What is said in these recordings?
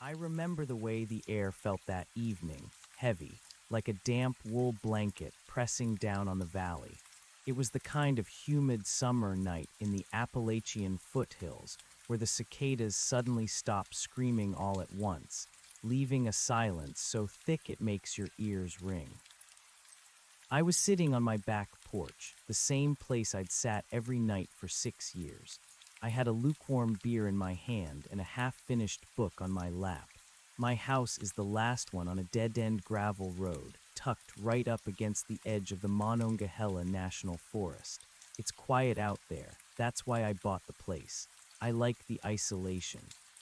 I remember the way the air felt that evening, heavy, like a damp wool blanket pressing down on the valley. It was the kind of humid summer night in the Appalachian foothills where the cicadas suddenly stop screaming all at once, leaving a silence so thick it makes your ears ring. I was sitting on my back porch, the same place I'd sat every night for 6 years. I had a lukewarm beer in my hand and a half-finished book on my lap. My house is the last one on a dead-end gravel road, tucked right up against the edge of the Monongahela National Forest. It's quiet out there. That's why I bought the place. I like the isolation.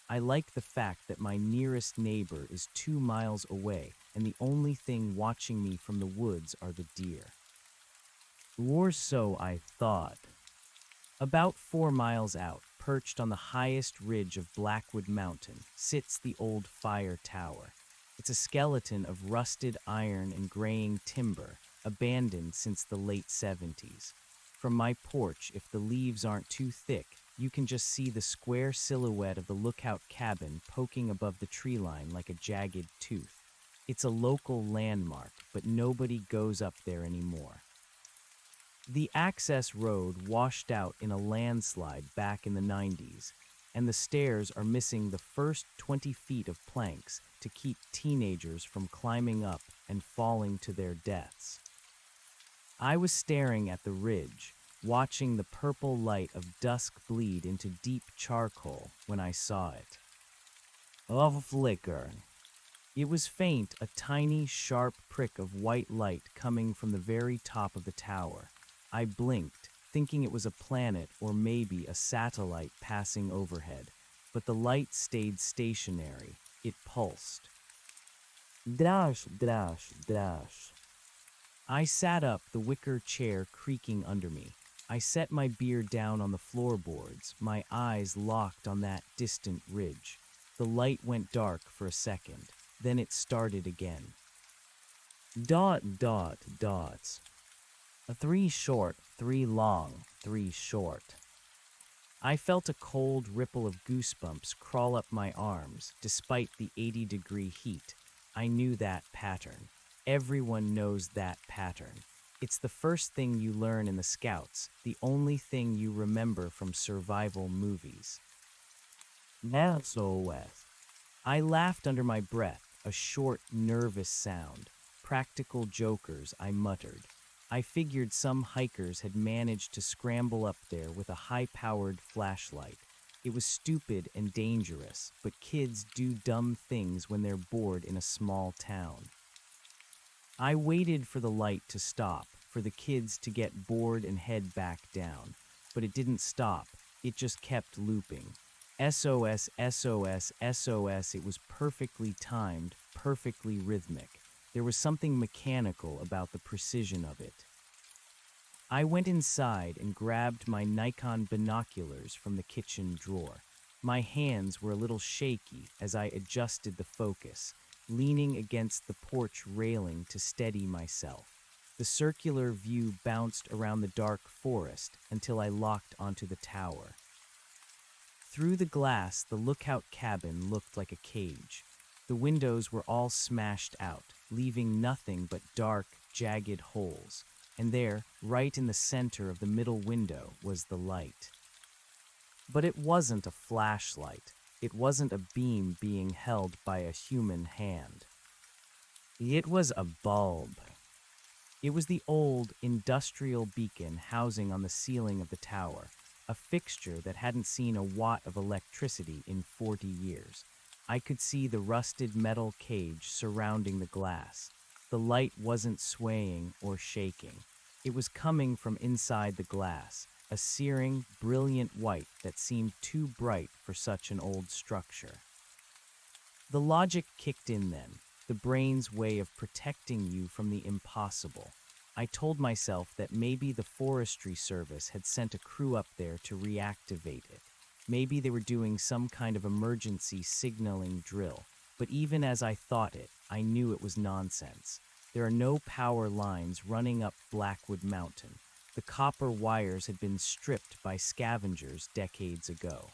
I like the fact that my nearest neighbor is 2 miles away and the only thing watching me from the woods are the deer. Or so I thought. About 4 miles out, perched on the highest ridge of Blackwood Mountain, sits the old fire tower. It's a skeleton of rusted iron and graying timber, abandoned since the late 70s. From my porch, if the leaves aren't too thick, you can just see the square silhouette of the lookout cabin poking above the tree line like a jagged tooth. It's a local landmark, but nobody goes up there anymore. The access road washed out in a landslide back in the 90s, and the stairs are missing the first 20 feet of planks to keep teenagers from climbing up and falling to their deaths. I was staring at the ridge, watching the purple light of dusk bleed into deep charcoal when I saw it. A flicker. It was faint, a tiny, sharp prick of white light coming from the very top of the tower. I blinked, thinking it was a planet or maybe a satellite passing overhead, but the light stayed stationary. It pulsed. Drash, drash, drash. I sat up, the wicker chair creaking under me. I set my beer down on the floorboards, my eyes locked on that distant ridge. The light went dark for a second, then it started again. Dot, dot, dots. A 3 short, 3 long, 3 short. I felt a cold ripple of goosebumps crawl up my arms, despite the 80-degree heat. I knew that pattern. Everyone knows that pattern. It's the first thing you learn in the Scouts, the only thing you remember from survival movies. SOS. I laughed under my breath, a short, nervous sound. Practical jokers, I muttered. I figured some hikers had managed to scramble up there with a high-powered flashlight. It was stupid and dangerous, but kids do dumb things when they're bored in a small town. I waited for the light to stop, for the kids to get bored and head back down. But it didn't stop. It just kept looping. SOS, SOS, SOS. It was perfectly timed, perfectly rhythmic. There was something mechanical about the precision of it. I went inside and grabbed my Nikon binoculars from the kitchen drawer. My hands were a little shaky as I adjusted the focus, leaning against the porch railing to steady myself. The circular view bounced around the dark forest until I locked onto the tower. Through the glass, the lookout cabin looked like a cage. The windows were all smashed out, leaving nothing but dark, jagged holes. And there, right in the center of the middle window, was the light. But it wasn't a flashlight. It wasn't a beam being held by a human hand. It was a bulb. It was the old, industrial beacon housing on the ceiling of the tower, a fixture that hadn't seen a watt of electricity in 40 years. I could see the rusted metal cage surrounding the glass. The light wasn't swaying or shaking. It was coming from inside the glass, a searing, brilliant white that seemed too bright for such an old structure. The logic kicked in then, the brain's way of protecting you from the impossible. I told myself that maybe the Forestry Service had sent a crew up there to reactivate it. Maybe they were doing some kind of emergency signaling drill, but even as I thought it, I knew it was nonsense. There are no power lines running up Blackwood Mountain. The copper wires had been stripped by scavengers decades ago.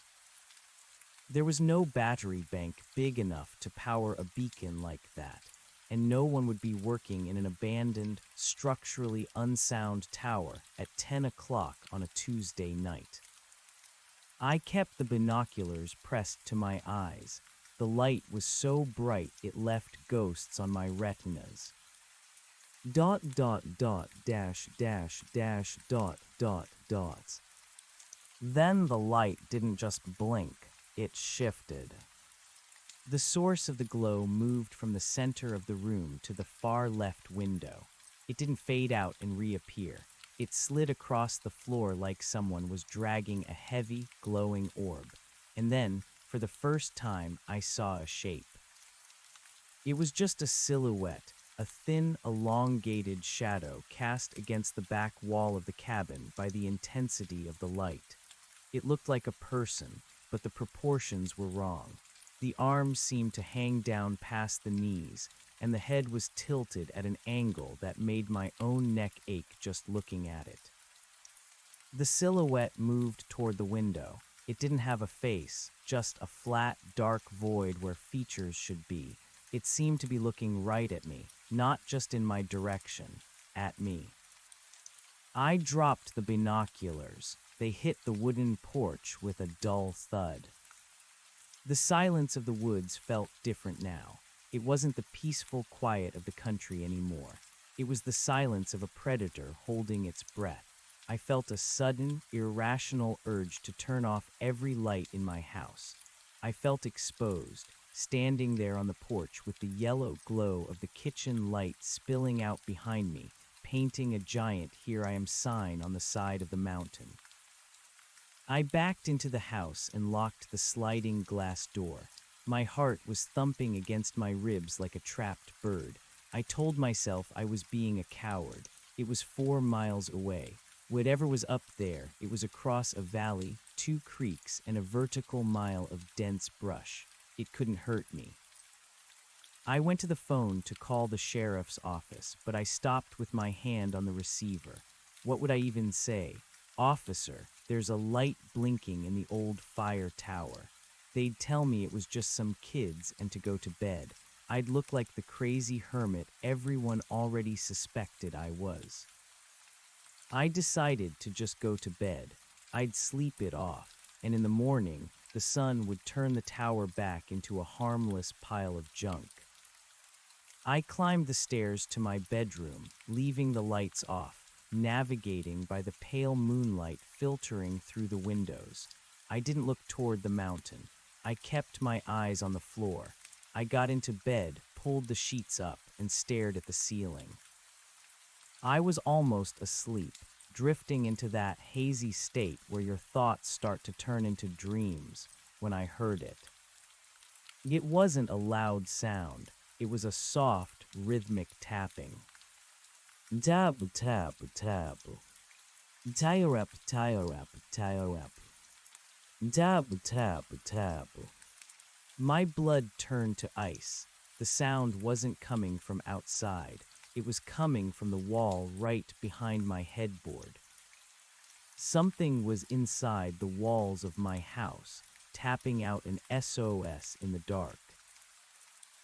There was no battery bank big enough to power a beacon like that, and no one would be working in an abandoned, structurally unsound tower at 10 o'clock on a Tuesday night. I kept the binoculars pressed to my eyes. The light was so bright it left ghosts on my retinas. Dash dash dash dots. Then the light didn't just blink, it shifted. The source of the glow moved from the center of the room to the far left window. It didn't fade out and reappear. It slid across the floor like someone was dragging a heavy, glowing orb. And then, for the first time, I saw a shape. It was just a silhouette, a thin, elongated shadow cast against the back wall of the cabin by the intensity of the light. It looked like a person, but the proportions were wrong. The arms seemed to hang down past the knees, and the head was tilted at an angle that made my own neck ache just looking at it. The silhouette moved toward the window. It didn't have a face, just a flat, dark void where features should be. It seemed to be looking right at me, not just in my direction, at me. I dropped the binoculars. They hit the wooden porch with a dull thud. The silence of the woods felt different now. It wasn't the peaceful quiet of the country anymore. It was the silence of a predator holding its breath. I felt a sudden, irrational urge to turn off every light in my house. I felt exposed, standing there on the porch with the yellow glow of the kitchen light spilling out behind me, painting a giant "Here I am" sign on the side of the mountain. I backed into the house and locked the sliding glass door. My heart was thumping against my ribs like a trapped bird. I told myself I was being a coward. It was 4 miles away. Whatever was up there, it was across a valley, 2 creeks, and a vertical mile of dense brush. It couldn't hurt me. I went to the phone to call the sheriff's office, but I stopped with my hand on the receiver. What would I even say? "Officer, there's a light blinking in the old fire tower." They'd tell me it was just some kids and to go to bed. I'd look like the crazy hermit everyone already suspected I was. I decided to just go to bed. I'd sleep it off, and in the morning, the sun would turn the tower back into a harmless pile of junk. I climbed the stairs to my bedroom, leaving the lights off, navigating by the pale moonlight filtering through the windows. I didn't look toward the mountain. I kept my eyes on the floor. I got into bed, pulled the sheets up, and stared at the ceiling. I was almost asleep, drifting into that hazy state where your thoughts start to turn into dreams, when I heard it. It wasn't a loud sound. It was a soft, rhythmic tapping. Tapu, tapu, tapu. Tire up, tire up, tire up. Tapu, tapu, tapu. My blood turned to ice. The sound wasn't coming from outside. It was coming from the wall right behind my headboard. Something was inside the walls of my house, tapping out an SOS in the dark.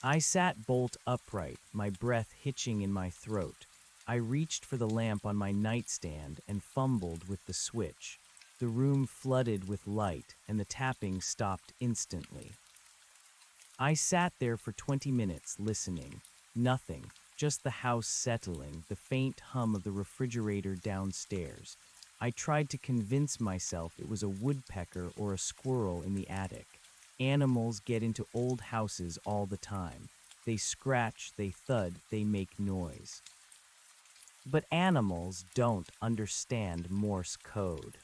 I sat bolt upright, my breath hitching in my throat. I reached for the lamp on my nightstand and fumbled with the switch. The room flooded with light, and the tapping stopped instantly. I sat there for 20 minutes listening. Nothing, just the house settling, the faint hum of the refrigerator downstairs. I tried to convince myself it was a woodpecker or a squirrel in the attic. Animals get into old houses all the time. They scratch, they thud, they make noise. But animals don't understand Morse code.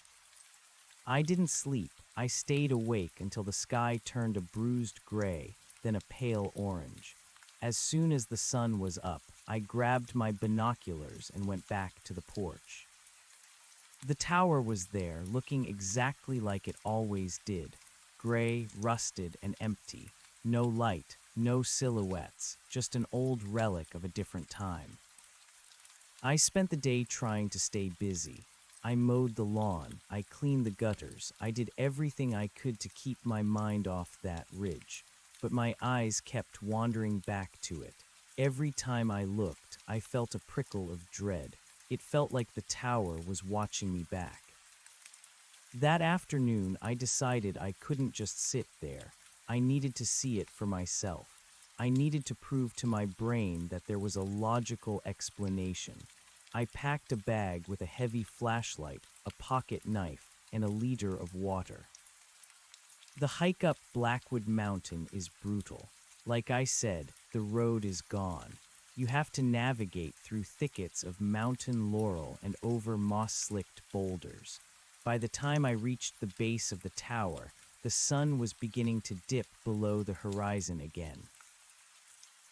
I didn't sleep. I stayed awake until the sky turned a bruised gray, then a pale orange. As soon as the sun was up, I grabbed my binoculars and went back to the porch. The tower was there, looking exactly like it always did. Gray, rusted, and empty. No light, no silhouettes, just an old relic of a different time. I spent the day trying to stay busy. I mowed the lawn, I cleaned the gutters, I did everything I could to keep my mind off that ridge. But my eyes kept wandering back to it. Every time I looked, I felt a prickle of dread. It felt like the tower was watching me back. That afternoon, I decided I couldn't just sit there. I needed to see it for myself. I needed to prove to my brain that there was a logical explanation. I packed a bag with a heavy flashlight, a pocket knife, and a liter of water. The hike up Blackwood Mountain is brutal. Like I said, the road is gone. You have to navigate through thickets of mountain laurel and over moss-slicked boulders. By the time I reached the base of the tower, the sun was beginning to dip below the horizon again.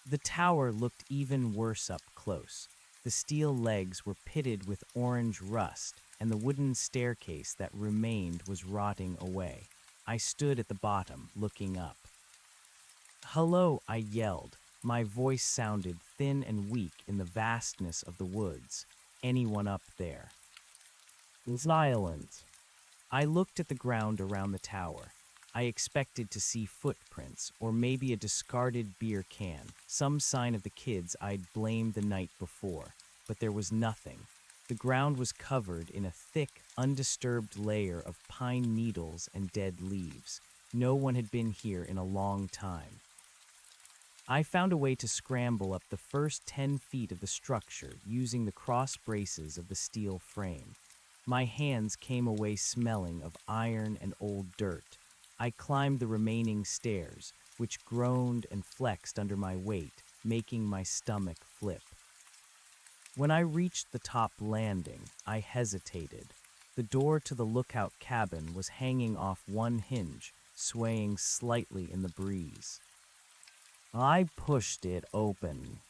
The tower looked even worse up close. The steel legs were pitted with orange rust, and the wooden staircase that remained was rotting away. I stood at the bottom, looking up. "Hello," I yelled. My voice sounded thin and weak in the vastness of the woods. "Anyone up there?" Silence. I looked at the ground around the tower. I expected to see footprints, or maybe a discarded beer can, some sign of the kids I'd blamed the night before, but there was nothing. The ground was covered in a thick, undisturbed layer of pine needles and dead leaves. No one had been here in a long time. I found a way to scramble up the first 10 feet of the structure using the cross braces of the steel frame. My hands came away smelling of iron and old dirt. I climbed the remaining stairs, which groaned and flexed under my weight, making my stomach flip. When I reached the top landing, I hesitated. The door to the lookout cabin was hanging off one hinge, swaying slightly in the breeze. I pushed it open.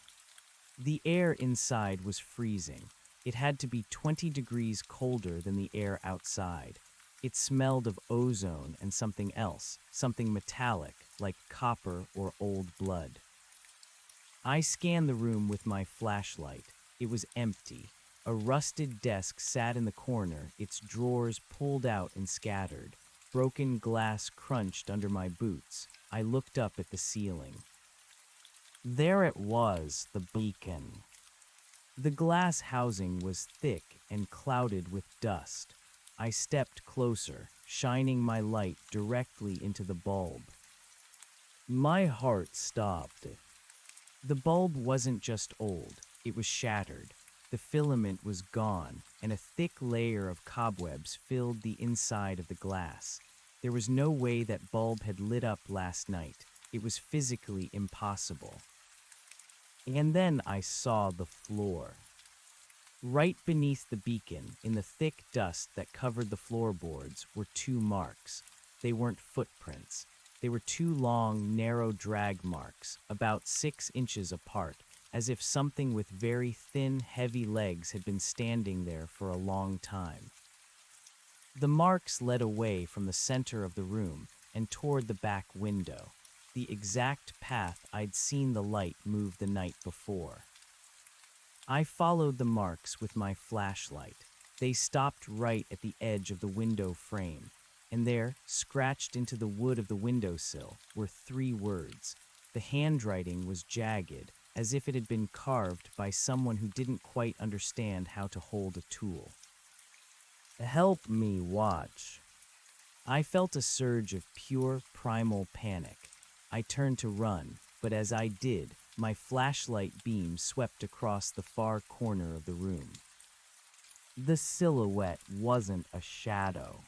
The air inside was freezing. It had to be 20 degrees colder than the air outside. It smelled of ozone and something else, something metallic, like copper or old blood. I scanned the room with my flashlight. It was empty. A rusted desk sat in the corner, its drawers pulled out and scattered. Broken glass crunched under my boots. I looked up at the ceiling. There it was, the beacon. The glass housing was thick and clouded with dust. I stepped closer, shining my light directly into the bulb. My heart stopped. The bulb wasn't just old, it was shattered. The filament was gone, and a thick layer of cobwebs filled the inside of the glass. There was no way that bulb had lit up last night. It was physically impossible. And then I saw the floor. Right beneath the beacon, in the thick dust that covered the floorboards, were two marks. They weren't footprints. They were two long, narrow drag marks, about 6 inches apart, as if something with very thin, heavy legs had been standing there for a long time. The marks led away from the center of the room and toward the back window, the exact path I'd seen the light move the night before. I followed the marks with my flashlight. They stopped right at the edge of the window frame, and there, scratched into the wood of the windowsill, were 3 words. The handwriting was jagged, as if it had been carved by someone who didn't quite understand how to hold a tool. Help me watch. I felt a surge of pure, primal panic. I turned to run, but as I did, my flashlight beam swept across the far corner of the room. The silhouette wasn't a shadow.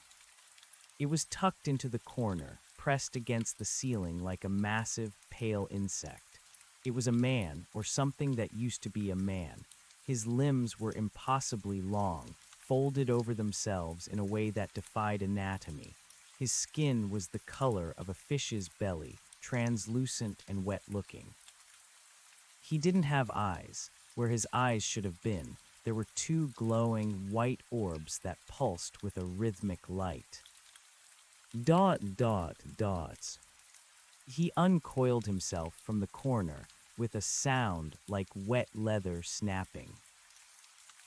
It was tucked into the corner, pressed against the ceiling like a massive, pale insect. It was a man, or something that used to be a man. His limbs were impossibly long, folded over themselves in a way that defied anatomy. His skin was the color of a fish's belly, translucent and wet-looking. He didn't have eyes. Where his eyes should have been, there were 2 glowing white orbs that pulsed with a rhythmic light. Dot, dot, dots. He uncoiled himself from the corner with a sound like wet leather snapping.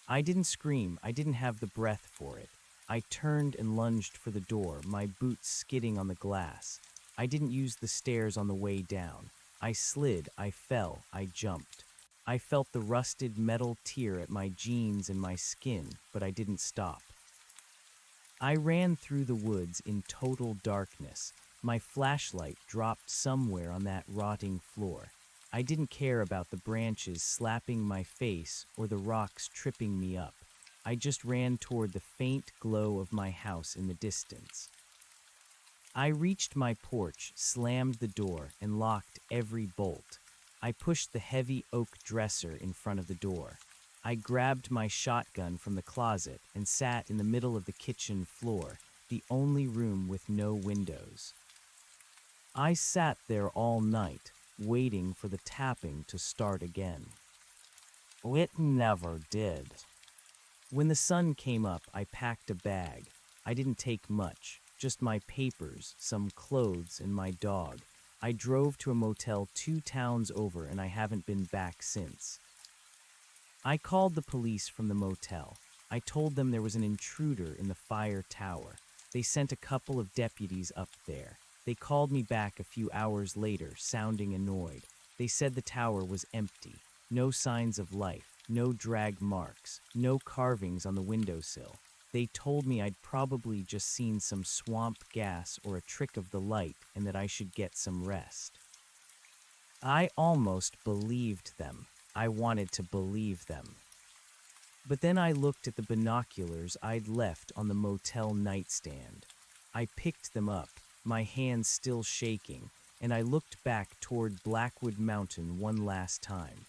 I didn't scream, I didn't have the breath for it. I turned and lunged for the door, my boots skidding on the glass. I didn't use the stairs on the way down. I slid, I fell, I jumped. I felt the rusted metal tear at my jeans and my skin, but I didn't stop. I ran through the woods in total darkness. My flashlight dropped somewhere on that rotting floor. I didn't care about the branches slapping my face or the rocks tripping me up. I just ran toward the faint glow of my house in the distance. I reached my porch, slammed the door, and locked every bolt. I pushed the heavy oak dresser in front of the door. I grabbed my shotgun from the closet and sat in the middle of the kitchen floor, the only room with no windows. I sat there all night, waiting for the tapping to start again. It never did. When the sun came up, I packed a bag. I didn't take much, just my papers, some clothes, and my dog. I drove to a motel 2 towns over, and I haven't been back since. I called the police from the motel. I told them there was an intruder in the fire tower. They sent a couple of deputies up there. They called me back a few hours later, sounding annoyed. They said the tower was empty. No signs of life, no drag marks, no carvings on the windowsill. They told me I'd probably just seen some swamp gas or a trick of the light and that I should get some rest. I almost believed them. I wanted to believe them. But then I looked at the binoculars I'd left on the motel nightstand. I picked them up, my hands still shaking, and I looked back toward Blackwood Mountain one last time.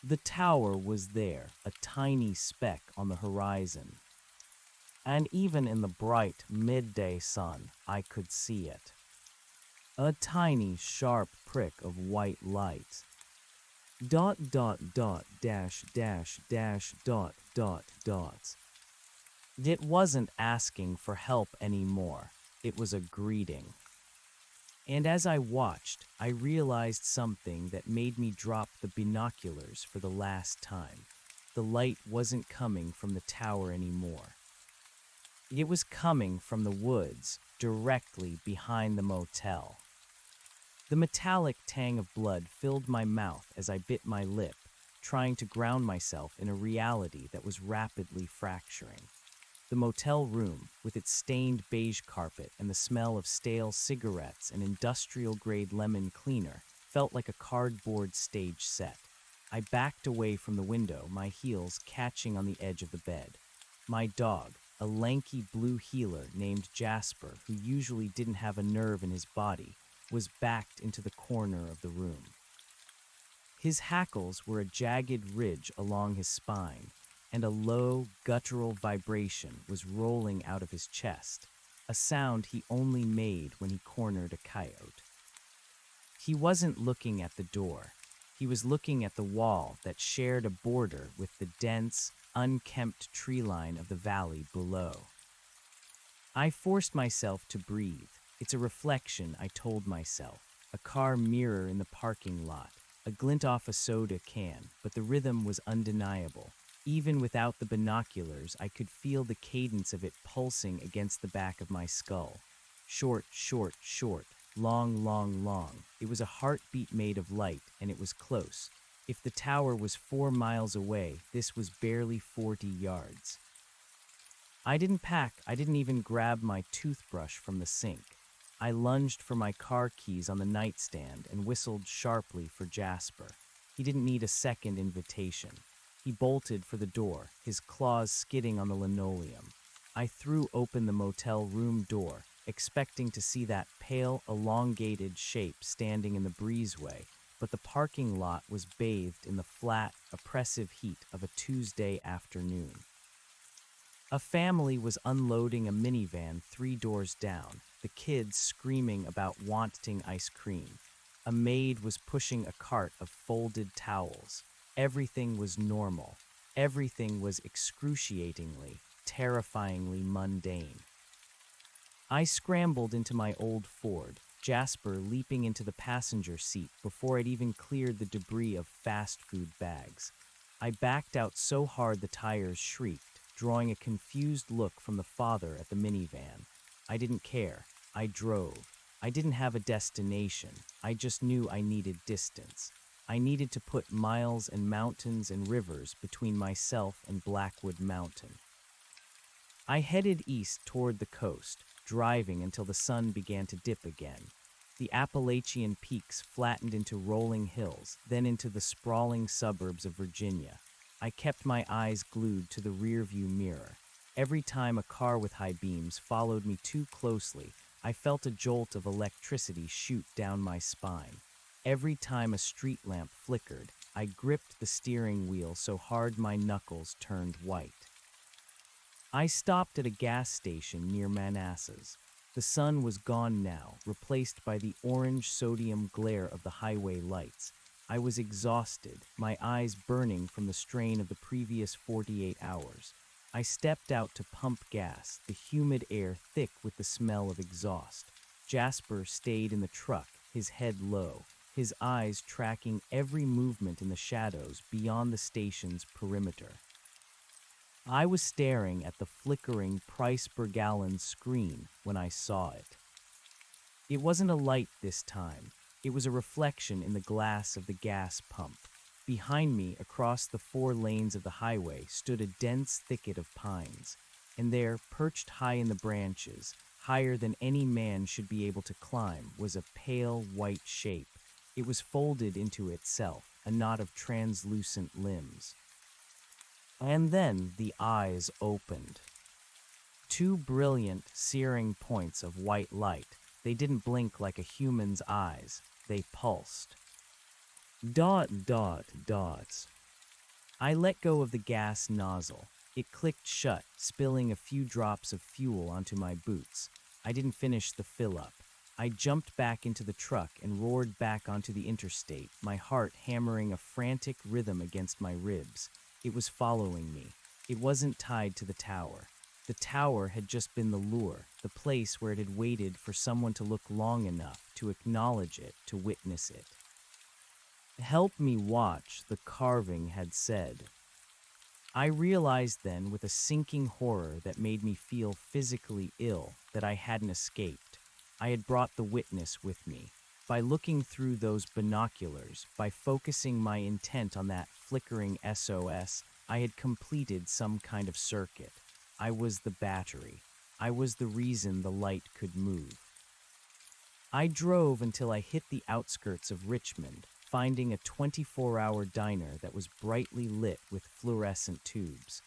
The tower was there, a tiny speck on the horizon. And even in the bright midday sun, I could see it. A tiny, sharp prick of white light. Dot, dot, dot, dash, dash, dash, dot, dot, dots. It wasn't asking for help anymore. It was a greeting. And as I watched, I realized something that made me drop the binoculars for the last time. The light wasn't coming from the tower anymore. It was coming from the woods, directly behind the motel. The metallic tang of blood filled my mouth as I bit my lip, trying to ground myself in a reality that was rapidly fracturing. The motel room, with its stained beige carpet and the smell of stale cigarettes and industrial-grade lemon cleaner, felt like a cardboard stage set. I backed away from the window, my heels catching on the edge of the bed. My dog, a lanky blue heeler named Jasper, who usually didn't have a nerve in his body, was backed into the corner of the room. His hackles were a jagged ridge along his spine, and a low, guttural vibration was rolling out of his chest, a sound he only made when he cornered a coyote. He wasn't looking at the door. He was looking at the wall that shared a border with the dense, unkempt tree line of the valley below. I forced myself to breathe. It's a reflection, I told myself, a car mirror in the parking lot, a glint off a soda can, but the rhythm was undeniable. Even without the binoculars, I could feel the cadence of it pulsing against the back of my skull. Short, short, short, long, long, long. It was a heartbeat made of light, and it was close. If the tower was 4 miles away, this was barely 40 yards. I didn't pack, I didn't even grab my toothbrush from the sink. I lunged for my car keys on the nightstand and whistled sharply for Jasper. He didn't need a second invitation. He bolted for the door, his claws skidding on the linoleum. I threw open the motel room door, expecting to see that pale, elongated shape standing in the breezeway, but the parking lot was bathed in the flat, oppressive heat of a Tuesday afternoon. A family was unloading a minivan 3 doors down, the kids screaming about wanting ice cream. A maid was pushing a cart of folded towels. Everything was normal. Everything was excruciatingly, terrifyingly mundane. I scrambled into my old Ford, Jasper leaping into the passenger seat before I'd even cleared the debris of fast food bags. I backed out so hard the tires shrieked, drawing a confused look from the father at the minivan. I didn't care. I drove. I didn't have a destination. I just knew I needed distance. I needed to put miles and mountains and rivers between myself and Blackwood Mountain. I headed east toward the coast, driving until the sun began to dip again. The Appalachian peaks flattened into rolling hills, then into the sprawling suburbs of Virginia. I kept my eyes glued to the rearview mirror. Every time a car with high beams followed me too closely, I felt a jolt of electricity shoot down my spine. Every time a street lamp flickered, I gripped the steering wheel so hard my knuckles turned white. I stopped at a gas station near Manassas. The sun was gone now, replaced by the orange sodium glare of the highway lights. I was exhausted, my eyes burning from the strain of the previous 48 hours. I stepped out to pump gas, the humid air thick with the smell of exhaust. Jasper stayed in the truck, his head low, his eyes tracking every movement in the shadows beyond the station's perimeter. I was staring at the flickering price per gallon screen when I saw it. It wasn't a light this time. It was a reflection in the glass of the gas pump. Behind me, across the 4 lanes of the highway, stood a dense thicket of pines. And there, perched high in the branches, higher than any man should be able to climb, was a pale white shape. It was folded into itself, a knot of translucent limbs. And then the eyes opened. 2 brilliant, searing points of white light. They didn't blink like a human's eyes. They pulsed. Dots. I let go of the gas nozzle. It clicked shut, spilling a few drops of fuel onto my boots. I didn't finish the fill-up. I jumped back into the truck and roared back onto the interstate, my heart hammering a frantic rhythm against my ribs. It was following me. It wasn't tied to the tower. The tower had just been the lure, the place where it had waited for someone to look long enough to acknowledge it, to witness it. "Help me watch," the carving had said. I realized then, with a sinking horror that made me feel physically ill, that I hadn't escaped. I had brought the witness with me. By looking through those binoculars, by focusing my intent on that flickering SOS, I had completed some kind of circuit. I was the battery. I was the reason the light could move. I drove until I hit the outskirts of Richmond, finding a 24-hour diner that was brightly lit with fluorescent tubes.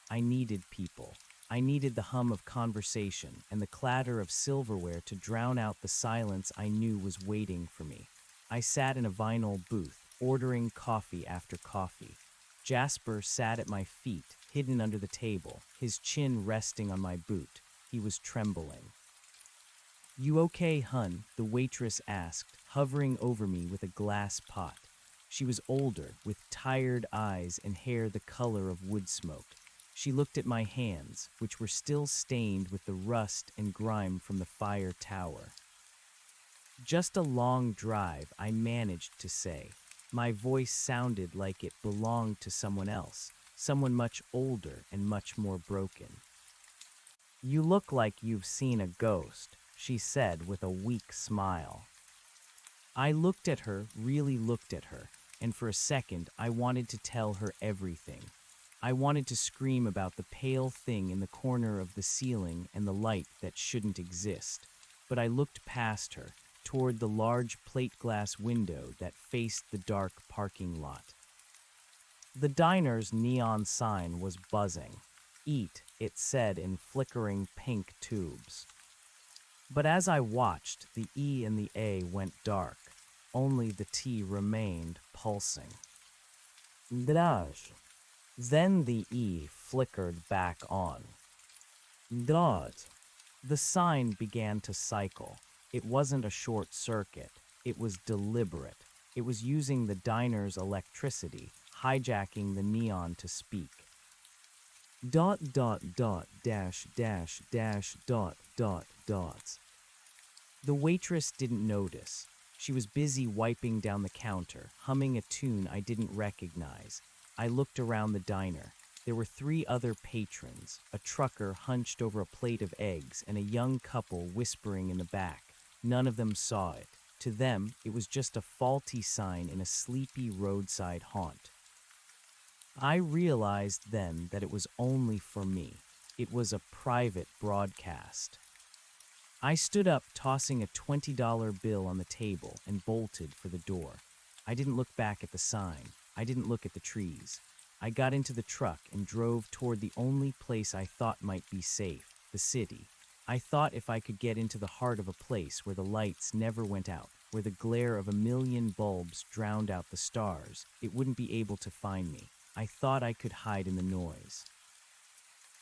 I needed people. I needed the hum of conversation and the clatter of silverware to drown out the silence I knew was waiting for me. I sat in a vinyl booth, ordering coffee after coffee. Jasper sat at my feet, hidden under the table, his chin resting on my boot. He was trembling. "You okay, hun?" the waitress asked, hovering over me with a glass pot. She was older, with tired eyes and hair the color of wood smoke. She looked at my hands, which were still stained with the rust and grime from the fire tower. "Just a long drive," I managed to say. My voice sounded like it belonged to someone else, someone much older and much more broken. "You look like you've seen a ghost," she said with a weak smile. I looked at her, really looked at her, and for a second I wanted to tell her everything. I wanted to scream about the pale thing in the corner of the ceiling and the light that shouldn't exist. But I looked past her, toward the large plate glass window that faced the dark parking lot. The diner's neon sign was buzzing. "Eat," it said in flickering pink tubes. But as I watched, the E and the A went dark. Only the T remained pulsing. "Drage." Then the E flickered back on. "Dot." The sign began to cycle. It wasn't a short circuit. It was deliberate. It was using the diner's electricity, hijacking the neon to speak. Dash, dots. The waitress didn't notice. She was busy wiping down the counter, humming a tune I didn't recognize. I looked around the diner. There were 3 other patrons, a trucker hunched over a plate of eggs, and a young couple whispering in the back. None of them saw it. To them, it was just a faulty sign in a sleepy roadside haunt. I realized then that it was only for me. It was a private broadcast. I stood up, tossing a $20 bill on the table, and bolted for the door. I didn't look back at the sign. I didn't look at the trees. I got into the truck and drove toward the only place I thought might be safe, the city. I thought if I could get into the heart of a place where the lights never went out, where the glare of a million bulbs drowned out the stars, it wouldn't be able to find me. I thought I could hide in the noise.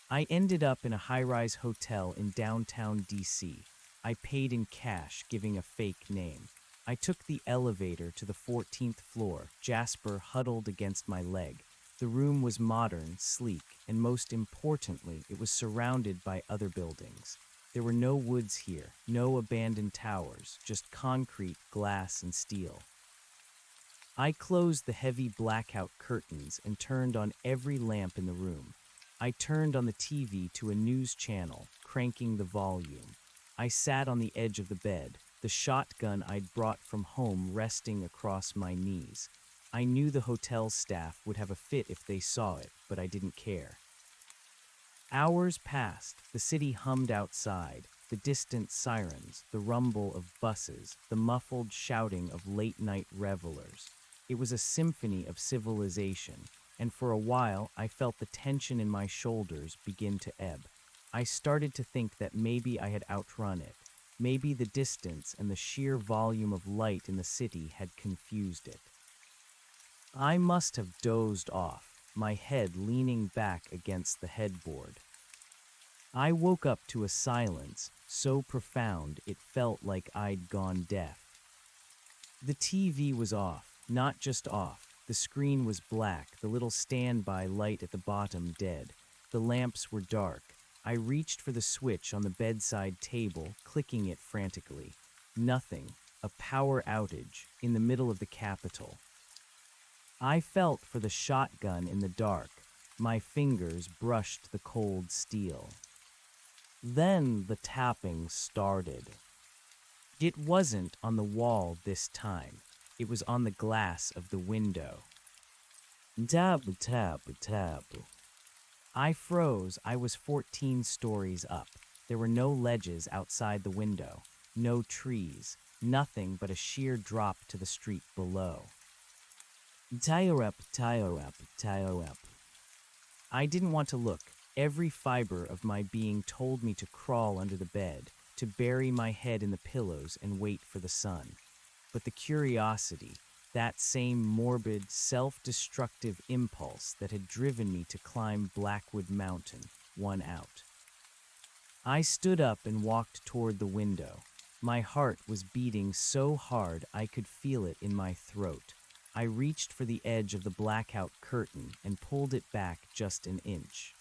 I ended up in a high-rise hotel in downtown DC. I paid in cash, giving a fake name. I took the elevator to the 14th floor, Jasper huddled against my leg. The room was modern, sleek, and most importantly, it was surrounded by other buildings. There were no woods here, no abandoned towers, just concrete, glass, and steel. I closed the heavy blackout curtains and turned on every lamp in the room. I turned on the TV to a news channel, cranking the volume. I sat on the edge of the bed, the shotgun I'd brought from home resting across my knees. I knew the hotel staff would have a fit if they saw it, but I didn't care. Hours passed. The city hummed outside, the distant sirens, the rumble of buses, the muffled shouting of late-night revelers. It was a symphony of civilization, and for a while I felt the tension in my shoulders begin to ebb. I started to think that maybe I had outrun it. Maybe the distance and the sheer volume of light in the city had confused it. I must have dozed off, my head leaning back against the headboard. I woke up to a silence so profound it felt like I'd gone deaf. The TV was off, not just off. The screen was black, the little standby light at the bottom dead. The lamps were dark. I reached for the switch on the bedside table, clicking it frantically. Nothing. A power outage in the middle of the Capitol. I felt for the shotgun in the dark. My fingers brushed the cold steel. Then the tapping started. It wasn't on the wall this time. It was on the glass of the window. Tap, tap, tap. I froze. I was 14 stories up. There were no ledges outside the window, no trees, nothing but a sheer drop to the street below. Tire up, tire up, tire up. I didn't want to look. Every fiber of my being told me to crawl under the bed, to bury my head in the pillows and wait for the sun. But the curiosity, that same morbid, self-destructive impulse that had driven me to climb Blackwood Mountain, won out. I stood up and walked toward the window. My heart was beating so hard I could feel it in my throat. I reached for the edge of the blackout curtain and pulled it back just an inch.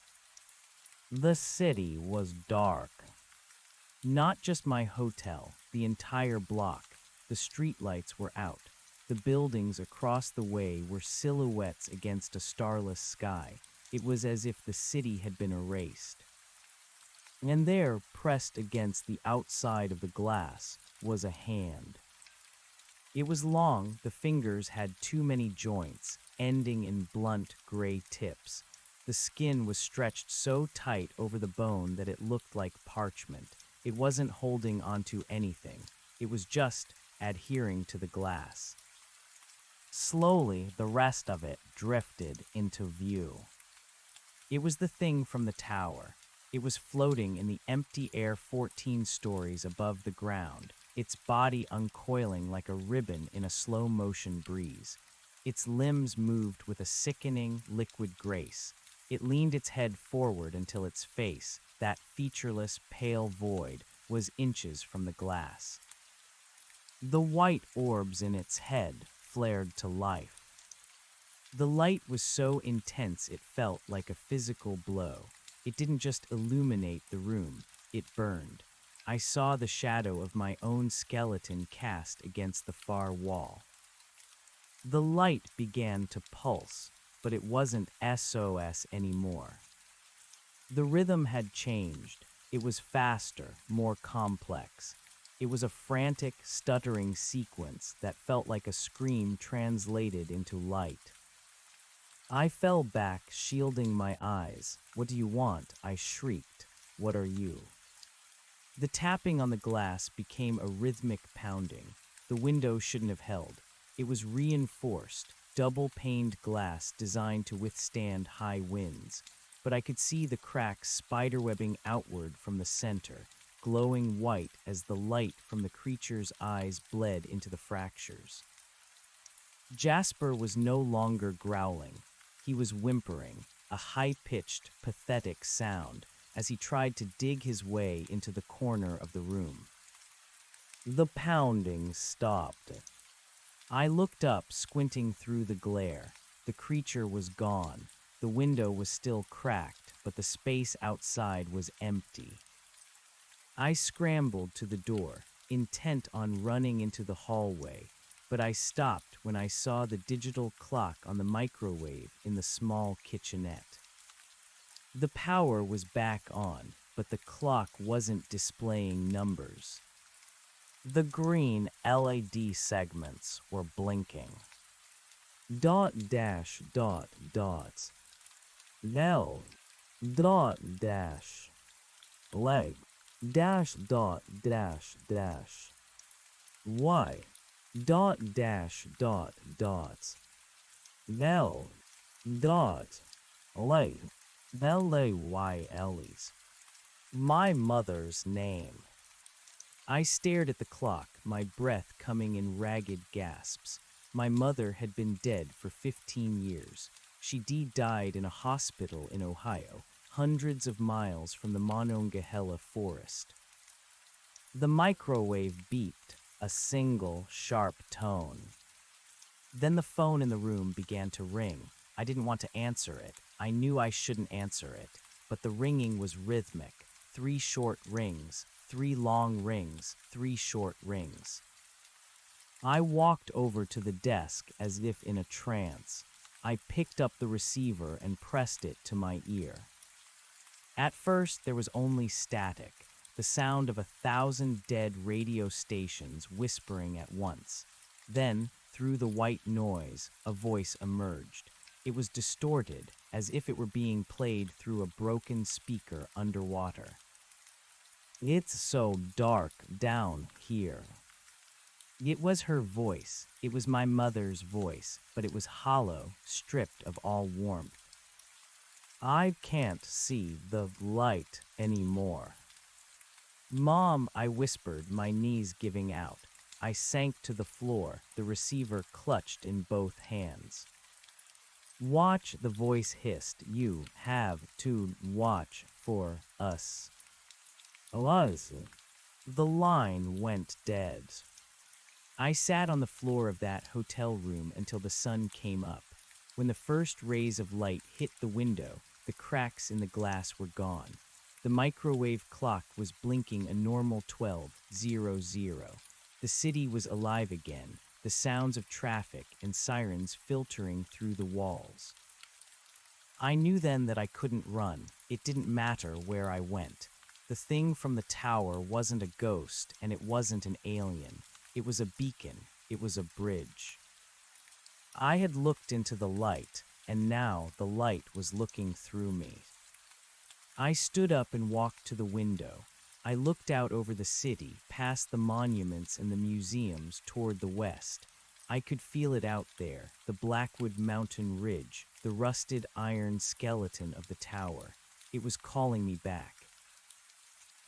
The city was dark. Not just my hotel, the entire block. The streetlights were out. The buildings across the way were silhouettes against a starless sky. It was as if the city had been erased. And there, pressed against the outside of the glass, was a hand. It was long, the fingers had too many joints, ending in blunt gray tips. The skin was stretched so tight over the bone that it looked like parchment. It wasn't holding onto anything. It was just adhering to the glass. Slowly, the rest of it drifted into view. It was the thing from the tower. It was floating in the empty air 14 stories above the ground, its body uncoiling like a ribbon in a slow-motion breeze. Its limbs moved with a sickening, liquid grace. It leaned its head forward until its face, that featureless, pale void, was inches from the glass. The white orbs in its head flared to life. The light was so intense it felt like a physical blow. It didn't just illuminate the room, it burned. I saw the shadow of my own skeleton cast against the far wall. The light began to pulse, but it wasn't SOS anymore. The rhythm had changed. It was faster, more complex. It was a frantic, stuttering sequence that felt like a scream translated into light. I fell back, shielding my eyes. "What do you want?" I shrieked. "What are you?" The tapping on the glass became a rhythmic pounding. The window shouldn't have held. It was reinforced, double-paned glass designed to withstand high winds. But I could see the cracks spiderwebbing outward from the center, glowing white as the light from the creature's eyes bled into the fractures. Jasper was no longer growling. He was whimpering, a high-pitched, pathetic sound, as he tried to dig his way into the corner of the room. The pounding stopped. I looked up, squinting through the glare. The creature was gone. The window was still cracked, but the space outside was empty. I scrambled to the door, intent on running into the hallway, but I stopped when I saw the digital clock on the microwave in the small kitchenette. The power was back on, but the clock wasn't displaying numbers. The green LED segments were blinking. Dot dash dot dots. L dot dash leg dash dot dash dash Y dot dash dot dots L dot leg LAYLES. My mother's name. I stared at the clock, my breath coming in ragged gasps. My mother had been dead for 15 years. She died in a hospital in Ohio, hundreds of miles from the Monongahela forest. The microwave beeped, a single, sharp tone. Then the phone in the room began to ring. I didn't want to answer it. I knew I shouldn't answer it, but the ringing was rhythmic. 3 short rings, 3 long rings, 3 short rings. I walked over to the desk as if in a trance. I picked up the receiver and pressed it to my ear. At first, there was only static, the sound of 1,000 dead radio stations whispering at once. Then, through the white noise, a voice emerged. It was distorted, as if it were being played through a broken speaker underwater. "It's so dark down here." It was her voice. It was my mother's voice, but it was hollow, stripped of all warmth. "I can't see the light anymore." "Mom," I whispered, my knees giving out. I sank to the floor, the receiver clutched in both hands. "Watch," the voice hissed. "You have to watch for us." "Us?" The line went dead. I sat on the floor of that hotel room until the sun came up. When the first rays of light hit the window, the cracks in the glass were gone. The microwave clock was blinking a normal 12:00. The city was alive again, the sounds of traffic and sirens filtering through the walls. I knew then that I couldn't run. It didn't matter where I went. The thing from the tower wasn't a ghost, and it wasn't an alien. It was a beacon. It was a bridge. I had looked into the light, and now the light was looking through me. I stood up and walked to the window. I looked out over the city, past the monuments and the museums toward the west. I could feel it out there, the Blackwood Mountain Ridge, the rusted iron skeleton of the tower. It was calling me back.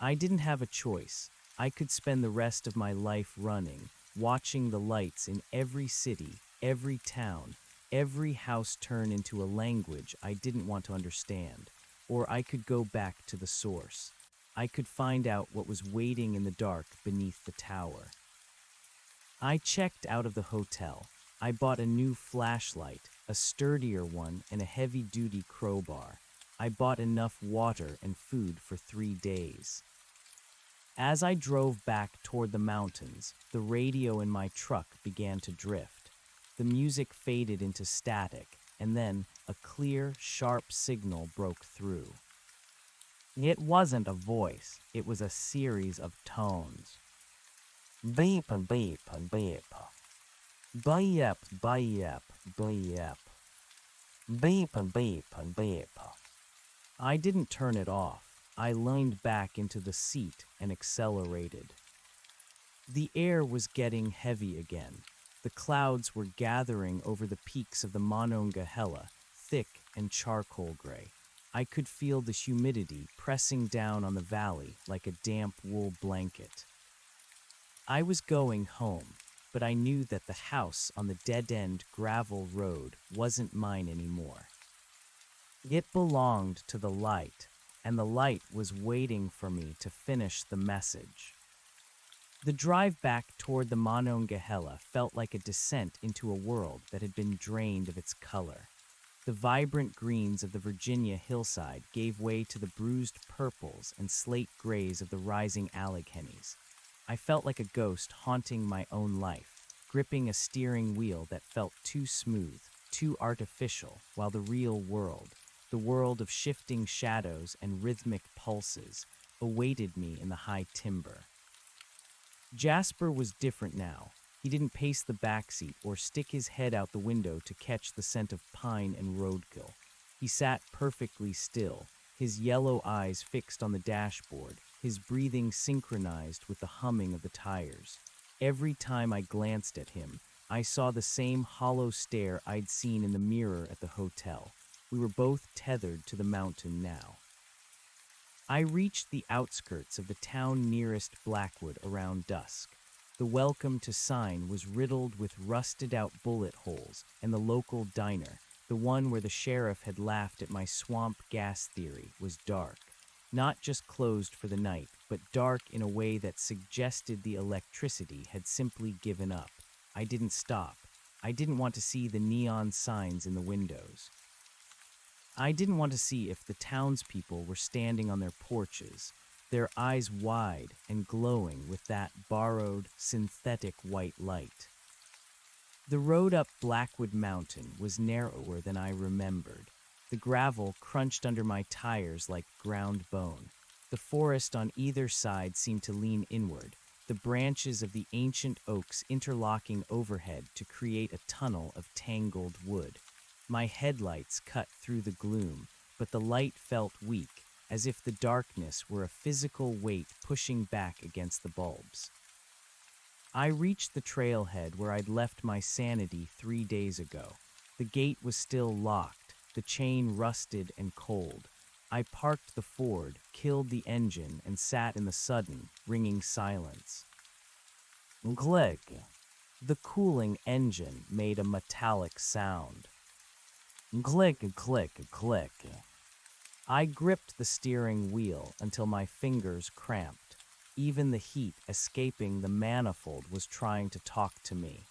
I didn't have a choice. I could spend the rest of my life running, watching the lights in every city, every town, every house turn into a language I didn't want to understand. Or I could go back to the source. I could find out what was waiting in the dark beneath the tower. I checked out of the hotel. I bought a new flashlight, a sturdier one, and a heavy-duty crowbar. I bought enough water and food for 3 days. As I drove back toward the mountains, the radio in my truck began to drift. The music faded into static, and then a clear, sharp signal broke through. It wasn't a voice, it was a series of tones. Beep and beep and beep. Beep, beep, beep. Beep and beep and beep. I didn't turn it off. I leaned back into the seat and accelerated. The air was getting heavy again. The clouds were gathering over the peaks of the Monongahela, thick and charcoal gray. I could feel the humidity pressing down on the valley like a damp wool blanket. I was going home, but I knew that the house on the dead-end gravel road wasn't mine anymore. It belonged to the light, and the light was waiting for me to finish the message. The drive back toward the Monongahela felt like a descent into a world that had been drained of its color. The vibrant greens of the Virginia hillside gave way to the bruised purples and slate grays of the rising Alleghenies. I felt like a ghost haunting my own life, gripping a steering wheel that felt too smooth, too artificial, while the real world, the world of shifting shadows and rhythmic pulses, awaited me in the high timber. Jasper was different now. He didn't pace the backseat or stick his head out the window to catch the scent of pine and roadkill. He sat perfectly still, his yellow eyes fixed on the dashboard, his breathing synchronized with the humming of the tires. Every time I glanced at him, I saw the same hollow stare I'd seen in the mirror at the hotel. We were both tethered to the mountain now. I reached the outskirts of the town nearest Blackwood around dusk. The welcome to sign was riddled with rusted-out bullet holes, and the local diner, the one where the sheriff had laughed at my swamp gas theory, was dark. Not just closed for the night, but dark in a way that suggested the electricity had simply given up. I didn't stop. I didn't want to see the neon signs in the windows. I didn't want to see if the townspeople were standing on their porches, their eyes wide and glowing with that borrowed, synthetic white light. The road up Blackwood Mountain was narrower than I remembered. The gravel crunched under my tires like ground bone. The forest on either side seemed to lean inward, the branches of the ancient oaks interlocking overhead to create a tunnel of tangled wood. My headlights cut through the gloom, but the light felt weak, as if the darkness were a physical weight pushing back against the bulbs. I reached the trailhead where I'd left my sanity 3 days ago. The gate was still locked, the chain rusted and cold. I parked the Ford, killed the engine, and sat in the sudden, ringing silence. Click. The cooling engine made a metallic sound. Click, click, click. I gripped the steering wheel until my fingers cramped. Even the heat escaping the manifold was trying to talk to me.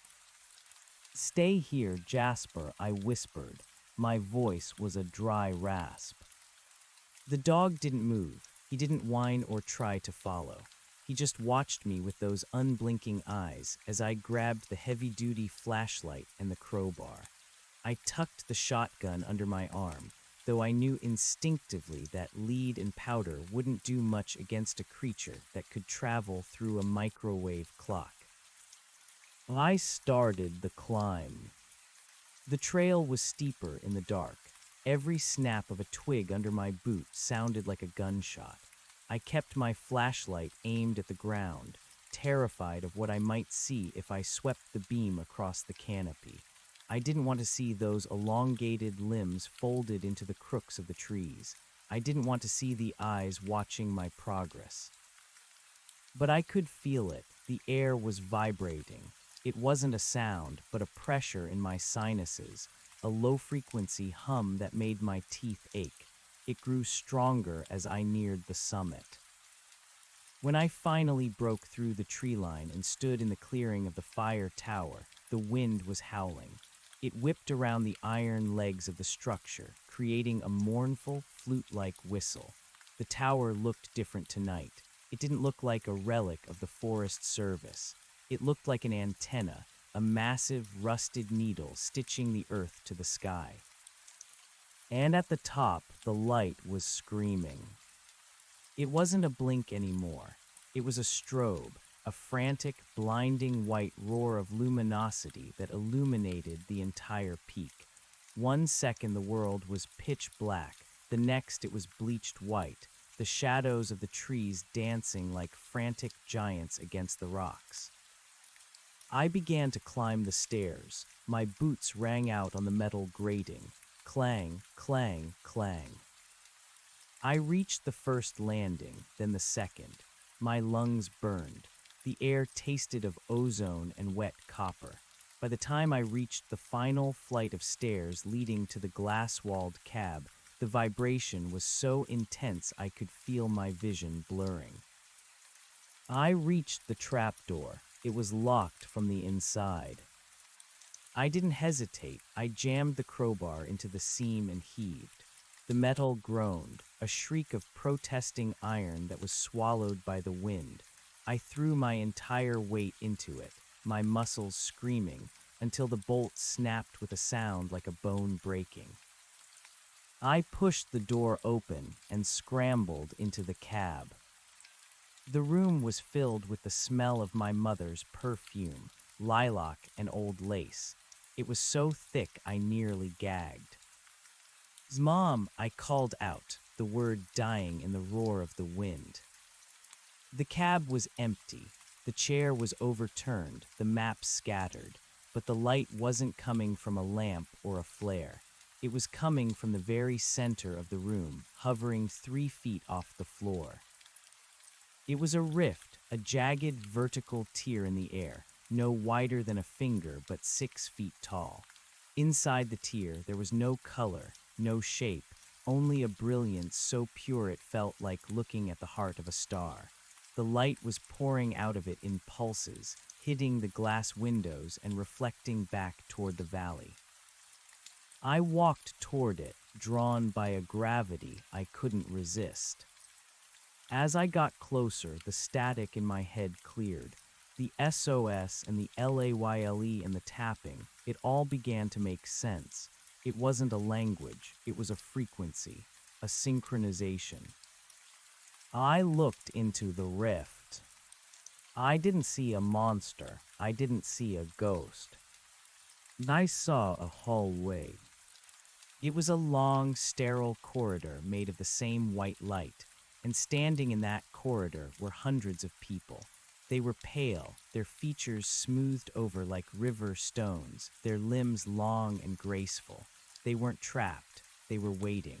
Stay here, Jasper, I whispered. My voice was a dry rasp. The dog didn't move. He didn't whine or try to follow. He just watched me with those unblinking eyes as I grabbed the heavy-duty flashlight and the crowbar. I tucked the shotgun under my arm, though I knew instinctively that lead and powder wouldn't do much against a creature that could travel through a microwave clock. I started the climb. The trail was steeper in the dark. Every snap of a twig under my boot sounded like a gunshot. I kept my flashlight aimed at the ground, terrified of what I might see if I swept the beam across the canopy. I didn't want to see those elongated limbs folded into the crooks of the trees. I didn't want to see the eyes watching my progress. But I could feel it. The air was vibrating. It wasn't a sound, but a pressure in my sinuses, a low-frequency hum that made my teeth ache. It grew stronger as I neared the summit. When I finally broke through the tree line and stood in the clearing of the fire tower, the wind was howling. It whipped around the iron legs of the structure, creating a mournful, flute-like whistle. The tower looked different tonight. It didn't look like a relic of the Forest Service. It looked like an antenna, a massive, rusted needle stitching the earth to the sky. And at the top, the light was screaming. It wasn't a blink anymore. It was a strobe, a frantic, blinding white roar of luminosity that illuminated the entire peak. 1 second the world was pitch black, the next it was bleached white, the shadows of the trees dancing like frantic giants against the rocks. I began to climb the stairs. My boots rang out on the metal grating. Clang, clang, clang. I reached the first landing, then the second. My lungs burned. The air tasted of ozone and wet copper. By the time I reached the final flight of stairs leading to the glass-walled cab, the vibration was so intense I could feel my vision blurring. I reached the trapdoor. It was locked from the inside. I didn't hesitate. I jammed the crowbar into the seam and heaved. The metal groaned, a shriek of protesting iron that was swallowed by the wind. I threw my entire weight into it, my muscles screaming, until the bolt snapped with a sound like a bone breaking. I pushed the door open and scrambled into the cab. The room was filled with the smell of my mother's perfume, lilac and old lace. It was so thick I nearly gagged. "Mom," I called out, the word dying in the roar of the wind. The cab was empty. The chair was overturned, the map scattered, but the light wasn't coming from a lamp or a flare. It was coming from the very center of the room, hovering 3 feet off the floor. It was a rift, a jagged vertical tear in the air, no wider than a finger but 6 feet tall. Inside the tear there was no color, no shape, only a brilliance so pure it felt like looking at the heart of a star. The light was pouring out of it in pulses, hitting the glass windows and reflecting back toward the valley. I walked toward it, drawn by a gravity I couldn't resist. As I got closer, the static in my head cleared. The SOS and the LAYLE and the tapping, it all began to make sense. It wasn't a language, it was a frequency, a synchronization. I looked into the rift. I didn't see a monster, I didn't see a ghost. I saw a hallway. It was a long, sterile corridor made of the same white light, and standing in that corridor were hundreds of people. They were pale, their features smoothed over like river stones, their limbs long and graceful. They weren't trapped, they were waiting.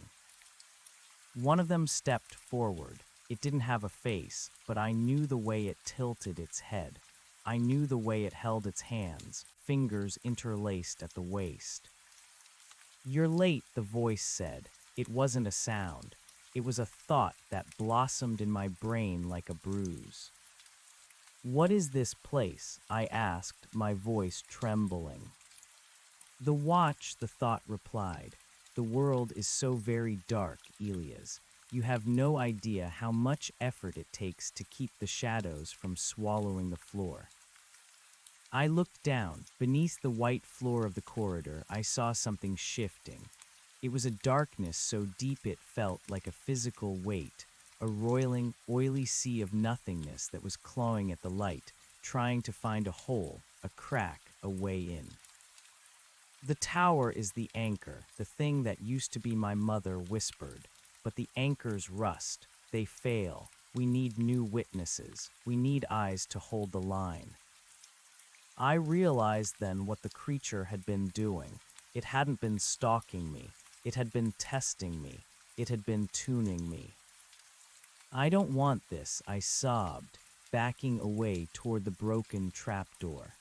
One of them stepped forward. It didn't have a face, but I knew the way it tilted its head. I knew the way it held its hands, fingers interlaced at the waist. "You're late," the voice said. It wasn't a sound. It was a thought that blossomed in my brain like a bruise. "What is this place?" I asked, my voice trembling. "The watch," the thought replied. "The world is so very dark, Elias. You have no idea how much effort it takes to keep the shadows from swallowing the floor." I looked down. Beneath the white floor of the corridor, I saw something shifting. It was a darkness so deep it felt like a physical weight, a roiling, oily sea of nothingness that was clawing at the light, trying to find a hole, a crack, a way in. "The tower is the anchor," the thing that used to be my mother whispered. "But the anchors rust. They fail. We need new witnesses. We need eyes to hold the line." I realized then what the creature had been doing. It hadn't been stalking me. It had been testing me. It had been tuning me. "I don't want this," I sobbed, backing away toward the broken trapdoor.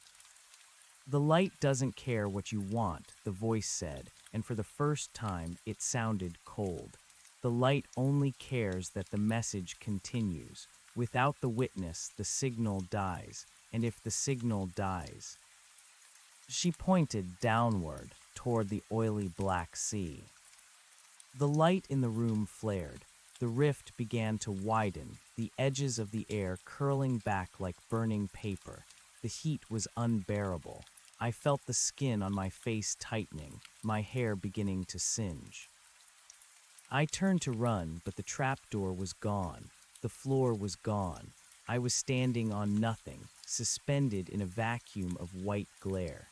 "The light doesn't care what you want," the voice said, and for the first time it sounded cold. "The light only cares that the message continues. Without the witness, the signal dies, and if the signal dies..." She pointed downward, toward the oily black sea. The light in the room flared. The rift began to widen, the edges of the air curling back like burning paper. The heat was unbearable. I felt the skin on my face tightening, my hair beginning to singe. I turned to run, but the trapdoor was gone. The floor was gone. I was standing on nothing, suspended in a vacuum of white glare.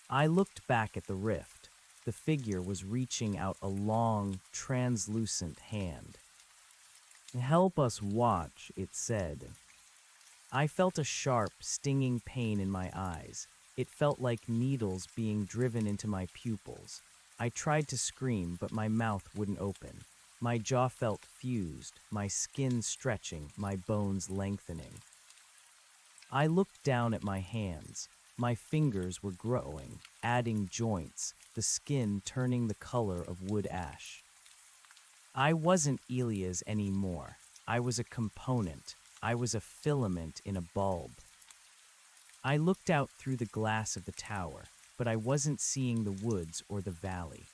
I looked back at the rift. The figure was reaching out a long, translucent hand. "Help us watch," it said. I felt a sharp, stinging pain in my eyes. It felt like needles being driven into my pupils. I tried to scream, but my mouth wouldn't open. My jaw felt fused, my skin stretching, my bones lengthening. I looked down at my hands. My fingers were growing, adding joints, the skin turning the color of wood ash. I wasn't Elias anymore. I was a component. I was a filament in a bulb. I looked out through the glass of the tower, but I wasn't seeing the woods or the valley.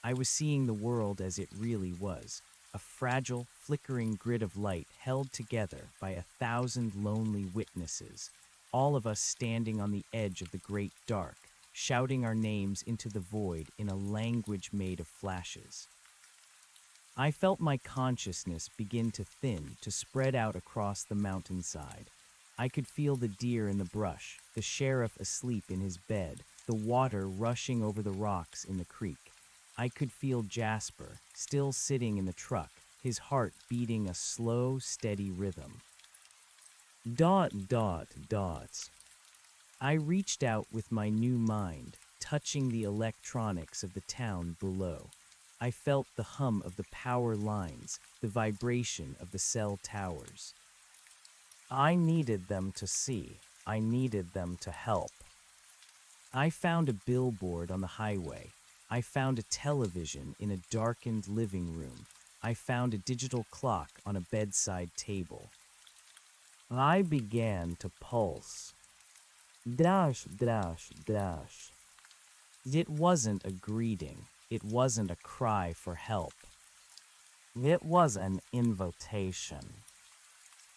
I was seeing the world as it really was, a fragile, flickering grid of light held together by 1,000 lonely witnesses, all of us standing on the edge of the great dark, shouting our names into the void in a language made of flashes. I felt my consciousness begin to thin, to spread out across the mountainside. I could feel the deer in the brush, the sheriff asleep in his bed, the water rushing over the rocks in the creek. I could feel Jasper, still sitting in the truck, his heart beating a slow, steady rhythm. Dot, dot, dots. I reached out with my new mind, touching the electronics of the town below. I felt the hum of the power lines, the vibration of the cell towers. I needed them to see. I needed them to help. I found a billboard on the highway. I found a television in a darkened living room. I found a digital clock on a bedside table. I began to pulse. Dash, dash, dash. It wasn't a greeting. It wasn't a cry for help. It was an invitation.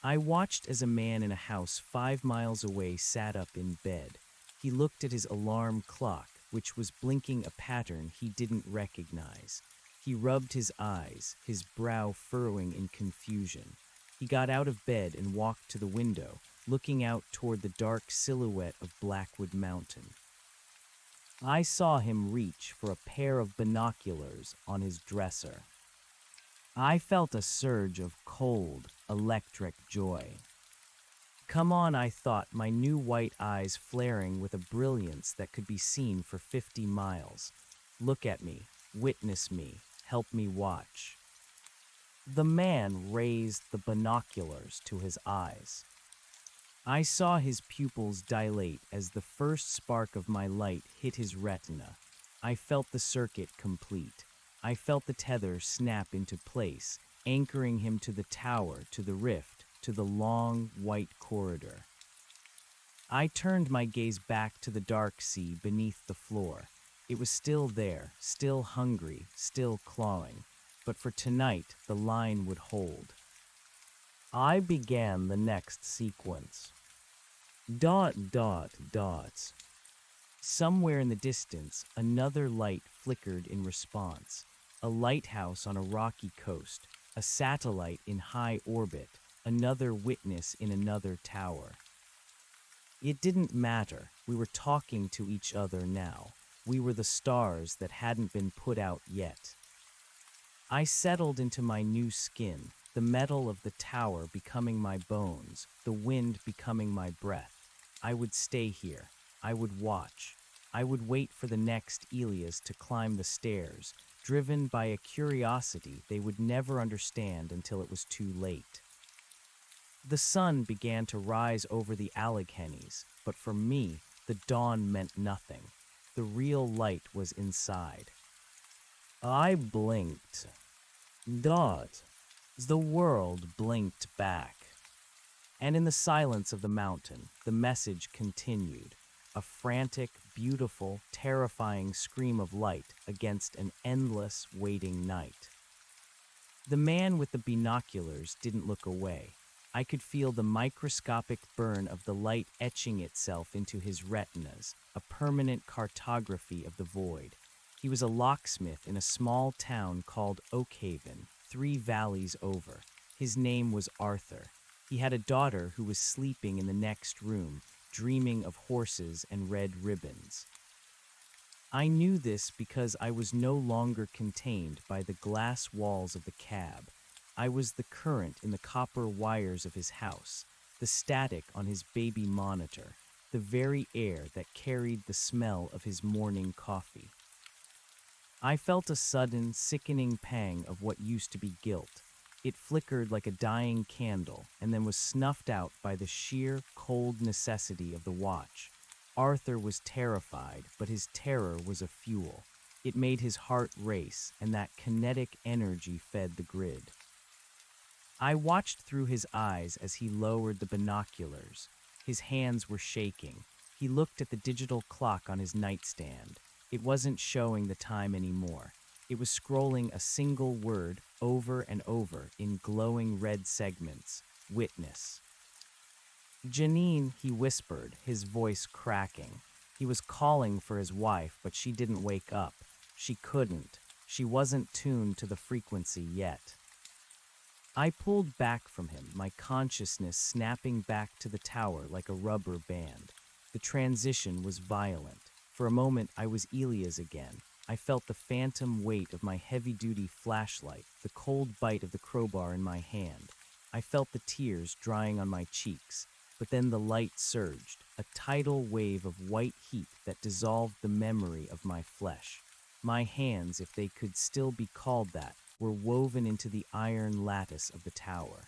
I watched as a man in a house 5 miles away sat up in bed. He looked at his alarm clock, which was blinking a pattern he didn't recognize. He rubbed his eyes, his brow furrowing in confusion. He got out of bed and walked to the window, looking out toward the dark silhouette of Blackwood Mountain. I saw him reach for a pair of binoculars on his dresser. I felt a surge of cold, electric joy. Come on, I thought, my new white eyes flaring with a brilliance that could be seen for 50 miles. Look at me, witness me, help me watch. The man raised the binoculars to his eyes. I saw his pupils dilate as the first spark of my light hit his retina. I felt the circuit complete. I felt the tether snap into place, anchoring him to the tower, to the rift, to the long, white corridor. I turned my gaze back to the dark sea beneath the floor. It was still there, still hungry, still clawing. But for tonight, the line would hold. I began the next sequence. Dot, dot, dots. Somewhere in the distance, another light flickered in response. A lighthouse on a rocky coast, a satellite in high orbit, another witness in another tower. It didn't matter. We were talking to each other now. We were the stars that hadn't been put out yet. I settled into my new skin, the metal of the tower becoming my bones, the wind becoming my breath. I would stay here. I would watch. I would wait for the next Elias to climb the stairs, driven by a curiosity they would never understand until it was too late. The sun began to rise over the Alleghenies, but for me, the dawn meant nothing. The real light was inside. I blinked. Dot. The world blinked back. And in the silence of the mountain, the message continued, a frantic, beautiful, terrifying scream of light against an endless, waiting night. The man with the binoculars didn't look away. I could feel the microscopic burn of the light etching itself into his retinas, a permanent cartography of the void. He was a locksmith in a small town called Oakhaven, 3 valleys over. His name was Arthur. He had a daughter who was sleeping in the next room, dreaming of horses and red ribbons. I knew this because I was no longer contained by the glass walls of the cab. I was the current in the copper wires of his house, the static on his baby monitor, the very air that carried the smell of his morning coffee. I felt a sudden, sickening pang of what used to be guilt. It flickered like a dying candle and then was snuffed out by the sheer, cold necessity of the watch. Arthur was terrified, but his terror was a fuel. It made his heart race, and that kinetic energy fed the grid. I watched through his eyes as he lowered the binoculars. His hands were shaking. He looked at the digital clock on his nightstand. It wasn't showing the time anymore. It was scrolling a single word over and over in glowing red segments. Witness. Janine, he whispered, his voice cracking. He was calling for his wife, but she didn't wake up. She couldn't. She wasn't tuned to the frequency yet. I pulled back from him, my consciousness snapping back to the tower like a rubber band. The transition was violent. For a moment, I was Elias again. I felt the phantom weight of my heavy-duty flashlight, the cold bite of the crowbar in my hand. I felt the tears drying on my cheeks. But then the light surged, a tidal wave of white heat that dissolved the memory of my flesh. My hands, if they could still be called that, were woven into the iron lattice of the tower.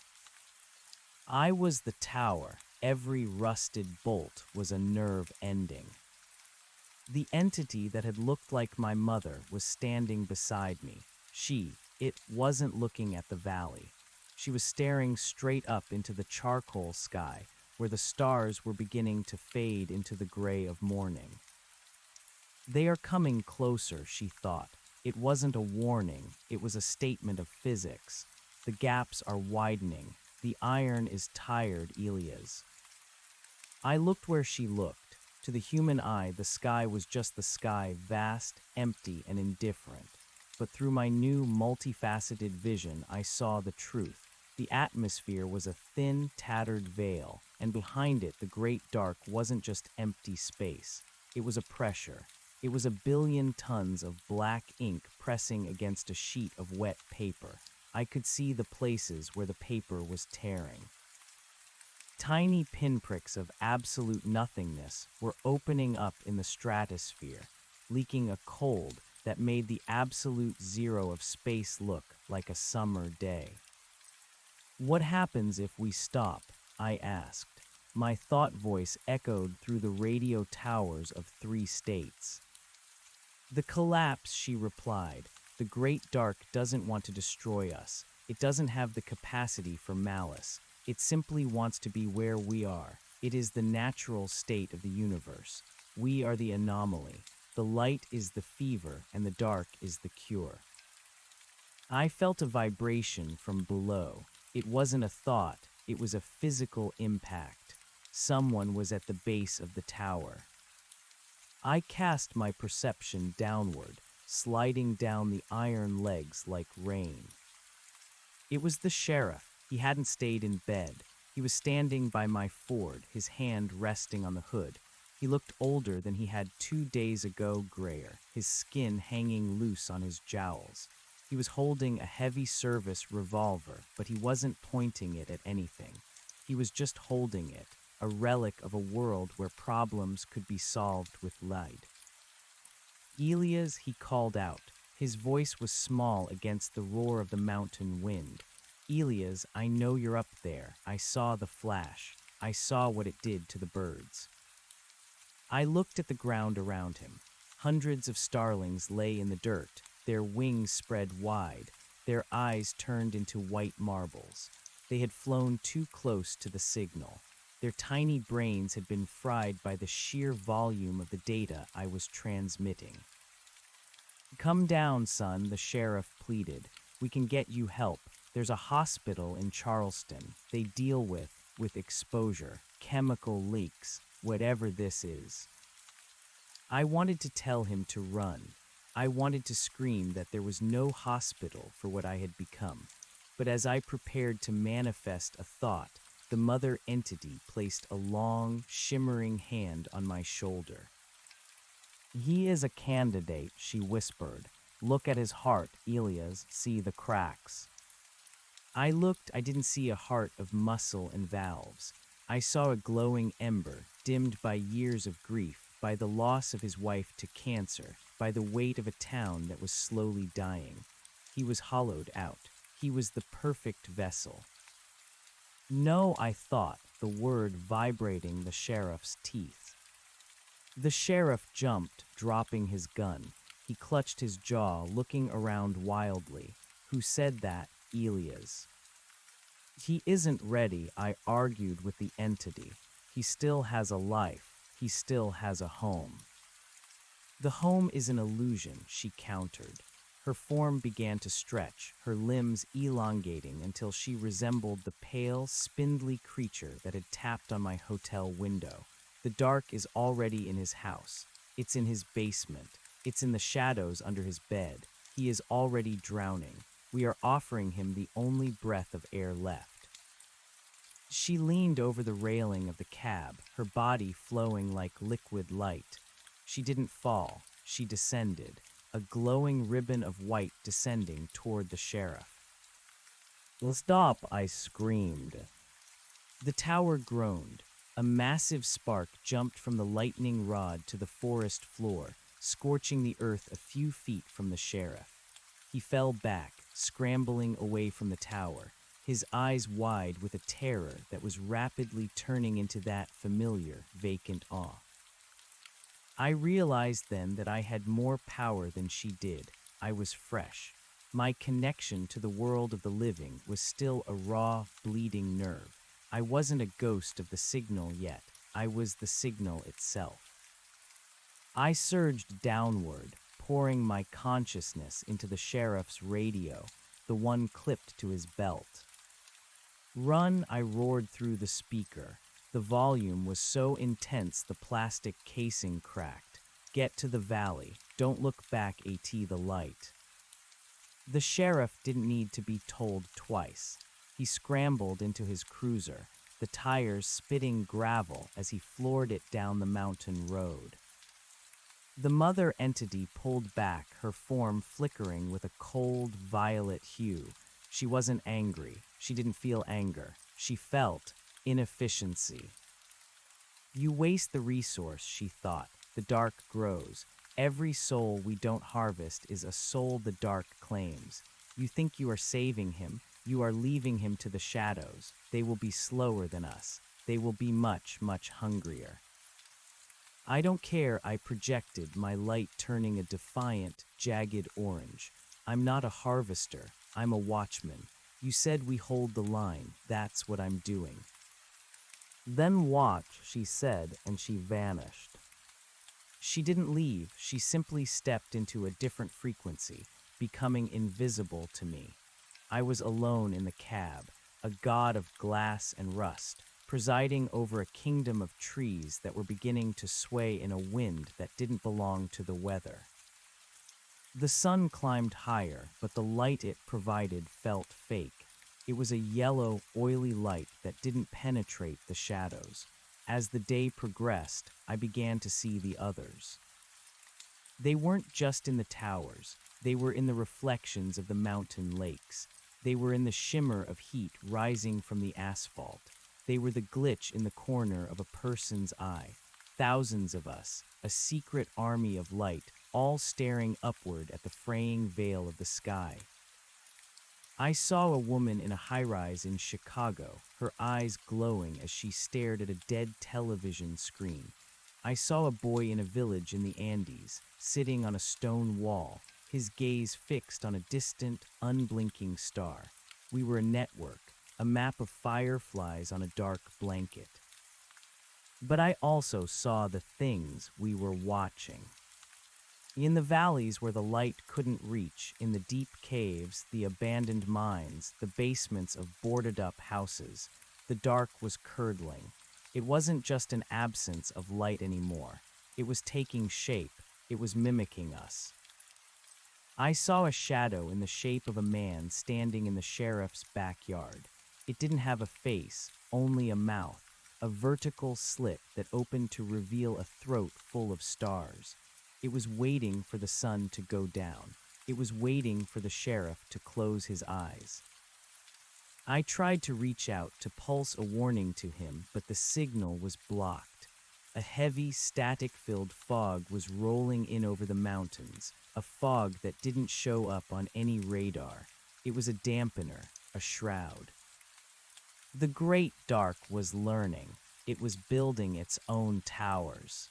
I was the tower. Every rusted bolt was a nerve ending. The entity that had looked like my mother was standing beside me. It wasn't looking at the valley. She was staring straight up into the charcoal sky, where the stars were beginning to fade into the gray of morning. They are coming closer, she thought. It wasn't a warning, it was a statement of physics. The gaps are widening. The iron is tired, Elias. I looked where she looked. To the human eye, the sky was just the sky, vast, empty, and indifferent. But through my new, multifaceted vision, I saw the truth. The atmosphere was a thin, tattered veil, and behind it, the great dark wasn't just empty space. It was a pressure. It was 1,000,000,000 tons of black ink pressing against a sheet of wet paper. I could see the places where the paper was tearing. Tiny pinpricks of absolute nothingness were opening up in the stratosphere, leaking a cold that made the absolute zero of space look like a summer day. What happens if we stop? I asked. My thought voice echoed through the radio towers of 3 states. The collapse, she replied. The great dark doesn't want to destroy us. It doesn't have the capacity for malice. It simply wants to be where we are. It is the natural state of the universe. We are the anomaly. The light is the fever, and the dark is the cure. I felt a vibration from below. It wasn't a thought, it was a physical impact. Someone was at the base of the tower. I cast my perception downward, sliding down the iron legs like rain. It was the sheriff. He hadn't stayed in bed. He was standing by my Ford, his hand resting on the hood. He looked older than he had 2 days ago, grayer, his skin hanging loose on his jowls. He was holding a heavy service revolver, but he wasn't pointing it at anything. He was just holding it, a relic of a world where problems could be solved with light. Elias, he called out. His voice was small against the roar of the mountain wind. Elias, I know you're up there. I saw the flash. I saw what it did to the birds. I looked at the ground around him. Hundreds of starlings lay in the dirt, their wings spread wide, their eyes turned into white marbles. They had flown too close to the signal. Their tiny brains had been fried by the sheer volume of the data I was transmitting. Come down, son, the sheriff pleaded. We can get you help. There's a hospital in Charleston. They deal with exposure, chemical leaks, whatever this is. I wanted to tell him to run. I wanted to scream that there was no hospital for what I had become. But as I prepared to manifest a thought, the mother entity placed a long, shimmering hand on my shoulder. "He is a candidate," she whispered. "Look at his heart, Elias, see the cracks." I looked, I didn't see a heart of muscle and valves. I saw a glowing ember, dimmed by years of grief, by the loss of his wife to cancer, by the weight of a town that was slowly dying. He was hollowed out. He was the perfect vessel. "No," I thought, the word vibrating the sheriff's teeth. The sheriff jumped, dropping his gun. He clutched his jaw, looking around wildly. "Who said that, Elias?" "He isn't ready," I argued with the entity. "He still has a life. He still has a home." "The home is an illusion," she countered. Her form began to stretch, her limbs elongating until she resembled the pale, spindly creature that had tapped on my hotel window. "The dark is already in his house. It's in his basement. It's in the shadows under his bed. He is already drowning. We are offering him the only breath of air left." She leaned over the railing of the cab, her body flowing like liquid light. She didn't fall. She descended, a glowing ribbon of white descending toward the sheriff. "Stop!" I screamed. The tower groaned. A massive spark jumped from the lightning rod to the forest floor, scorching the earth a few feet from the sheriff. He fell back, scrambling away from the tower, his eyes wide with a terror that was rapidly turning into that familiar, vacant awe. I realized then that I had more power than she did. I was fresh. My connection to the world of the living was still a raw, bleeding nerve. I wasn't a ghost of the signal yet. I was the signal itself. I surged downward, pouring my consciousness into the sheriff's radio, the one clipped to his belt. "Run!" I roared through the speaker. The volume was so intense the plastic casing cracked. "Get to the valley. Don't look back, AT the light." The sheriff didn't need to be told twice. He scrambled into his cruiser, the tires spitting gravel as he floored it down the mountain road. The mother entity pulled back, her form flickering with a cold, violet hue. She wasn't angry. She didn't feel anger. She felt inefficiency. "You waste the resource," she thought. "The dark grows. Every soul we don't harvest is a soul the dark claims. You think you are saving him. You are leaving him to the shadows. They will be slower than us. They will be much, much hungrier." "I don't care," I projected, my light turning a defiant, jagged orange. "I'm not a harvester. I'm a watchman. You said we hold the line. That's what I'm doing." "Then watch," she said, and she vanished. She didn't leave. She simply stepped into a different frequency, becoming invisible to me. I was alone in the cab, a god of glass and rust, presiding over a kingdom of trees that were beginning to sway in a wind that didn't belong to the weather. The sun climbed higher, but the light it provided felt fake. It was a yellow, oily light that didn't penetrate the shadows. As the day progressed, I began to see the others. They weren't just in the towers. They were in the reflections of the mountain lakes. They were in the shimmer of heat rising from the asphalt. They were the glitch in the corner of a person's eye. Thousands of us, a secret army of light, all staring upward at the fraying veil of the sky. I saw a woman in a high-rise in Chicago, her eyes glowing as she stared at a dead television screen. I saw a boy in a village in the Andes, sitting on a stone wall, his gaze fixed on a distant, unblinking star. We were a network, a map of fireflies on a dark blanket. But I also saw the things we were watching. In the valleys where the light couldn't reach, in the deep caves, the abandoned mines, the basements of boarded-up houses, the dark was curdling. It wasn't just an absence of light anymore. It was taking shape. It was mimicking us. I saw a shadow in the shape of a man standing in the sheriff's backyard. It didn't have a face, only a mouth, a vertical slit that opened to reveal a throat full of stars. It was waiting for the sun to go down. It was waiting for the sheriff to close his eyes. I tried to reach out to pulse a warning to him, but the signal was blocked. A heavy, static-filled fog was rolling in over the mountains, a fog that didn't show up on any radar. It was a dampener, a shroud. The great dark was learning. It was building its own towers.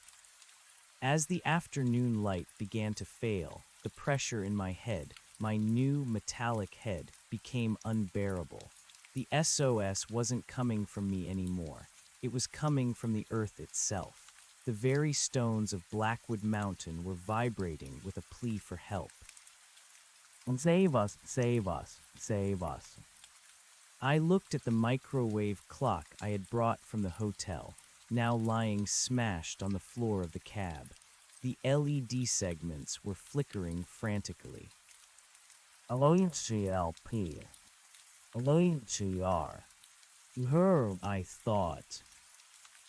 As the afternoon light began to fail, the pressure in my head, my new metallic head, became unbearable. The SOS wasn't coming from me anymore. It was coming from the earth itself. The very stones of Blackwood Mountain were vibrating with a plea for help. Save us, save us, save us. I looked at the microwave clock I had brought from the hotel, now lying smashed on the floor of the cab. The LED segments were flickering frantically. LP. LGR. You heard, I thought.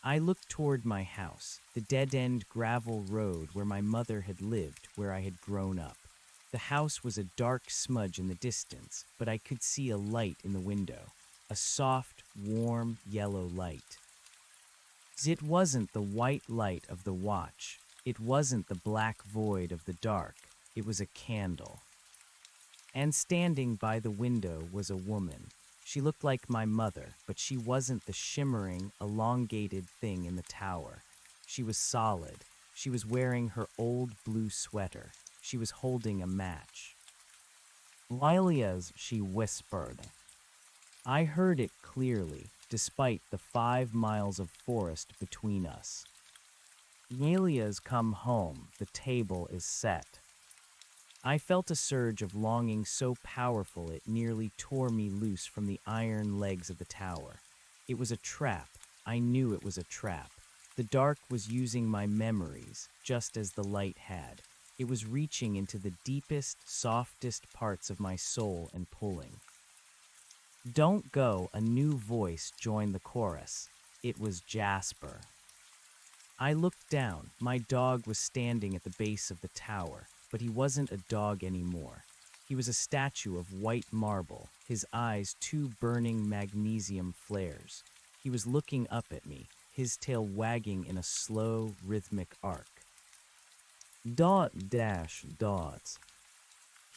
I looked toward my house, the dead-end gravel road where my mother had lived, where I had grown up. The house was a dark smudge in the distance, but I could see a light in the window, a soft, warm, yellow light. It wasn't the white light of the watch. It wasn't the black void of the dark. It was a candle. And standing by the window was a woman. She looked like my mother, but she wasn't the shimmering, elongated thing in the tower. She was solid. She was wearing her old blue sweater. She was holding a match. Lialias, she whispered. I heard it clearly, despite the 5 miles of forest between us. Lialia's come home. The table is set. I felt a surge of longing so powerful it nearly tore me loose from the iron legs of the tower. It was a trap. I knew it was a trap. The dark was using my memories, just as the light had. It was reaching into the deepest, softest parts of my soul and pulling. Don't go, a new voice joined the chorus. It was Jasper. I looked down. My dog was standing at the base of the tower. But he wasn't a dog anymore. He was a statue of white marble, his eyes 2 burning magnesium flares. He was looking up at me, his tail wagging in a slow, rhythmic arc. Dot dash dots.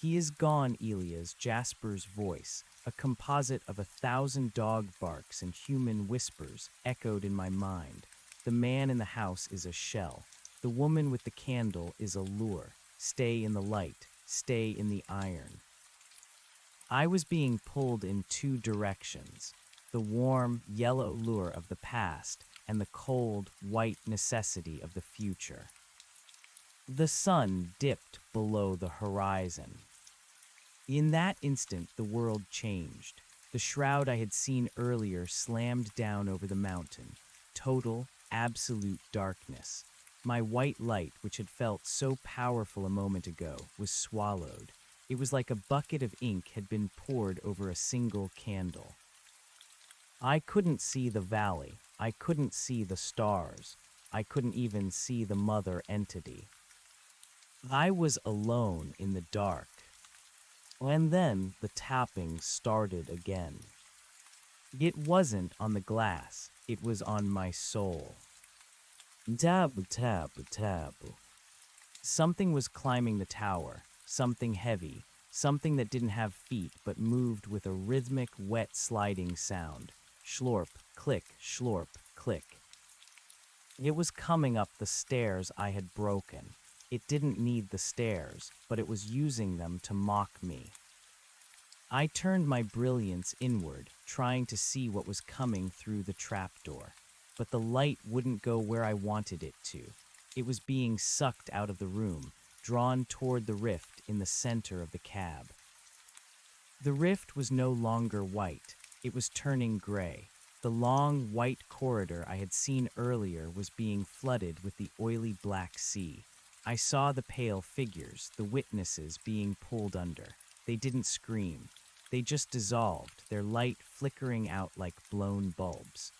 He is gone, Elias, Jasper's voice, a composite of 1,000 dog barks and human whispers, echoed in my mind. The man in the house is a shell. The woman with the candle is a lure. Stay in the light, stay in the iron. I was being pulled in 2 directions, the warm, yellow lure of the past and the cold, white necessity of the future. The sun dipped below the horizon. In that instant, the world changed. The shroud I had seen earlier slammed down over the mountain, total, absolute darkness. My white light, which had felt so powerful a moment ago, was swallowed. It was like a bucket of ink had been poured over a single candle. I couldn't see the valley. I couldn't see the stars. I couldn't even see the mother entity. I was alone in the dark. And then the tapping started again. It wasn't on the glass. It was on my soul. Tab, tab, tab. Something was climbing the tower, something heavy, something that didn't have feet but moved with a rhythmic, wet sliding sound. Schlorp, click, schlorp, click. It was coming up the stairs I had broken. It didn't need the stairs, but it was using them to mock me. I turned my brilliance inward, trying to see what was coming through the trapdoor. But the light wouldn't go where I wanted it to. It was being sucked out of the room, drawn toward the rift in the center of the cab. The rift was no longer white. It was turning gray. The long, white corridor I had seen earlier was being flooded with the oily black sea. I saw the pale figures, the witnesses being pulled under. They didn't scream. They just dissolved, their light flickering out like blown bulbs.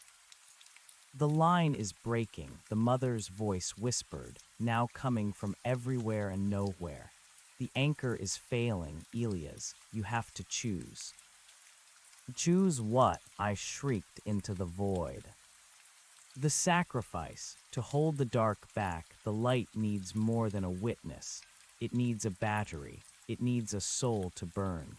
The line is breaking, the mother's voice whispered, now coming from everywhere and nowhere. The anchor is failing, Elias. You have to choose. Choose what? I shrieked into the void. The sacrifice. To hold the dark back, the light needs more than a witness. It needs a battery. It needs a soul to burn.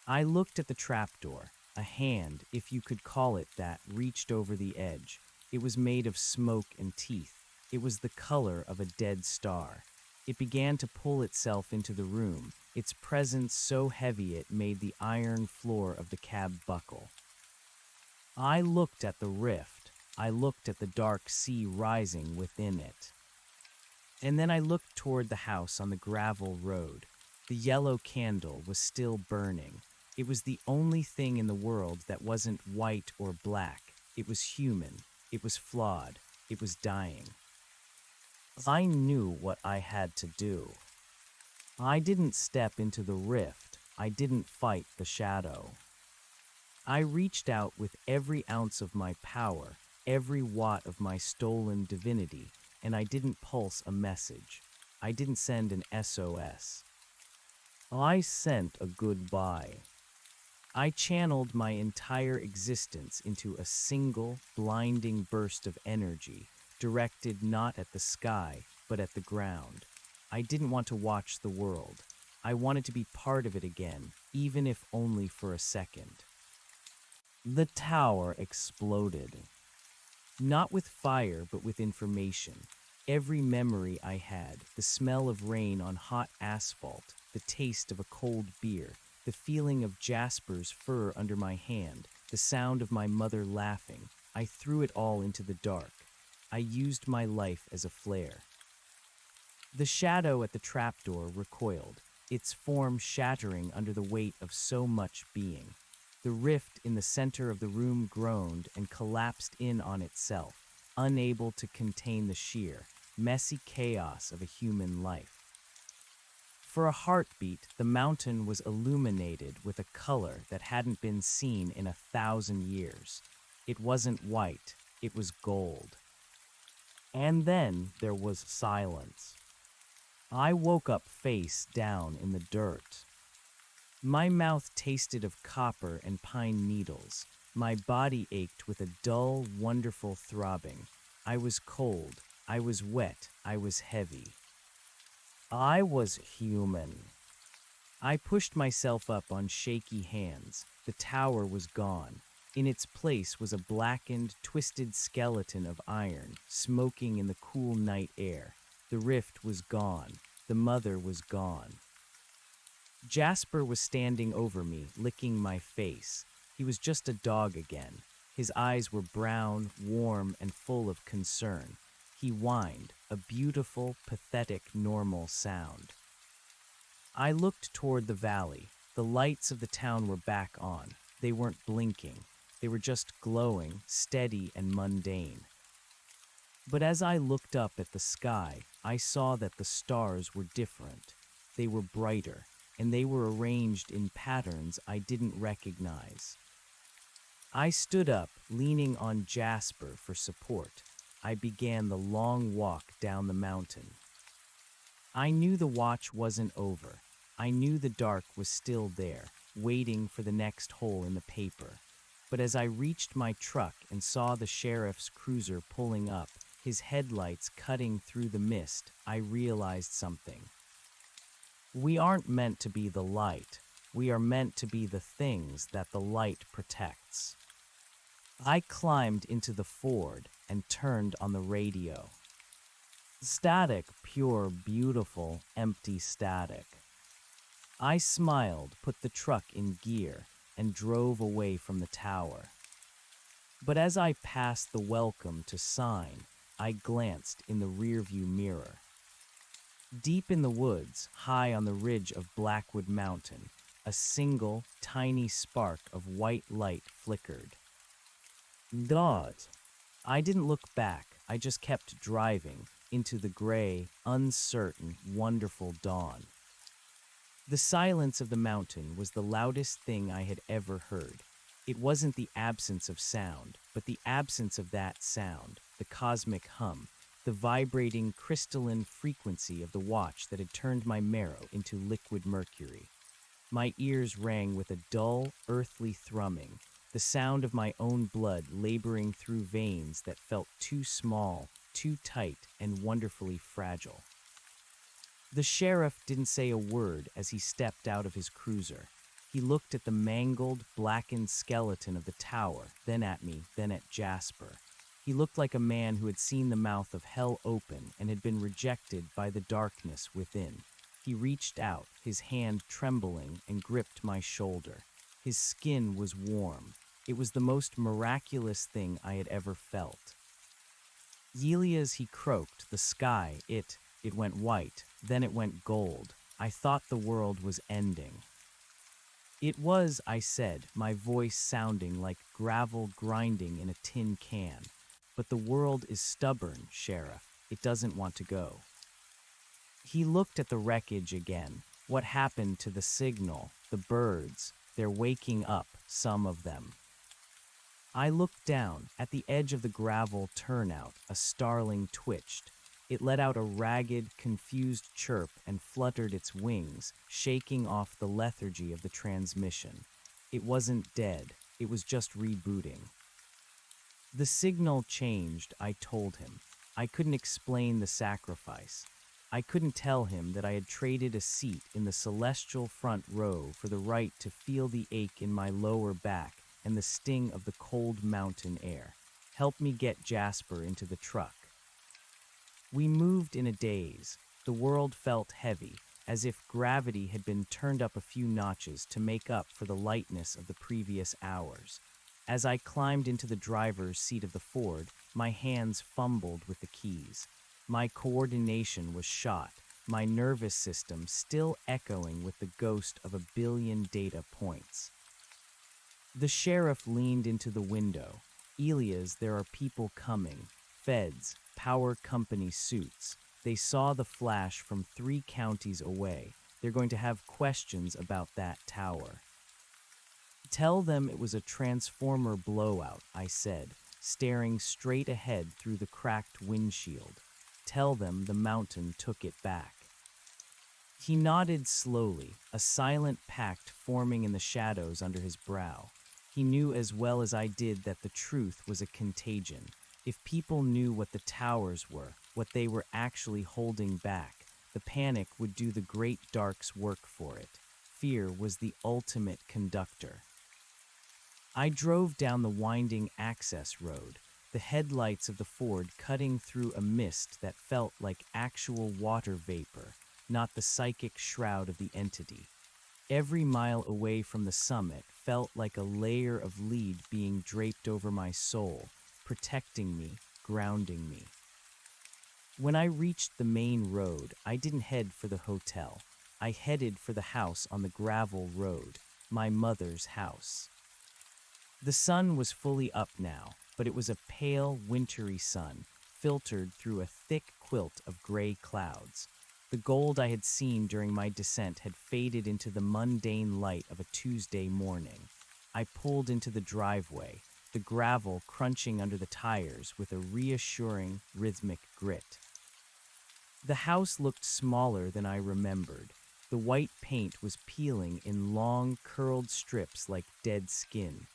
I looked at the trapdoor. A hand, if you could call it that, reached over the edge. It was made of smoke and teeth. It was the color of a dead star. It began to pull itself into the room, its presence so heavy it made the iron floor of the cab buckle. I looked at the rift. I looked at the dark sea rising within it. And then I looked toward the house on the gravel road. The yellow candle was still burning. It was the only thing in the world that wasn't white or black. It was human. It was flawed. It was dying. I knew what I had to do. I didn't step into the rift. I didn't fight the shadow. I reached out with every ounce of my power, every watt of my stolen divinity, and I didn't pulse a message. I didn't send an SOS. I sent a goodbye. I channeled my entire existence into a single, blinding burst of energy, directed not at the sky, but at the ground. I didn't want to watch the world. I wanted to be part of it again, even if only for a second. The tower exploded. Not with fire, but with information. Every memory I had, the smell of rain on hot asphalt, the taste of a cold beer, the feeling of Jasper's fur under my hand, the sound of my mother laughing, I threw it all into the dark. I used my life as a flare. The shadow at the trapdoor recoiled, its form shattering under the weight of so much being. The rift in the center of the room groaned and collapsed in on itself, unable to contain the sheer, messy chaos of a human life. For a heartbeat, the mountain was illuminated with a color that hadn't been seen in 1,000 years. It wasn't white, it was gold. And then there was silence. I woke up face down in the dirt. My mouth tasted of copper and pine needles. My body ached with a dull, wonderful throbbing. I was cold, I was wet, I was heavy. I was human. I pushed myself up on shaky hands. The tower was gone. In its place was a blackened, twisted skeleton of iron, smoking in the cool night air. The rift was gone. The mother was gone. Jasper was standing over me, licking my face. He was just a dog again. His eyes were brown, warm, and full of concern. He whined, a beautiful, pathetic, normal sound. I looked toward the valley. The lights of the town were back on. They weren't blinking. They were just glowing, steady and mundane. But as I looked up at the sky, I saw that the stars were different. They were brighter, and they were arranged in patterns I didn't recognize. I stood up, leaning on Jasper for support. I began the long walk down the mountain. I knew the watch wasn't over. I knew the dark was still there, waiting for the next hole in the paper. But as I reached my truck and saw the sheriff's cruiser pulling up, his headlights cutting through the mist, I realized something. We aren't meant to be the light. We are meant to be the things that the light protects. I climbed into the Ford and turned on the radio. Static, pure, beautiful, empty static. I smiled, put the truck in gear, and drove away from the tower. But as I passed the welcome to sign, I glanced in the rearview mirror. Deep in the woods, high on the ridge of Blackwood Mountain, a single, tiny spark of white light flickered. God! I didn't look back, I just kept driving, into the gray, uncertain, wonderful dawn. The silence of the mountain was the loudest thing I had ever heard. It wasn't the absence of sound, but the absence of that sound, the cosmic hum, the vibrating, crystalline frequency of the watch that had turned my marrow into liquid mercury. My ears rang with a dull, earthly thrumming, the sound of my own blood laboring through veins that felt too small, too tight, and wonderfully fragile. The sheriff didn't say a word as he stepped out of his cruiser. He looked at the mangled, blackened skeleton of the tower, then at me, then at Jasper. He looked like a man who had seen the mouth of hell open and had been rejected by the darkness within. He reached out, his hand trembling, and gripped my shoulder. His skin was warm. It was the most miraculous thing I had ever felt. Yelias, he croaked, the sky, it went white, then it went gold. I thought the world was ending. It was, I said, my voice sounding like gravel grinding in a tin can. But the world is stubborn, Sheriff. It doesn't want to go. He looked at the wreckage again. What happened to the signal, the birds? They're waking up, some of them. I looked down. At the edge of the gravel turnout, a starling twitched. It let out a ragged, confused chirp and fluttered its wings, shaking off the lethargy of the transmission. It wasn't dead. It was just rebooting. The signal changed, I told him. I couldn't explain the sacrifice. I couldn't tell him that I had traded a seat in the celestial front row for the right to feel the ache in my lower back and the sting of the cold mountain air. Help me get Jasper into the truck. We moved in a daze. The world felt heavy, as if gravity had been turned up a few notches to make up for the lightness of the previous hours. As I climbed into the driver's seat of the Ford, my hands fumbled with the keys. My coordination was shot, my nervous system still echoing with the ghost of a billion data points. The sheriff leaned into the window. Elias, there are people coming. Feds, power company suits. They saw the flash from 3 counties away. They're going to have questions about that tower. Tell them it was a transformer blowout, I said, staring straight ahead through the cracked windshield. Tell them the mountain took it back. He nodded slowly, a silent pact forming in the shadows under his brow. He knew as well as I did that the truth was a contagion. If people knew what the towers were, what they were actually holding back, the panic would do the great dark's work for it. Fear was the ultimate conductor. I drove down the winding access road, the headlights of the Ford cutting through a mist that felt like actual water vapor, not the psychic shroud of the entity. Every mile away from the summit felt like a layer of lead being draped over my soul, protecting me, grounding me. When I reached the main road, I didn't head for the hotel. I headed for the house on the gravel road, my mother's house. The sun was fully up now, but it was a pale, wintry sun, filtered through a thick quilt of gray clouds. The gold I had seen during my descent had faded into the mundane light of a Tuesday morning. I pulled into the driveway, the gravel crunching under the tires with a reassuring, rhythmic grit. The house looked smaller than I remembered. The white paint was peeling in long, curled strips like dead skin.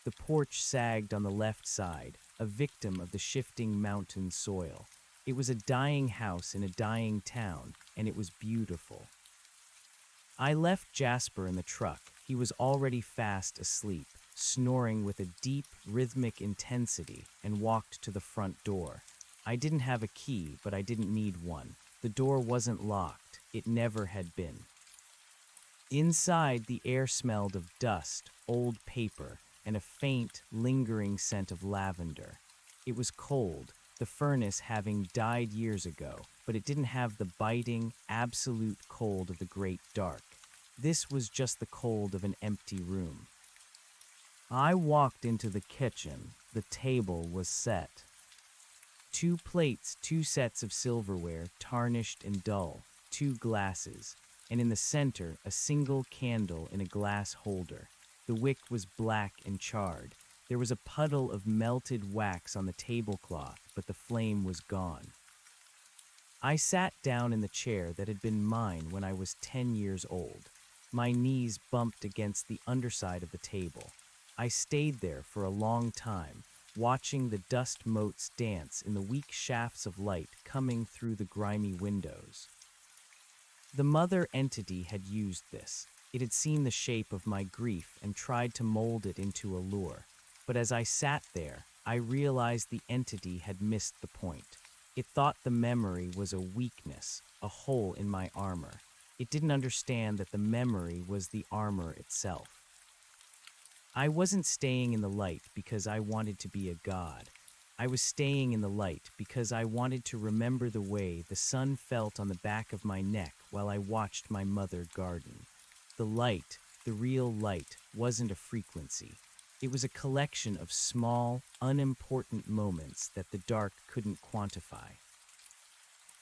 The porch sagged on the left side, a victim of the shifting mountain soil. It was a dying house in a dying town, and it was beautiful. I left Jasper in the truck. He was already fast asleep, snoring with a deep, rhythmic intensity, and walked to the front door. I didn't have a key, but I didn't need one. The door wasn't locked. It never had been. Inside, the air smelled of dust, old paper, and a faint, lingering scent of lavender. It was cold, the furnace having died years ago, but it didn't have the biting, absolute cold of the great dark. This was just the cold of an empty room. I walked into the kitchen. The table was set. 2 plates, 2 sets of silverware, tarnished and dull, 2 glasses, and in the center, a single candle in a glass holder. The wick was black and charred. There was a puddle of melted wax on the tablecloth, but the flame was gone. I sat down in the chair that had been mine when I was 10 years old. My knees bumped against the underside of the table. I stayed there for a long time, watching the dust motes dance in the weak shafts of light coming through the grimy windows. The mother entity had used this. It had seen the shape of my grief and tried to mold it into a lure. But as I sat there, I realized the entity had missed the point. It thought the memory was a weakness, a hole in my armor. It didn't understand that the memory was the armor itself. I wasn't staying in the light because I wanted to be a god. I was staying in the light because I wanted to remember the way the sun felt on the back of my neck while I watched my mother garden. The light, the real light, wasn't a frequency. It was a collection of small, unimportant moments that the dark couldn't quantify.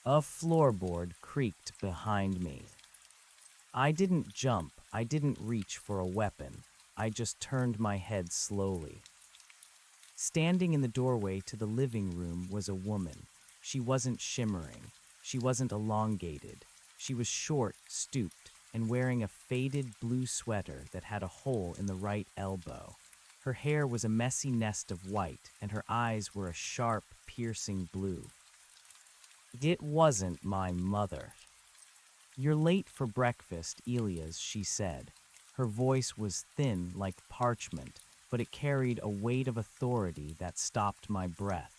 A floorboard creaked behind me. I didn't jump, I didn't reach for a weapon. I just turned my head slowly. Standing in the doorway to the living room was a woman. She wasn't shimmering. She wasn't elongated. She was short, stooped, and wearing a faded blue sweater that had a hole in the right elbow. Her hair was a messy nest of white, and her eyes were a sharp, piercing blue. It wasn't my mother. "You're late for breakfast, Elias," she said. Her voice was thin like parchment, but it carried a weight of authority that stopped my breath.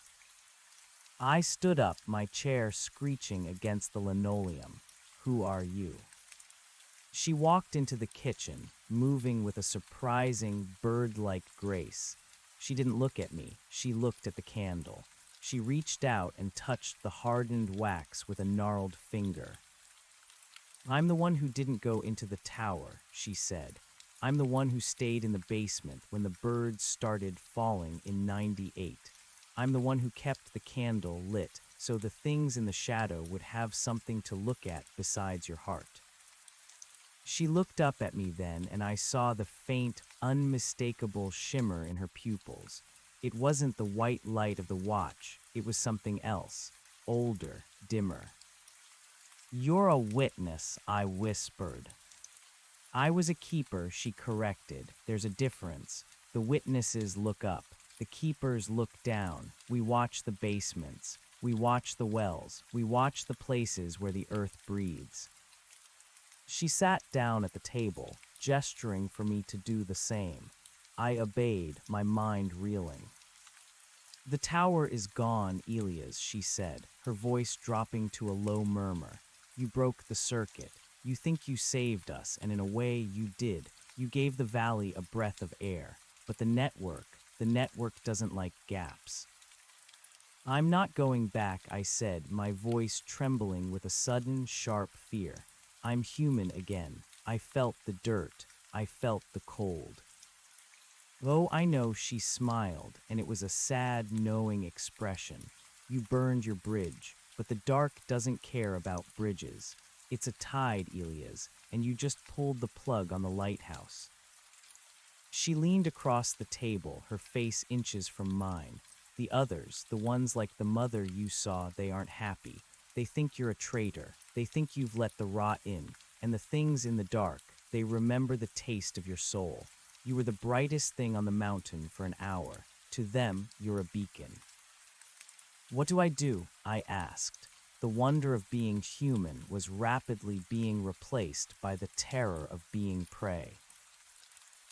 I stood up, my chair screeching against the linoleum. "Who are you?" She walked into the kitchen, moving with a surprising, bird-like grace. She didn't look at me, she looked at the candle. She reached out and touched the hardened wax with a gnarled finger. "I'm the one who didn't go into the tower," she said. "I'm the one who stayed in the basement when the birds started falling in '98. I'm the one who kept the candle lit so the things in the shadow would have something to look at besides your heart." She looked up at me then, and I saw the faint, unmistakable shimmer in her pupils. It wasn't the white light of the watch, it was something else, older, dimmer. "You're a witness," I whispered. "I was a keeper," she corrected. "There's a difference. The witnesses look up. The keepers look down. We watch the basements. We watch the wells. We watch the places where the earth breathes." She sat down at the table, gesturing for me to do the same. I obeyed, my mind reeling. "The tower is gone, Elias," she said, her voice dropping to a low murmur. "You broke the circuit. You think you saved us, and in a way you did. You gave the valley a breath of air. But the network doesn't like gaps." "I'm not going back," I said, my voice trembling with a sudden, sharp fear. "I'm human again. I felt the dirt. I felt the cold." "Oh, I know," she smiled, and it was a sad, knowing expression. "You burned your bridge, but the dark doesn't care about bridges. It's a tide, Elias, and you just pulled the plug on the lighthouse." She leaned across the table, her face inches from mine. "The others, the ones like the mother you saw, they aren't happy. They think you're a traitor. They think you've let the rot in. And the things in the dark, they remember the taste of your soul. You were the brightest thing on the mountain for an hour. To them, you're a beacon." "What do I do?" I asked. The wonder of being human was rapidly being replaced by the terror of being prey.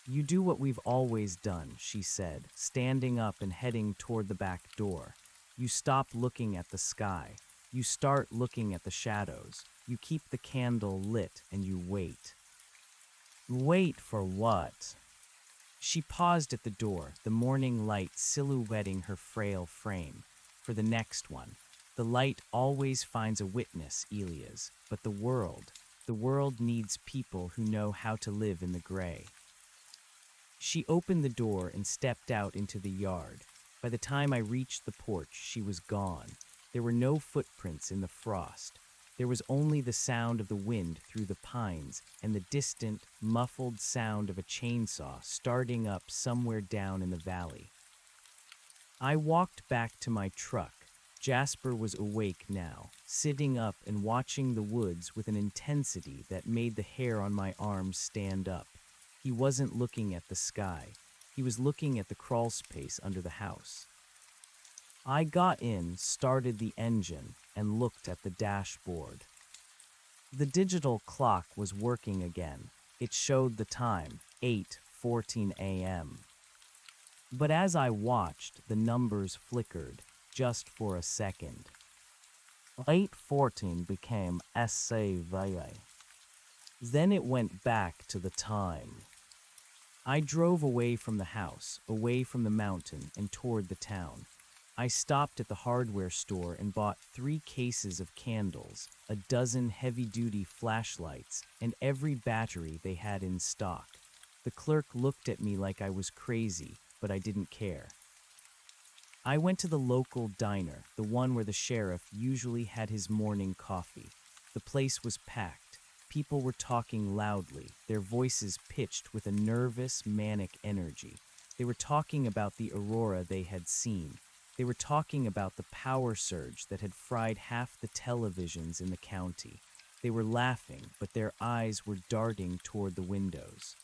"You do what we've always done," she said, standing up and heading toward the back door. "You stop looking at the sky. You start looking at the shadows. You keep the candle lit and you wait." "Wait for what?" She paused at the door, the morning light silhouetting her frail frame. "For the next one. The light always finds a witness, Elias, but the world needs people who know how to live in the gray." She opened the door and stepped out into the yard. By the time I reached the porch, she was gone. There were no footprints in the frost. There was only the sound of the wind through the pines and the distant, muffled sound of a chainsaw starting up somewhere down in the valley. I walked back to my truck. Jasper was awake now, sitting up and watching the woods with an intensity that made the hair on my arms stand up. He wasn't looking at the sky. He was looking at the crawl space under the house. I got in, started the engine, and looked at the dashboard. The digital clock was working again. It showed the time, 8:14 a.m. But as I watched, the numbers flickered, just for a second. 8:14 became SAVA. Then it went back to the time. I drove away from the house, away from the mountain, and toward the town. I stopped at the hardware store and bought 3 cases of candles, a dozen heavy-duty flashlights, and every battery they had in stock. The clerk looked at me like I was crazy, but I didn't care. I went to the local diner, the one where the sheriff usually had his morning coffee. The place was packed. People were talking loudly, their voices pitched with a nervous, manic energy. They were talking about the aurora they had seen. They were talking about the power surge that had fried half the televisions in the county. They were laughing, but their eyes were darting toward the windows.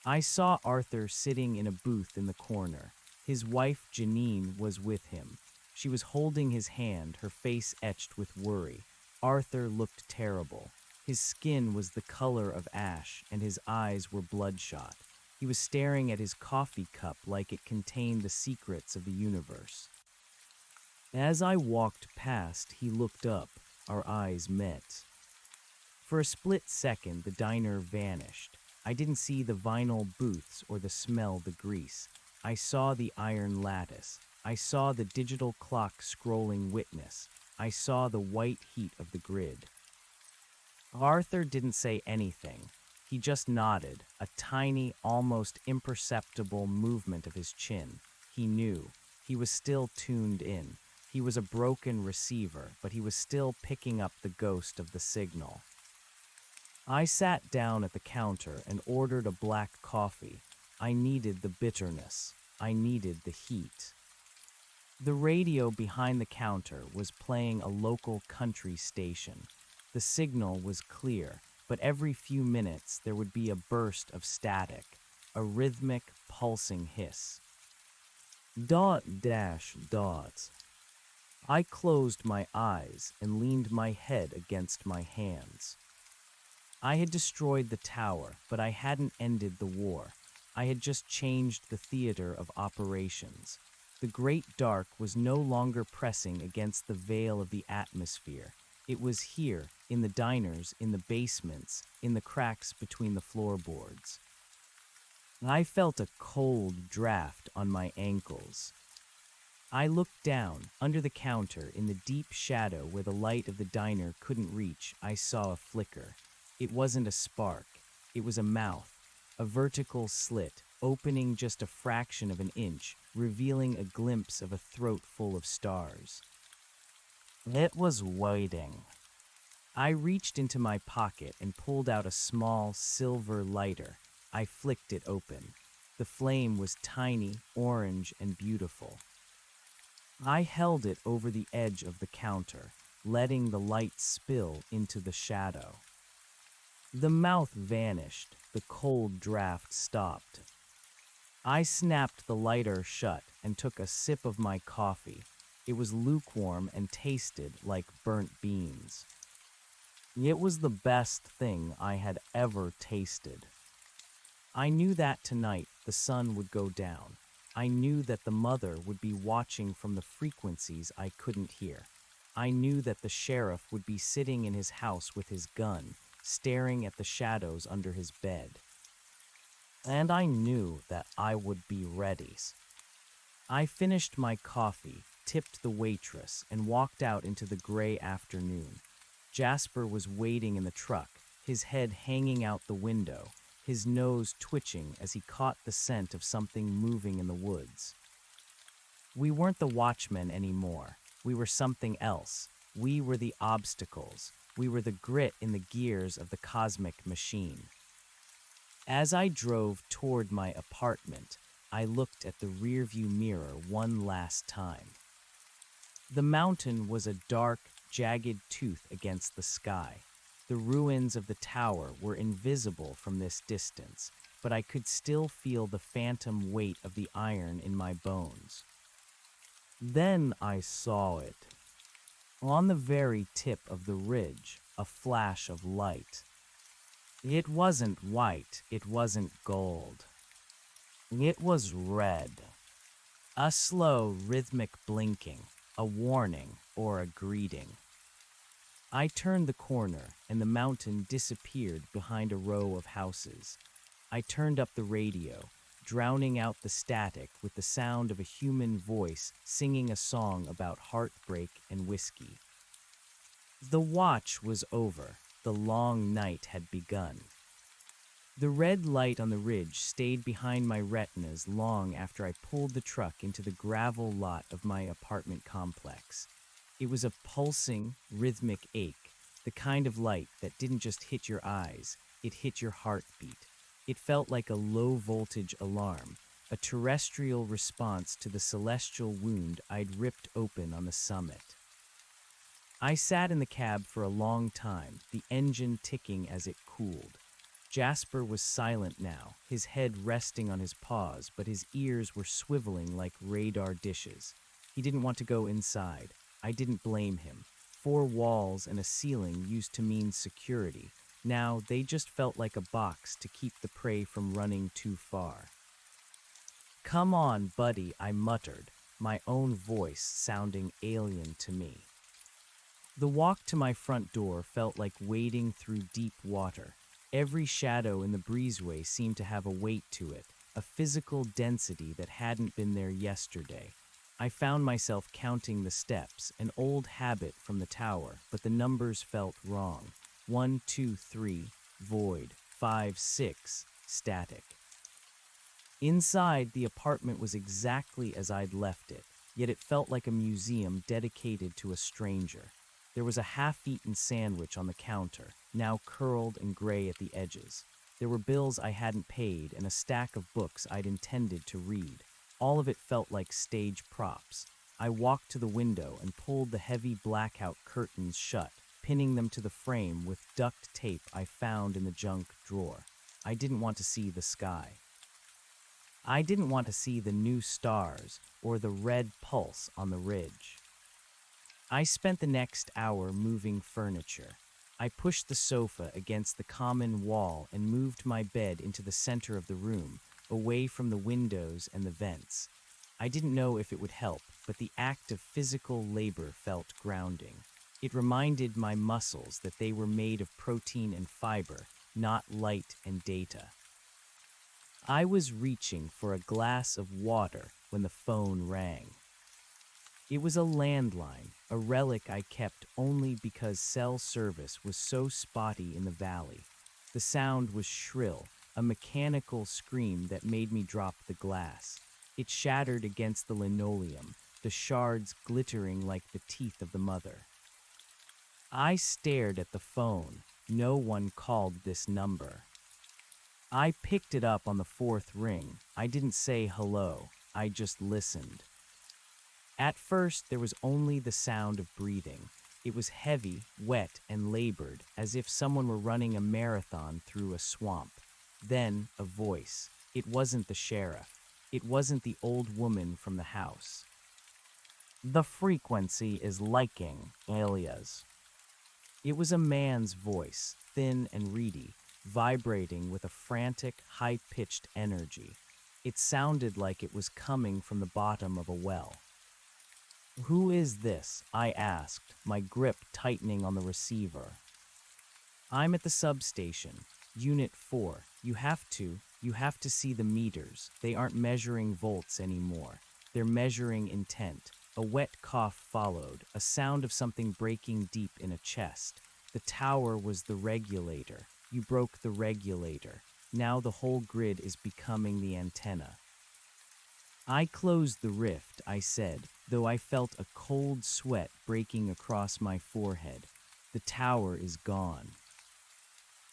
I saw Arthur sitting in a booth in the corner. His wife, Janine, was with him. She was holding his hand, her face etched with worry. Arthur looked terrible. His skin was the color of ash, and his eyes were bloodshot. He was staring at his coffee cup like it contained the secrets of the universe. As I walked past, he looked up. Our eyes met. For a split second, the diner vanished. I didn't see the vinyl booths or smell the grease. I saw the iron lattice. I saw the digital clock scrolling witness. I saw the white heat of the grid. Arthur didn't say anything. He just nodded, a tiny, almost imperceptible movement of his chin. He knew. He was still tuned in. He was a broken receiver, but he was still picking up the ghost of the signal. I sat down at the counter and ordered a black coffee. I needed the bitterness. I needed the heat. The radio behind the counter was playing a local country station. The signal was clear, but every few minutes there would be a burst of static, a rhythmic, pulsing hiss. Dot dash dot. I closed my eyes and leaned my head against my hands. I had destroyed the tower, but I hadn't ended the war. I had just changed the theater of operations. The great dark was no longer pressing against the veil of the atmosphere. It was here, in the diners, in the basements, in the cracks between the floorboards. I felt a cold draft on my ankles. I looked down, under the counter, in the deep shadow where the light of the diner couldn't reach. I saw a flicker. It wasn't a spark. It was a mouth, a vertical slit, opening just a fraction of an inch, revealing a glimpse of a throat full of stars. It was waiting. I reached into my pocket and pulled out a small silver lighter. I flicked it open. The flame was tiny, orange, and beautiful. I held it over the edge of the counter, letting the light spill into the shadow. The mouth vanished. The cold draft stopped. I snapped the lighter shut and took a sip of my coffee. It was lukewarm and tasted like burnt beans. It was the best thing I had ever tasted. I knew that tonight the sun would go down. I knew that the mother would be watching from the frequencies I couldn't hear. I knew that the sheriff would be sitting in his house with his gun, staring at the shadows under his bed. And I knew that I would be ready. I finished my coffee, tipped the waitress, and walked out into the gray afternoon. Jasper was waiting in the truck, his head hanging out the window, his nose twitching as he caught the scent of something moving in the woods. We weren't the watchmen anymore. We were something else. We were the obstacles. We were the grit in the gears of the cosmic machine. As I drove toward my apartment, I looked at the rearview mirror one last time. The mountain was a dark, jagged tooth against the sky. The ruins of the tower were invisible from this distance, but I could still feel the phantom weight of the iron in my bones. Then I saw it. On the very tip of the ridge, a flash of light. It wasn't white, it wasn't gold. It was red. A slow, rhythmic blinking, a warning or a greeting. I turned the corner, and the mountain disappeared behind a row of houses. I turned up the radio, drowning out the static with the sound of a human voice singing a song about heartbreak and whiskey. The watch was over. The long night had begun. The red light on the ridge stayed behind my retinas long after I pulled the truck into the gravel lot of my apartment complex. It was a pulsing, rhythmic ache, the kind of light that didn't just hit your eyes, it hit your heartbeat. It felt like a low-voltage alarm, a terrestrial response to the celestial wound I'd ripped open on the summit. I sat in the cab for a long time, the engine ticking as it cooled. Jasper was silent now, his head resting on his paws, but his ears were swiveling like radar dishes. He didn't want to go inside. I didn't blame him. 4 walls and a ceiling used to mean security. Now they just felt like a box to keep the prey from running too far. "Come on, buddy," I muttered, my own voice sounding alien to me. The walk to my front door felt like wading through deep water. Every shadow in the breezeway seemed to have a weight to it, a physical density that hadn't been there yesterday. I found myself counting the steps, an old habit from the tower, but the numbers felt wrong. 1, 2, 3, void. 5, 6, static. Inside, the apartment was exactly as I'd left it, yet it felt like a museum dedicated to a stranger. There was a half-eaten sandwich on the counter, now curled and gray at the edges. There were bills I hadn't paid and a stack of books I'd intended to read. All of it felt like stage props. I walked to the window and pulled the heavy blackout curtains shut, pinning them to the frame with duct tape I found in the junk drawer. I didn't want to see the sky. I didn't want to see the new stars or the red pulse on the ridge. I spent the next hour moving furniture. I pushed the sofa against the common wall and moved my bed into the center of the room, away from the windows and the vents. I didn't know if it would help, but the act of physical labor felt grounding. It reminded my muscles that they were made of protein and fiber, not light and data. I was reaching for a glass of water when the phone rang. It was a landline, a relic I kept only because cell service was so spotty in the valley. The sound was shrill, a mechanical scream that made me drop the glass. It shattered against the linoleum, the shards glittering like the teeth of the mother. I stared at the phone. No one called this number. I picked it up on the 4th ring. I didn't say hello. I just listened. At first, there was only the sound of breathing. It was heavy, wet, and labored, as if someone were running a marathon through a swamp. Then, a voice. It wasn't the sheriff. It wasn't the old woman from the house. "The frequency is liking, alias." It was a man's voice, thin and reedy, vibrating with a frantic, high-pitched energy. It sounded like it was coming from the bottom of a well. "Who is this?" I asked, my grip tightening on the receiver. "I'm at the substation. Unit 4. You have to see the meters. They aren't measuring volts anymore. They're measuring intent." A wet cough followed, a sound of something breaking deep in a chest. The tower was the regulator. You broke the regulator. Now the whole grid is becoming the antenna. I closed the rift, I said, though I felt a cold sweat breaking across my forehead. The tower is gone.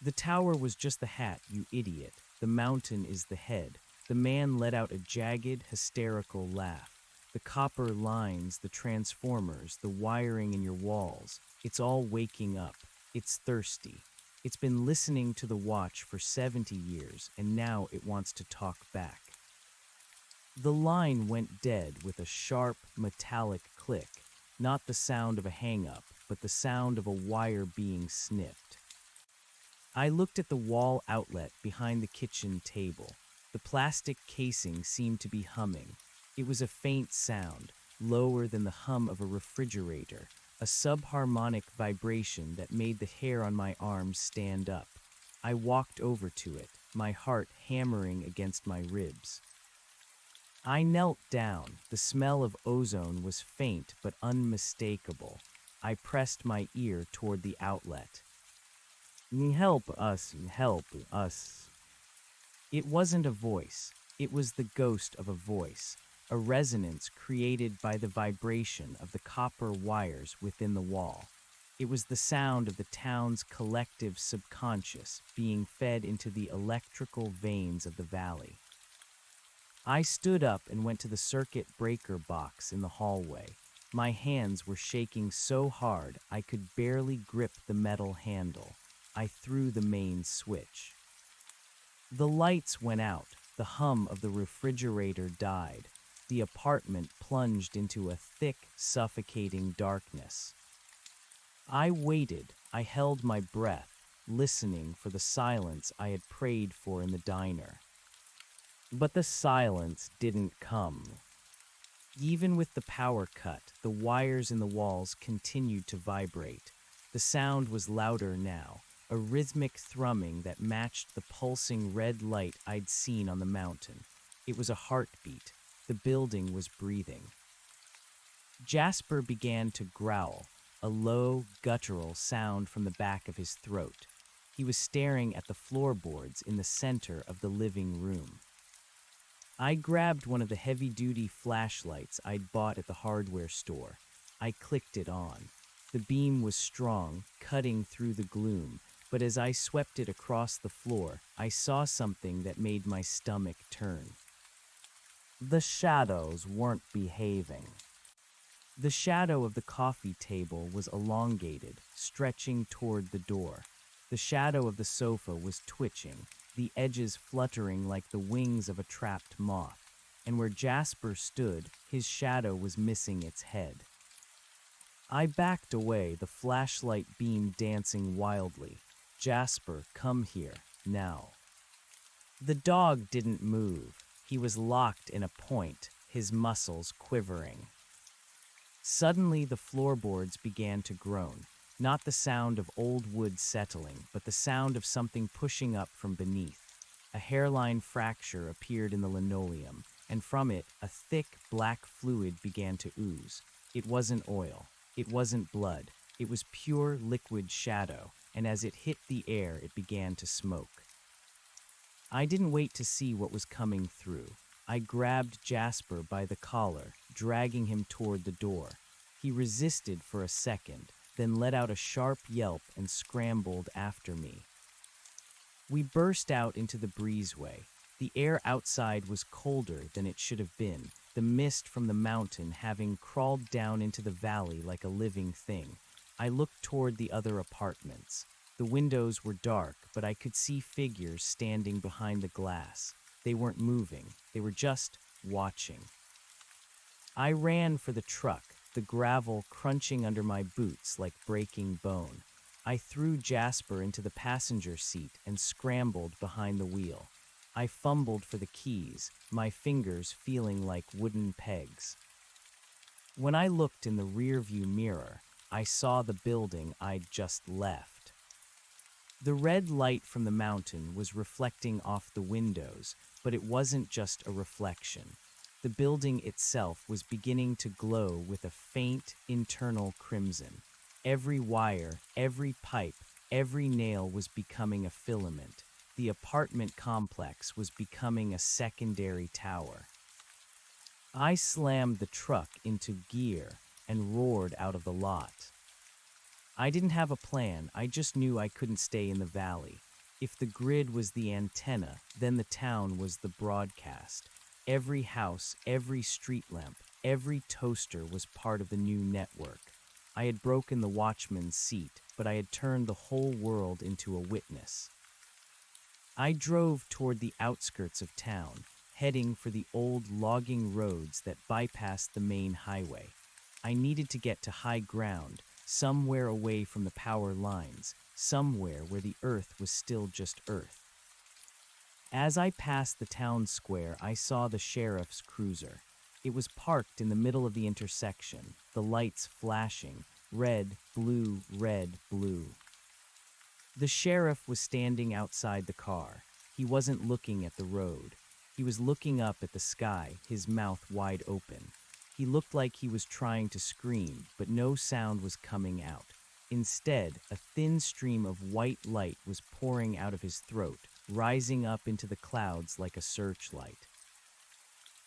The tower was just the hat, you idiot. The mountain is the head. The man let out a jagged, hysterical laugh. The copper lines, the transformers, the wiring in your walls. It's all waking up. It's thirsty. It's been listening to the watch for 70 years, and now it wants to talk back. The line went dead with a sharp, metallic click, not the sound of a hang-up, but the sound of a wire being snipped. I looked at the wall outlet behind the kitchen table. The plastic casing seemed to be humming. It was a faint sound, lower than the hum of a refrigerator, a subharmonic vibration that made the hair on my arms stand up. I walked over to it, my heart hammering against my ribs. I knelt down. The smell of ozone was faint but unmistakable. I pressed my ear toward the outlet. Help us, help us. It wasn't a voice. It was the ghost of a voice, a resonance created by the vibration of the copper wires within the wall. It was the sound of the town's collective subconscious being fed into the electrical veins of the valley. I stood up and went to the circuit breaker box in the hallway. My hands were shaking so hard I could barely grip the metal handle. I threw the main switch. The lights went out. The hum of the refrigerator died. The apartment plunged into a thick, suffocating darkness. I waited. I held my breath, listening for the silence I had prayed for in the diner. But the silence didn't come. Even with the power cut, the wires in the walls continued to vibrate. The sound was louder now, a rhythmic thrumming that matched the pulsing red light I'd seen on the mountain. It was a heartbeat. The building was breathing. Jasper began to growl, a low, guttural sound from the back of his throat. He was staring at the floorboards in the center of the living room. I grabbed one of the heavy-duty flashlights I'd bought at the hardware store. I clicked it on. The beam was strong, cutting through the gloom, but as I swept it across the floor, I saw something that made my stomach turn. The shadows weren't behaving. The shadow of the coffee table was elongated, stretching toward the door. The shadow of the sofa was twitching, the edges fluttering like the wings of a trapped moth, and where Jasper stood, his shadow was missing its head. I backed away, the flashlight beam dancing wildly. Jasper, come here, now. The dog didn't move. He was locked in a point, his muscles quivering. Suddenly, the floorboards began to groan. Not the sound of old wood settling, but the sound of something pushing up from beneath. A hairline fracture appeared in the linoleum, and from it, a thick, black fluid began to ooze. It wasn't oil. It wasn't blood. It was pure liquid shadow, and as it hit the air, it began to smoke. I didn't wait to see what was coming through. I grabbed Jasper by the collar, dragging him toward the door. He resisted for a second, then let out a sharp yelp and scrambled after me. We burst out into the breezeway. The air outside was colder than it should have been, the mist from the mountain having crawled down into the valley like a living thing. I looked toward the other apartments. The windows were dark, but I could see figures standing behind the glass. They weren't moving. They were just watching. I ran for the truck, the gravel crunching under my boots like breaking bone. I threw Jasper into the passenger seat and scrambled behind the wheel. I fumbled for the keys, my fingers feeling like wooden pegs. When I looked in the rearview mirror, I saw the building I'd just left. The red light from the mountain was reflecting off the windows, but it wasn't just a reflection. The building itself was beginning to glow with a faint, internal crimson. Every wire, every pipe, every nail was becoming a filament. The apartment complex was becoming a secondary tower. I slammed the truck into gear and roared out of the lot. I didn't have a plan, I just knew I couldn't stay in the valley. If the grid was the antenna, then the town was the broadcast. Every house, every street lamp, every toaster was part of the new network. I had broken the watchman's seat, but I had turned the whole world into a witness. I drove toward the outskirts of town, heading for the old logging roads that bypassed the main highway. I needed to get to high ground, somewhere away from the power lines, somewhere where the earth was still just earth. As I passed the town square, I saw the sheriff's cruiser. It was parked in the middle of the intersection, the lights flashing, red, blue, red, blue. The sheriff was standing outside the car. He wasn't looking at the road. He was looking up at the sky, his mouth wide open. He looked like he was trying to scream, but no sound was coming out. Instead, a thin stream of white light was pouring out of his throat, rising up into the clouds like a searchlight.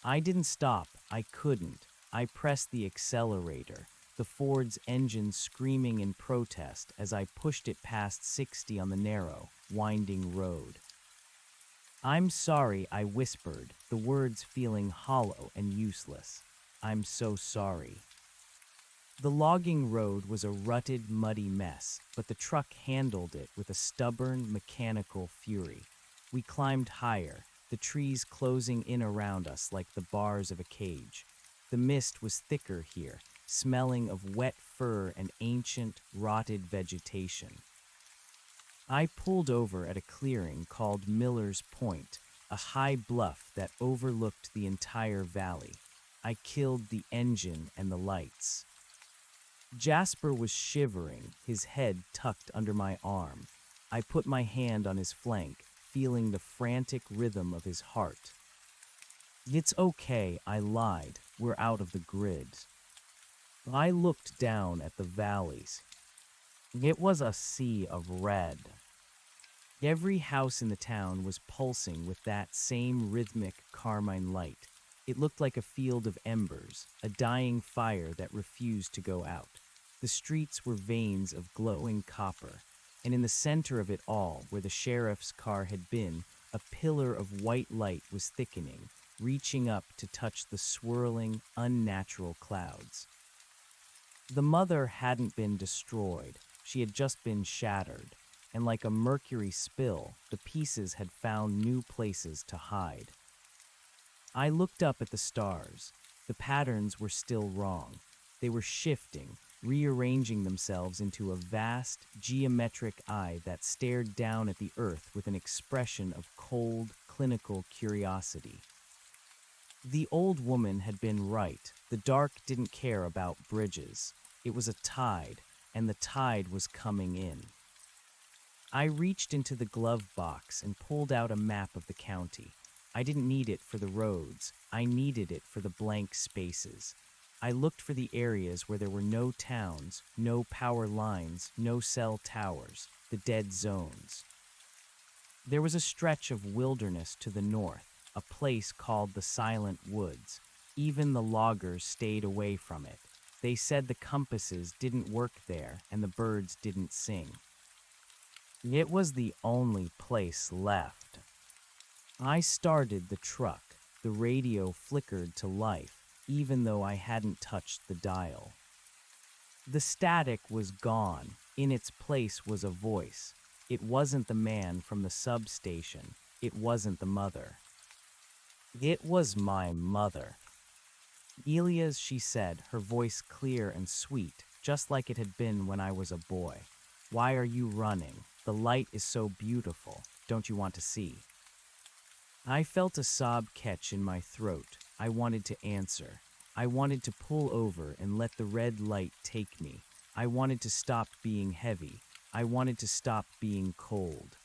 I didn't stop. I couldn't. I pressed the accelerator, the Ford's engine screaming in protest as I pushed it past 60 on the narrow, winding road. "I'm sorry," I whispered, the words feeling hollow and useless. "I'm so sorry." The logging road was a rutted, muddy mess, but the truck handled it with a stubborn, mechanical fury. We climbed higher, the trees closing in around us like the bars of a cage. The mist was thicker here, smelling of wet fur and ancient, rotted vegetation. I pulled over at a clearing called Miller's Point, a high bluff that overlooked the entire valley. I killed the engine and the lights. Jasper was shivering, his head tucked under my arm. I put my hand on his flank, feeling the frantic rhythm of his heart. "It's okay," I lied. "We're out of the grid." I looked down at the valleys. It was a sea of red. Every house in the town was pulsing with that same rhythmic carmine light. It looked like a field of embers, a dying fire that refused to go out. The streets were veins of glowing copper, and in the center of it all, where the sheriff's car had been, a pillar of white light was thickening, reaching up to touch the swirling, unnatural clouds. The mother hadn't been destroyed, she had just been shattered, and like a mercury spill, the pieces had found new places to hide. I looked up at the stars. The patterns were still wrong. They were shifting, rearranging themselves into a vast, geometric eye that stared down at the earth with an expression of cold, clinical curiosity. The old woman had been right. The dark didn't care about bridges. It was a tide, and the tide was coming in. I reached into the glove box and pulled out a map of the county. I didn't need it for the roads. I needed it for the blank spaces. I looked for the areas where there were no towns, no power lines, no cell towers, the dead zones. There was a stretch of wilderness to the north, a place called the Silent Woods. Even the loggers stayed away from it. They said the compasses didn't work there and the birds didn't sing. It was the only place left. I started the truck. The radio flickered to life, even though I hadn't touched the dial. The static was gone. In its place was a voice. It wasn't the man from the substation. It wasn't the mother. It was my mother. "Elias," she said, her voice clear and sweet, just like it had been when I was a boy. "Why are you running? The light is so beautiful. Don't you want to see?" I felt a sob catch in my throat. I wanted to answer. I wanted to pull over and let the red light take me. I wanted to stop being heavy. I wanted to stop being cold.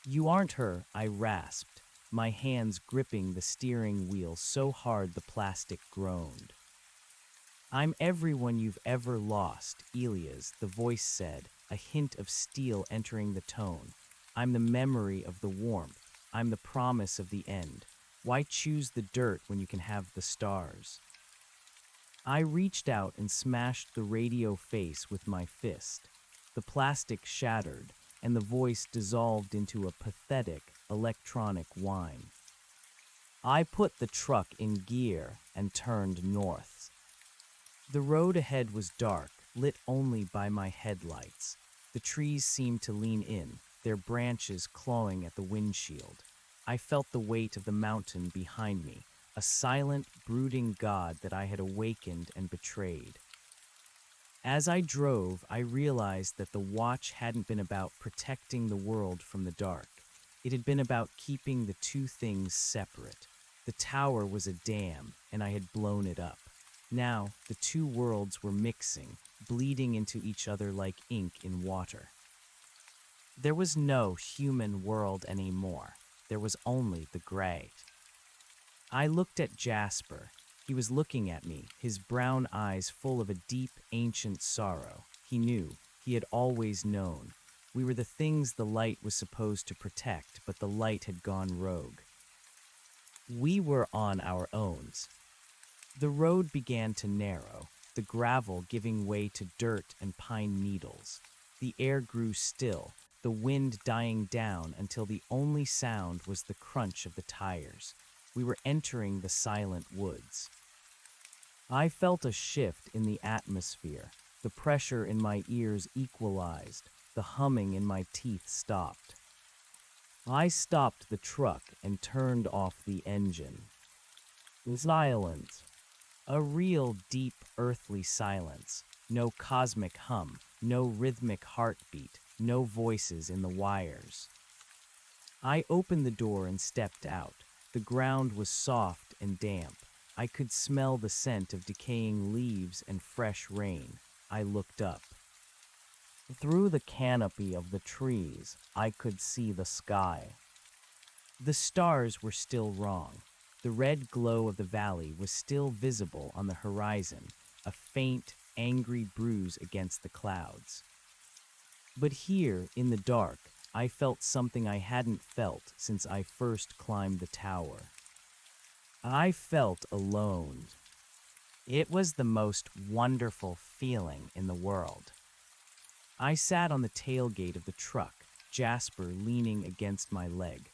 "You aren't her," I rasped, my hands gripping the steering wheel so hard the plastic groaned. "I'm everyone you've ever lost, Elias," the voice said, a hint of steel entering the tone. "I'm the memory of the warmth. I'm the promise of the end. Why choose the dirt when you can have the stars? I reached out and smashed the radio face with my fist. The plastic shattered, and the voice dissolved into a pathetic, electronic whine. I put the truck in gear and turned north. The road ahead was dark, lit only by my headlights. The trees seemed to lean in, their branches clawing at the windshield. I felt the weight of the mountain behind me, a silent, brooding god that I had awakened and betrayed. As I drove, I realized that the watch hadn't been about protecting the world from the dark. It had been about keeping the two things separate. The tower was a dam, and I had blown it up. Now, the two worlds were mixing, bleeding into each other like ink in water. There was no human world anymore. There was only the gray. I looked at Jasper. He was looking at me, his brown eyes full of a deep, ancient sorrow. He knew. He had always known. We were the things the light was supposed to protect, but the light had gone rogue. We were on our own. The road began to narrow, the gravel giving way to dirt and pine needles. The air grew still, the wind dying down until the only sound was the crunch of the tires. We were entering the silent woods. I felt a shift in the atmosphere. The pressure in my ears equalized. The humming in my teeth stopped. I stopped the truck and turned off the engine. Silence. A real, deep, earthly silence. No cosmic hum, no rhythmic heartbeat, no voices in the wires. I opened the door and stepped out. The ground was soft and damp. I could smell the scent of decaying leaves and fresh rain. I looked up. Through the canopy of the trees, I could see the sky. The stars were still wrong. The red glow of the valley was still visible on the horizon, a faint, angry bruise against the clouds. But here, in the dark, I felt something I hadn't felt since I first climbed the tower. I felt alone. It was the most wonderful feeling in the world. I sat on the tailgate of the truck, Jasper leaning against my leg.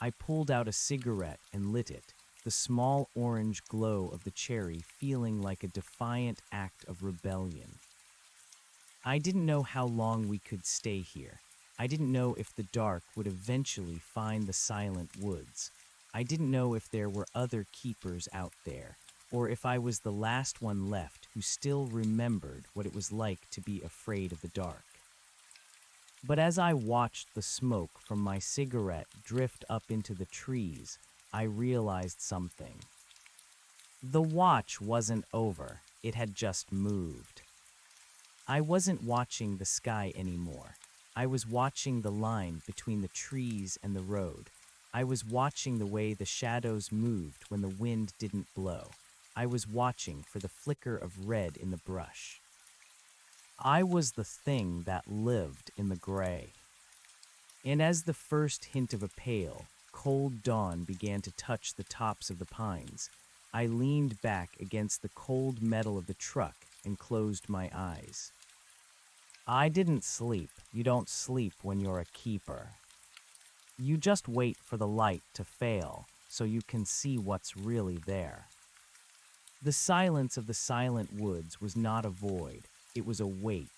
I pulled out a cigarette and lit it, the small orange glow of the cherry feeling like a defiant act of rebellion. I didn't know how long we could stay here. I didn't know if the dark would eventually find the silent woods. I didn't know if there were other keepers out there, or if I was the last one left who still remembered what it was like to be afraid of the dark. But as I watched the smoke from my cigarette drift up into the trees, I realized something. The watch wasn't over, it had just moved. I wasn't watching the sky anymore. I was watching the line between the trees and the road. I was watching the way the shadows moved when the wind didn't blow. I was watching for the flicker of red in the brush. I was the thing that lived in the gray. And as the first hint of a pale, cold dawn began to touch the tops of the pines, I leaned back against the cold metal of the truck and closed my eyes. I didn't sleep. You don't sleep when you're a keeper. You just wait for the light to fail so you can see what's really there. The silence of the silent woods was not a void, it was a weight.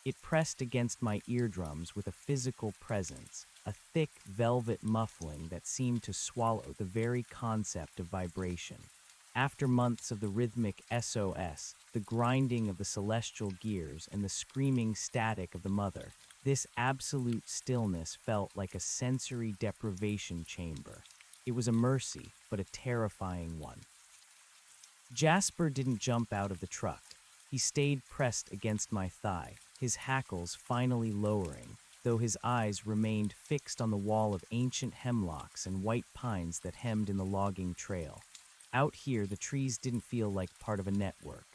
It pressed against my eardrums with a physical presence, a thick velvet muffling that seemed to swallow the very concept of vibration. After months of the rhythmic SOS, the grinding of the celestial gears, and the screaming static of the mother, this absolute stillness felt like a sensory deprivation chamber. It was a mercy, but a terrifying one. Jasper didn't jump out of the truck. He stayed pressed against my thigh, his hackles finally lowering, though his eyes remained fixed on the wall of ancient hemlocks and white pines that hemmed in the logging trail. Out here, the trees didn't feel like part of a network.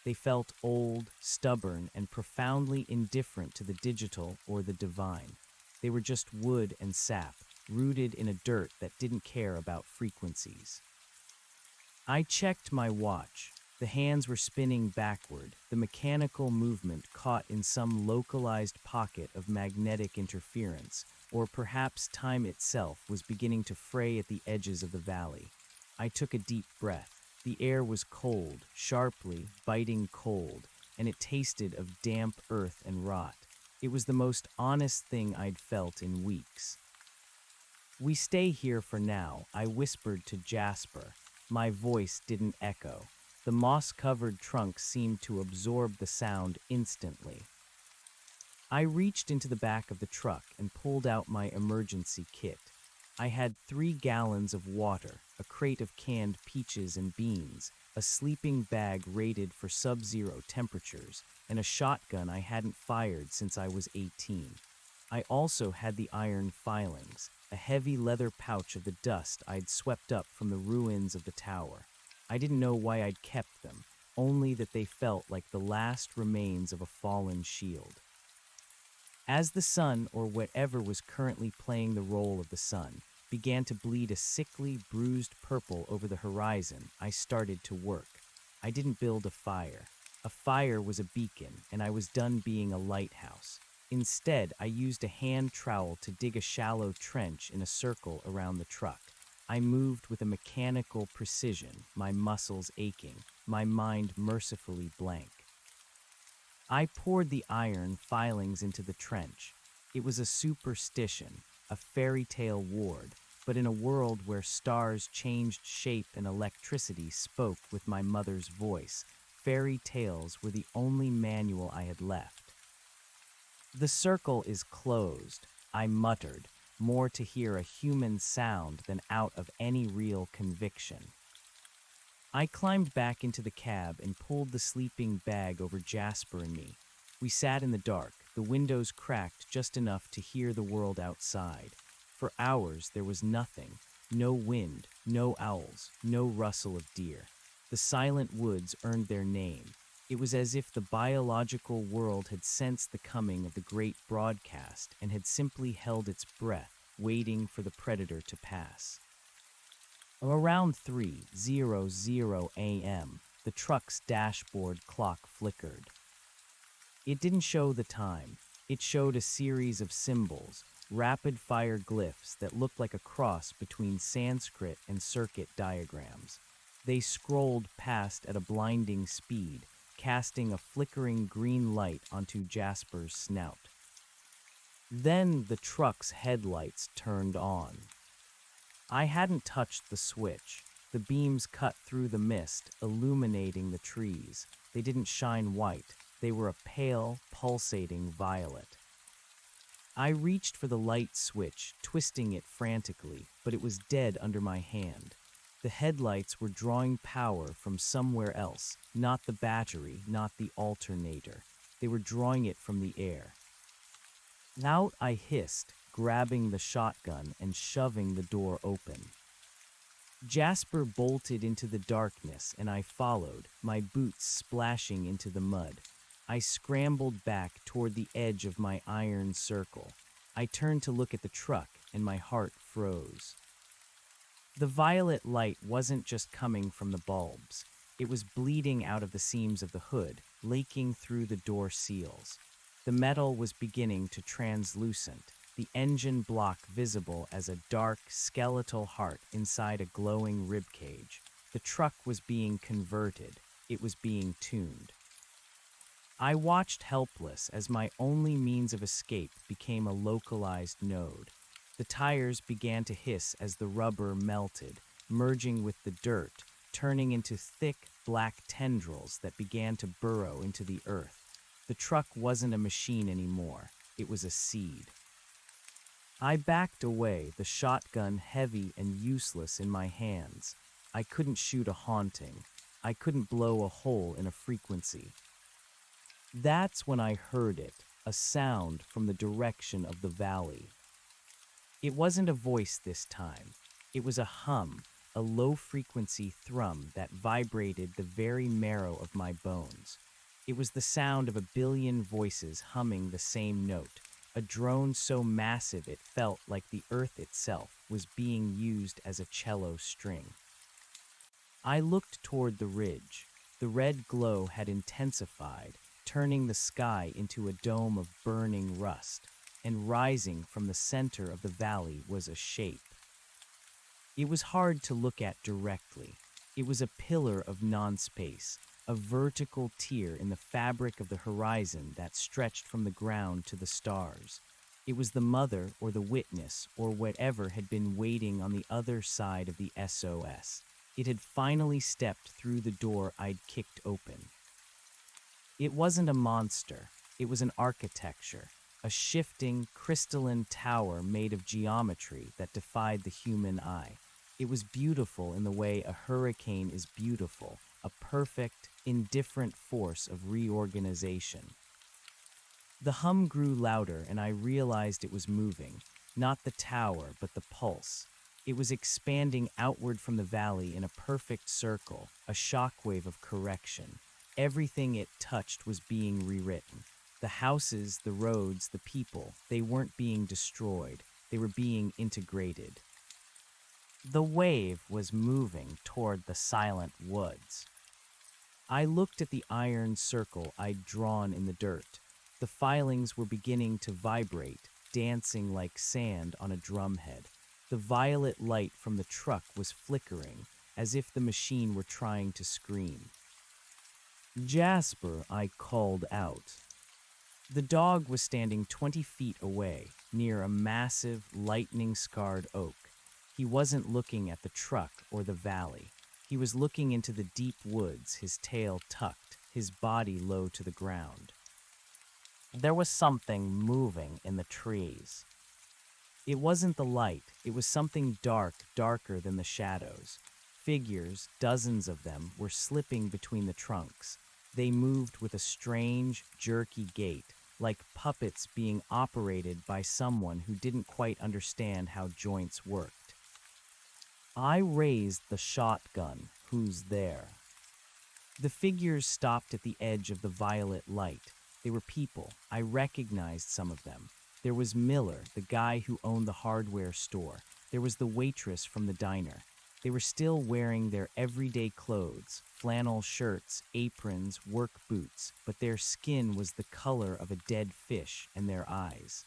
They felt old, stubborn, and profoundly indifferent to the digital or the divine. They were just wood and sap, rooted in a dirt that didn't care about frequencies. I checked my watch. The hands were spinning backward, the mechanical movement caught in some localized pocket of magnetic interference, or perhaps time itself was beginning to fray at the edges of the valley. I took a deep breath. The air was cold, sharply, biting cold, and it tasted of damp earth and rot. It was the most honest thing I'd felt in weeks. "We stay here for now," I whispered to Jasper. My voice didn't echo. The moss-covered trunk seemed to absorb the sound instantly. I reached into the back of the truck and pulled out my emergency kit. I had 3 gallons of water, a crate of canned peaches and beans, a sleeping bag rated for sub-zero temperatures, and a shotgun I hadn't fired since I was 18. I also had the iron filings, a heavy leather pouch of the dust I'd swept up from the ruins of the tower. I didn't know why I'd kept them, only that they felt like the last remains of a fallen shield. As the sun, or whatever was currently playing the role of the sun, began to bleed a sickly, bruised purple over the horizon, I started to work. I didn't build a fire. A fire was a beacon, and I was done being a lighthouse. Instead, I used a hand trowel to dig a shallow trench in a circle around the truck. I moved with a mechanical precision, my muscles aching, my mind mercifully blank. I poured the iron filings into the trench. It was a superstition, a fairy tale ward, but in a world where stars changed shape and electricity spoke with my mother's voice, fairy tales were the only manual I had left. "The circle is closed," I muttered, more to hear a human sound than out of any real conviction. I climbed back into the cab and pulled the sleeping bag over Jasper and me. We sat in the dark, the windows cracked just enough to hear the world outside. For hours there was nothing, no wind, no owls, no rustle of deer. The silent woods earned their name. It was as if the biological world had sensed the coming of the great broadcast and had simply held its breath, waiting for the predator to pass. Around 3:00 a.m., the truck's dashboard clock flickered. It didn't show the time. It showed a series of symbols, rapid-fire glyphs that looked like a cross between Sanskrit and circuit diagrams. They scrolled past at a blinding speed, casting a flickering green light onto Jasper's snout. Then the truck's headlights turned on. I hadn't touched the switch. The beams cut through the mist, illuminating the trees. They didn't shine white. They were a pale, pulsating violet. I reached for the light switch, twisting it frantically, but it was dead under my hand. The headlights were drawing power from somewhere else, not the battery, not the alternator. They were drawing it from the air. Out I hissed, grabbing the shotgun and shoving the door open. Jasper bolted into the darkness and I followed, my boots splashing into the mud. I scrambled back toward the edge of my iron circle. I turned to look at the truck and my heart froze. The violet light wasn't just coming from the bulbs. It was bleeding out of the seams of the hood, laking through the door seals. The metal was beginning to translucent, the engine block visible as a dark, skeletal heart inside a glowing ribcage. The truck was being converted. It was being tuned. I watched helpless as my only means of escape became a localized node. The tires began to hiss as the rubber melted, merging with the dirt, turning into thick, black tendrils that began to burrow into the earth. The truck wasn't a machine anymore. It was a seed. I backed away, the shotgun heavy and useless in my hands. I couldn't shoot a haunting. I couldn't blow a hole in a frequency. That's when I heard it, a sound from the direction of the valley. It wasn't a voice this time. It was a hum, a low-frequency thrum that vibrated the very marrow of my bones. It was the sound of a billion voices humming the same note, a drone so massive it felt like the earth itself was being used as a cello string. I looked toward the ridge. The red glow had intensified, turning the sky into a dome of burning rust, and rising from the center of the valley was a shape. It was hard to look at directly. It was a pillar of non-space, a vertical tier in the fabric of the horizon that stretched from the ground to the stars. It was the mother or the witness or whatever had been waiting on the other side of the SOS. It had finally stepped through the door I'd kicked open. It wasn't a monster. It was an architecture, a shifting, crystalline tower made of geometry that defied the human eye. It was beautiful in the way a hurricane is beautiful, a perfect, indifferent force of reorganization. The hum grew louder and I realized it was moving, not the tower but the pulse. It was expanding outward from the valley in a perfect circle, a shockwave of correction. Everything it touched was being rewritten. The houses, the roads, the people, they weren't being destroyed, they were being integrated. The wave was moving toward the silent woods. I looked at the iron circle I'd drawn in the dirt. The filings were beginning to vibrate, dancing like sand on a drumhead. The violet light from the truck was flickering, as if the machine were trying to scream. "Jasper," I called out. The dog was standing 20 feet away, near a massive, lightning-scarred oak. He wasn't looking at the truck or the valley. He was looking into the deep woods, his tail tucked, his body low to the ground. There was something moving in the trees. It wasn't the light, it was something dark, darker than the shadows. Figures, dozens of them, were slipping between the trunks. They moved with a strange, jerky gait, like puppets being operated by someone who didn't quite understand how joints worked. I raised the shotgun. "Who's there?" The figures stopped at the edge of the violet light. They were people. I recognized some of them. There was Miller, the guy who owned the hardware store. There was the waitress from the diner. They were still wearing their everyday clothes, flannel shirts, aprons, work boots, but their skin was the color of a dead fish, and their eyes.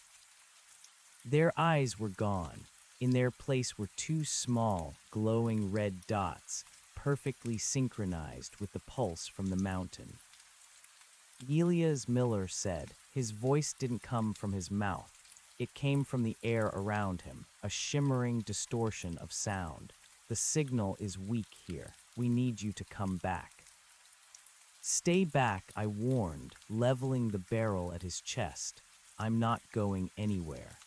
Their eyes were gone. In their place were two small, glowing red dots, perfectly synchronized with the pulse from the mountain. "Elias," Miller said. His voice didn't come from his mouth. It came from the air around him, a shimmering distortion of sound. "The signal is weak here. We need you to come back." "Stay back," I warned, leveling the barrel at his chest. "I'm not going anywhere."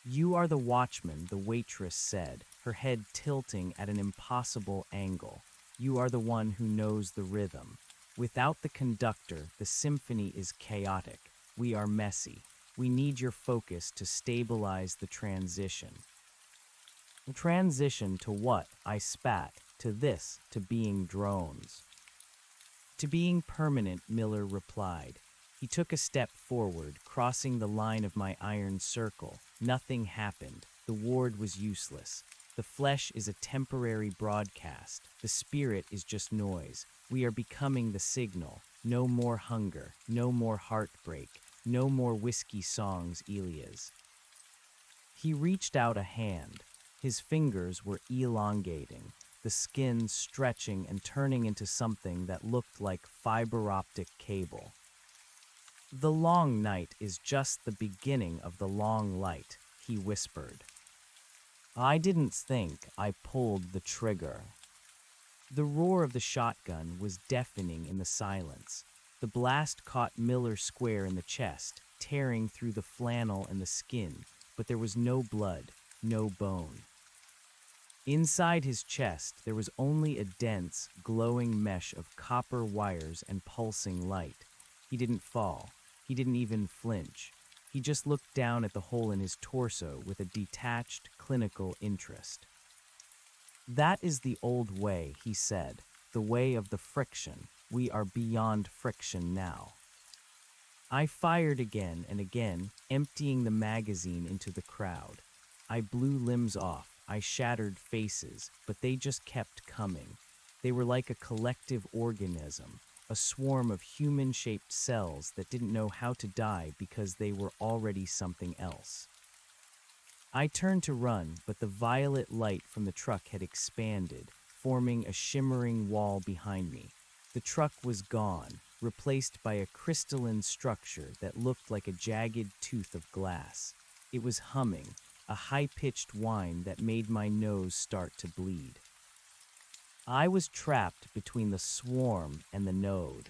"You are the watchman," the waitress said, her head tilting at an impossible angle. "You are the one who knows the rhythm. Without the conductor, the symphony is chaotic. We are messy. We need your focus to stabilize the transition." "Transition to what?" I spat. "To this, to being drones." "To being permanent," Miller replied. He took a step forward, crossing the line of my iron circle. Nothing happened. The ward was useless. The flesh is a temporary broadcast. The spirit is just noise. We are becoming the signal. No more hunger. No more heartbreak. No more whiskey songs, Elias. He reached out a hand. His fingers were elongating, the skin stretching and turning into something that looked like fiber optic cable. "The long night is just the beginning of the long light," he whispered. I didn't think. I pulled the trigger. The roar of the shotgun was deafening in the silence. The blast caught Miller square in the chest, tearing through the flannel and the skin, but there was no blood, no bone. Inside his chest, there was only a dense, glowing mesh of copper wires and pulsing light. He didn't fall. He didn't even flinch. He just looked down at the hole in his torso with a detached, clinical interest. "That is the old way," he said, "the way of the friction. We are beyond friction now." I fired again and again, emptying the magazine into the crowd. I blew limbs off, I shattered faces, but they just kept coming. They were like a collective organism, a swarm of human-shaped cells that didn't know how to die because they were already something else. I turned to run, but the violet light from the truck had expanded, forming a shimmering wall behind me. The truck was gone, replaced by a crystalline structure that looked like a jagged tooth of glass. It was humming, a high-pitched whine that made my nose start to bleed. I was trapped between the swarm and the node.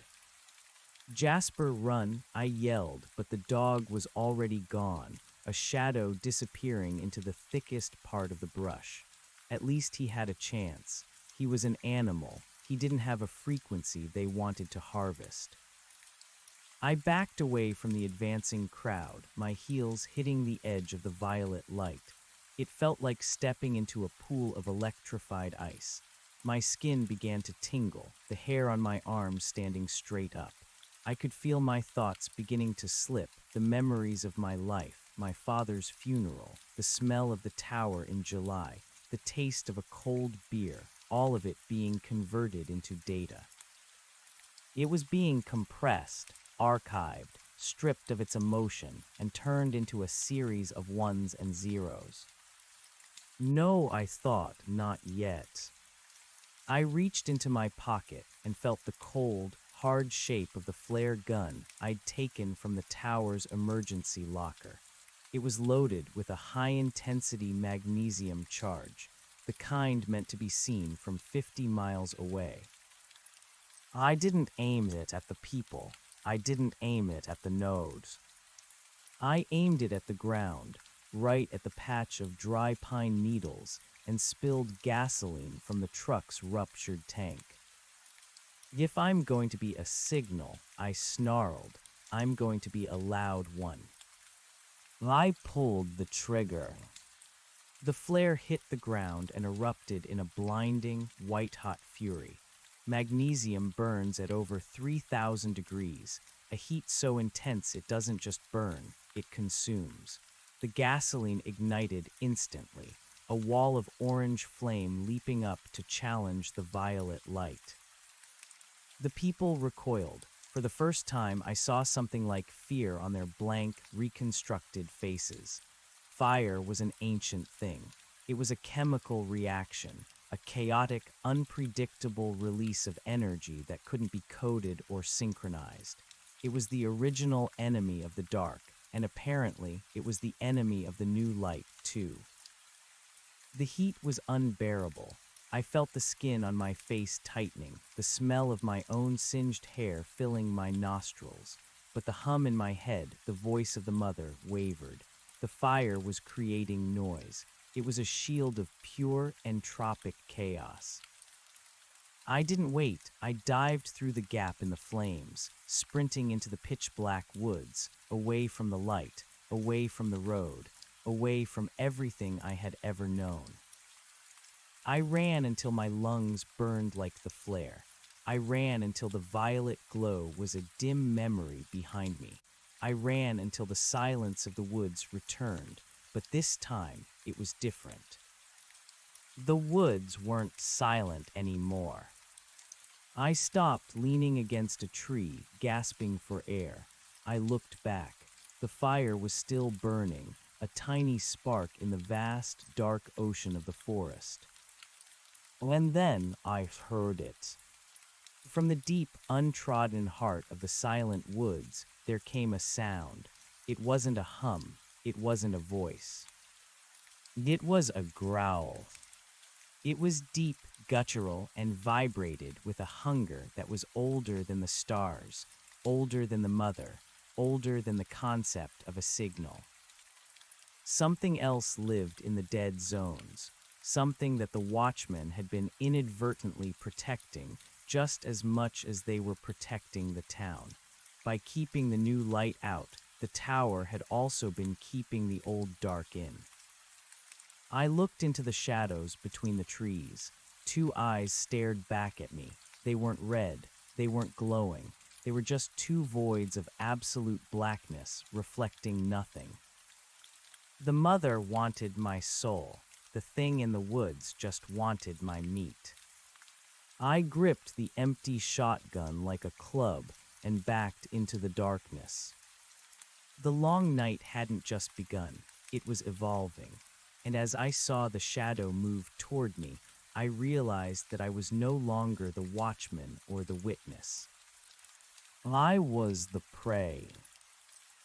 "Jasper, run," I yelled, but the dog was already gone, a shadow disappearing into the thickest part of the brush. At least he had a chance. He was an animal. He didn't have a frequency they wanted to harvest. I backed away from the advancing crowd, my heels hitting the edge of the violet light. It felt like stepping into a pool of electrified ice. My skin began to tingle, the hair on my arms standing straight up. I could feel my thoughts beginning to slip, the memories of my life, my father's funeral, the smell of the tower in July, the taste of a cold beer, all of it being converted into data. It was being compressed, archived, stripped of its emotion, and turned into a series of ones and zeros. No, I thought, not yet. I reached into my pocket and felt the cold, hard shape of the flare gun I'd taken from the tower's emergency locker. It was loaded with a high-intensity magnesium charge, the kind meant to be seen from 50 miles away. I didn't aim it at the people. I didn't aim it at the nodes. I aimed it at the ground, right at the patch of dry pine needles, and spilled gasoline from the truck's ruptured tank. If I'm going to be a signal, I snarled, I'm going to be a loud one. I pulled the trigger. The flare hit the ground and erupted in a blinding, white-hot fury. Magnesium burns at over 3,000 degrees, a heat so intense it doesn't just burn, it consumes. The gasoline ignited instantly, a wall of orange flame leaping up to challenge the violet light. The people recoiled. For the first time, I saw something like fear on their blank, reconstructed faces. Fire was an ancient thing. It was a chemical reaction, a chaotic, unpredictable release of energy that couldn't be coded or synchronized. It was the original enemy of the dark, and apparently it was the enemy of the new light, too. The heat was unbearable. I felt the skin on my face tightening, the smell of my own singed hair filling my nostrils. But the hum in my head, the voice of the mother, wavered. The fire was creating noise. It was a shield of pure, entropic chaos. I didn't wait. I dived through the gap in the flames, sprinting into the pitch-black woods, away from the light, away from the road, away from everything I had ever known. I ran until my lungs burned like the flare. I ran until the violet glow was a dim memory behind me. I ran until the silence of the woods returned, but this time it was different. The woods weren't silent anymore. I stopped leaning against a tree, gasping for air. I looked back. The fire was still burning, a tiny spark in the vast, dark ocean of the forest. And then I heard it. From the deep, untrodden heart of the silent woods, there came a sound. It wasn't a hum. It wasn't a voice. It was a growl. It was deep, guttural, and vibrated with a hunger that was older than the stars, older than the mother, older than the concept of a signal. Something else lived in the dead zones, something that the watchmen had been inadvertently protecting just as much as they were protecting the town. By keeping the new light out, the tower had also been keeping the old dark in. I looked into the shadows between the trees. Two eyes stared back at me. They weren't red. They weren't glowing. They were just two voids of absolute blackness, reflecting nothing. The mother wanted my soul. The thing in the woods just wanted my meat. I gripped the empty shotgun like a club and backed into the darkness. The long night hadn't just begun, it was evolving, and as I saw the shadow move toward me, I realized that I was no longer the watchman or the witness. I was the prey.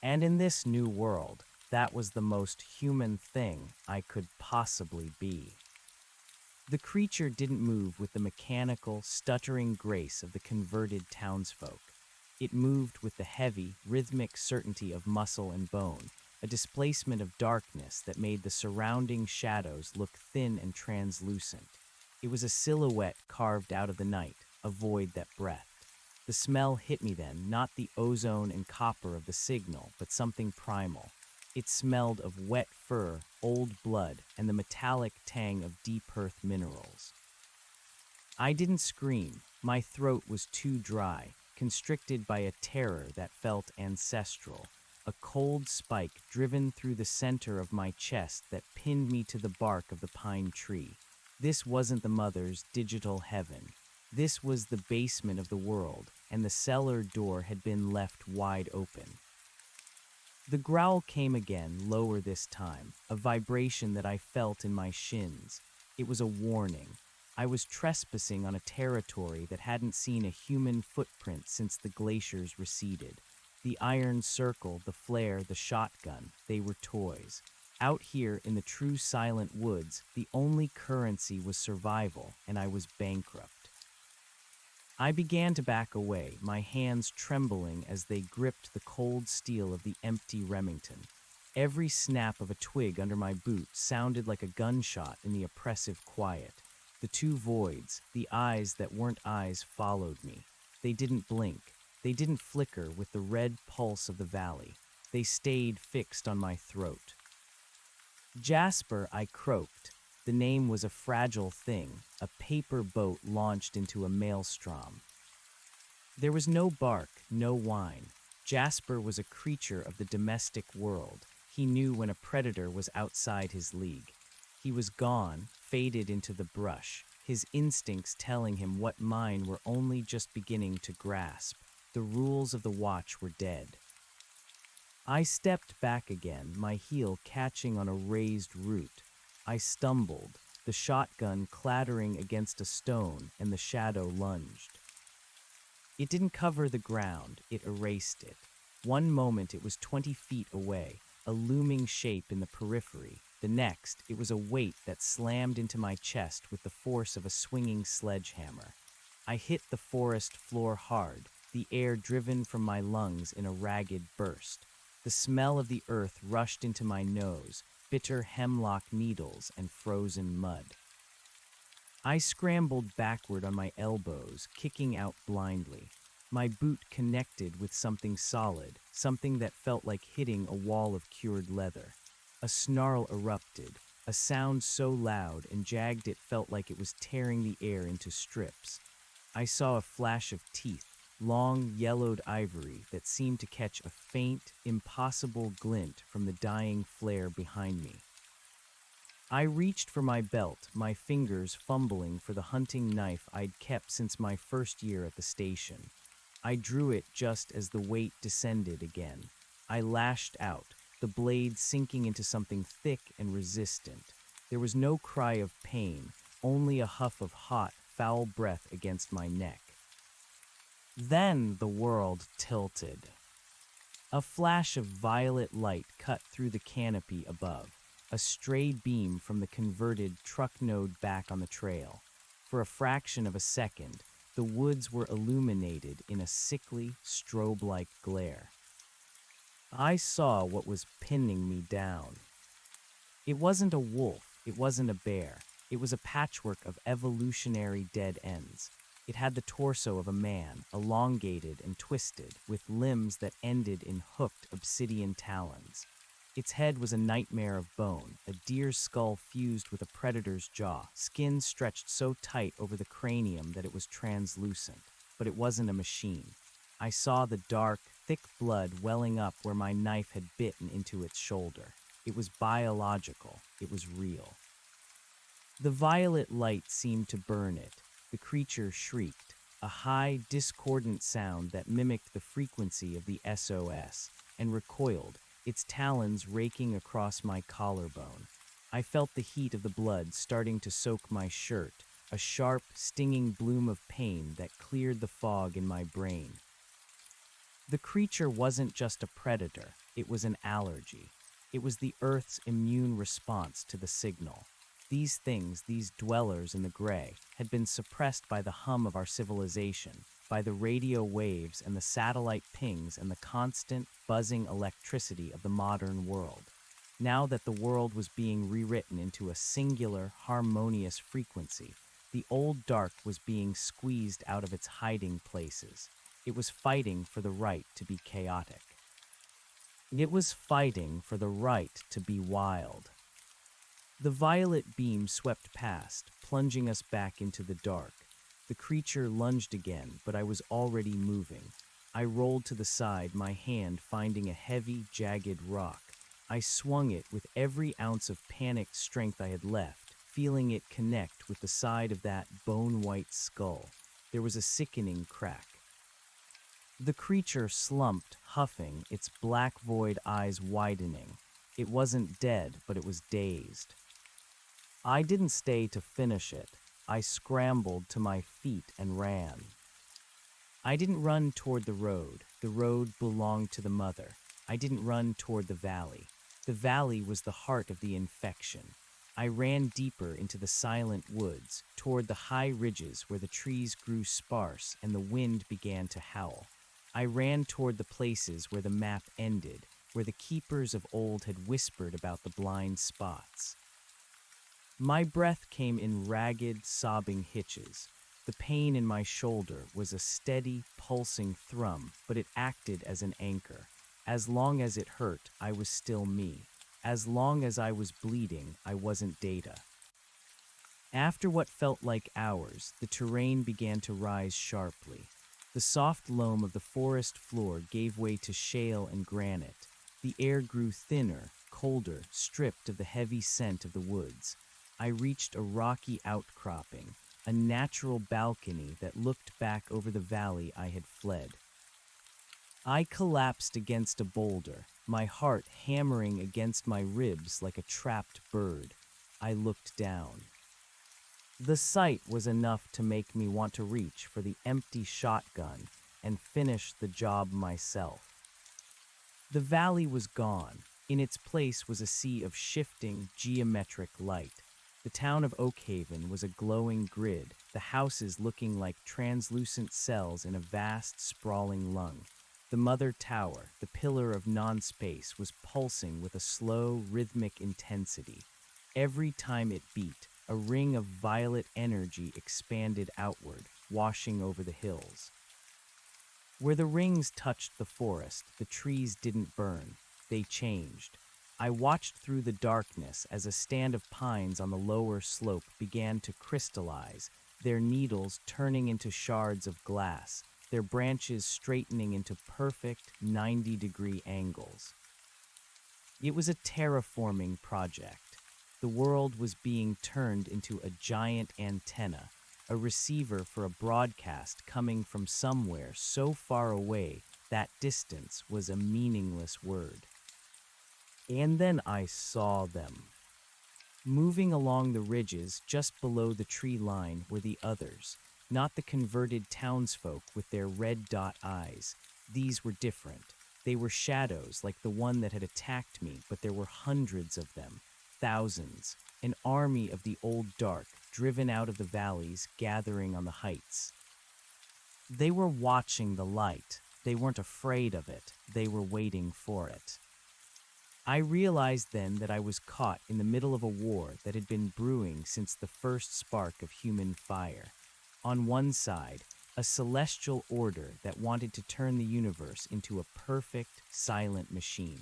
And in this new world, that was the most human thing I could possibly be. The creature didn't move with the mechanical, stuttering grace of the converted townsfolk. It moved with the heavy, rhythmic certainty of muscle and bone, a displacement of darkness that made the surrounding shadows look thin and translucent. It was a silhouette carved out of the night, a void that breathed. The smell hit me then, not the ozone and copper of the signal, but something primal. It smelled of wet fur, old blood, and the metallic tang of deep earth minerals. I didn't scream. My throat was too dry, constricted by a terror that felt ancestral, a cold spike driven through the center of my chest that pinned me to the bark of the pine tree. This wasn't the mother's digital heaven. This was the basement of the world, and the cellar door had been left wide open. The growl came again, lower this time, a vibration that I felt in my shins. It was a warning. I was trespassing on a territory that hadn't seen a human footprint since the glaciers receded. The iron circle, the flare, the shotgun, they were toys. Out here in the true silent woods, the only currency was survival, and I was bankrupt. I began to back away, my hands trembling as they gripped the cold steel of the empty Remington. Every snap of a twig under my boot sounded like a gunshot in the oppressive quiet. The two voids, the eyes that weren't eyes, followed me. They didn't blink. They didn't flicker with the red pulse of the valley. They stayed fixed on my throat. Jasper, I croaked. The name was a fragile thing, a paper boat launched into a maelstrom. There was no bark, no whine. Jasper was a creature of the domestic world. He knew when a predator was outside his league. He was gone, faded into the brush, his instincts telling him what mine were only just beginning to grasp. The rules of the watch were dead. I stepped back again, my heel catching on a raised root. I stumbled, the shotgun clattering against a stone, and the shadow lunged. It didn't cover the ground, it erased it. One moment it was 20 feet away, a looming shape in the periphery. The next, it was a weight that slammed into my chest with the force of a swinging sledgehammer. I hit the forest floor hard, the air driven from my lungs in a ragged burst. The smell of the earth rushed into my nose, bitter hemlock needles and frozen mud. I scrambled backward on my elbows, kicking out blindly. My boot connected with something solid, something that felt like hitting a wall of cured leather. A snarl erupted, a sound so loud and jagged it felt like it was tearing the air into strips. I saw a flash of teeth, long, yellowed ivory that seemed to catch a faint, impossible glint from the dying flare behind me. I reached for my belt, my fingers fumbling for the hunting knife I'd kept since my first year at the station. I drew it just as the weight descended again. I lashed out, the blade sinking into something thick and resistant. There was no cry of pain, only a huff of hot, foul breath against my neck. Then the world tilted. A flash of violet light cut through the canopy above, a stray beam from the converted truck node back on the trail. For a fraction of a second, the woods were illuminated in a sickly, strobe-like glare. I saw what was pinning me down. It wasn't a wolf, it wasn't a bear. It was a patchwork of evolutionary dead ends. It had the torso of a man, elongated and twisted, with limbs that ended in hooked obsidian talons. Its head was a nightmare of bone, a deer's skull fused with a predator's jaw, skin stretched so tight over the cranium that it was translucent. But it wasn't a machine. I saw the dark, thick blood welling up where my knife had bitten into its shoulder. It was biological. It was real. The violet light seemed to burn it. The creature shrieked, a high, discordant sound that mimicked the frequency of the SOS, and recoiled, its talons raking across my collarbone. I felt the heat of the blood starting to soak my shirt, a sharp, stinging bloom of pain that cleared the fog in my brain. The creature wasn't just a predator, it was an allergy. It was the Earth's immune response to the signal. These things, these dwellers in the gray, had been suppressed by the hum of our civilization, by the radio waves and the satellite pings and the constant, buzzing electricity of the modern world. Now that the world was being rewritten into a singular, harmonious frequency, the old dark was being squeezed out of its hiding places. It was fighting for the right to be chaotic. It was fighting for the right to be wild. The violet beam swept past, plunging us back into the dark. The creature lunged again, but I was already moving. I rolled to the side, my hand finding a heavy, jagged rock. I swung it with every ounce of panicked strength I had left, feeling it connect with the side of that bone-white skull. There was a sickening crack. The creature slumped, huffing, its black void eyes widening. It wasn't dead, but it was dazed. I didn't stay to finish it. I scrambled to my feet and ran. I didn't run toward the road. The road belonged to the mother. I didn't run toward the valley. The valley was the heart of the infection. I ran deeper into the silent woods, toward the high ridges where the trees grew sparse and the wind began to howl. I ran toward the places where the map ended, where the keepers of old had whispered about the blind spots. My breath came in ragged, sobbing hitches. The pain in my shoulder was a steady, pulsing thrum, but it acted as an anchor. As long as it hurt, I was still me. As long as I was bleeding, I wasn't data. After what felt like hours, the terrain began to rise sharply. The soft loam of the forest floor gave way to shale and granite. The air grew thinner, colder, stripped of the heavy scent of the woods. I reached a rocky outcropping, a natural balcony that looked back over the valley I had fled. I collapsed against a boulder, my heart hammering against my ribs like a trapped bird. I looked down. The sight was enough to make me want to reach for the empty shotgun and finish the job myself. The valley was gone. In its place was a sea of shifting, geometric light. The town of Oakhaven was a glowing grid, the houses looking like translucent cells in a vast, sprawling lung. The mother tower, the pillar of non-space, was pulsing with a slow, rhythmic intensity. Every time it beat, a ring of violet energy expanded outward, washing over the hills. Where the rings touched the forest, the trees didn't burn. They changed. I watched through the darkness as a stand of pines on the lower slope began to crystallize, their needles turning into shards of glass, their branches straightening into perfect 90-degree angles. It was a terraforming project. The world was being turned into a giant antenna, a receiver for a broadcast coming from somewhere so far away that distance was a meaningless word. And then I saw them. Moving along the ridges just below the tree line were the others, not the converted townsfolk with their red dot eyes. These were different. They were shadows like the one that had attacked me, but there were hundreds of them, thousands, an army of the old dark, driven out of the valleys, gathering on the heights. They were watching the light. They weren't afraid of it. They were waiting for it. I realized then that I was caught in the middle of a war that had been brewing since the first spark of human fire. On one side, a celestial order that wanted to turn the universe into a perfect, silent machine.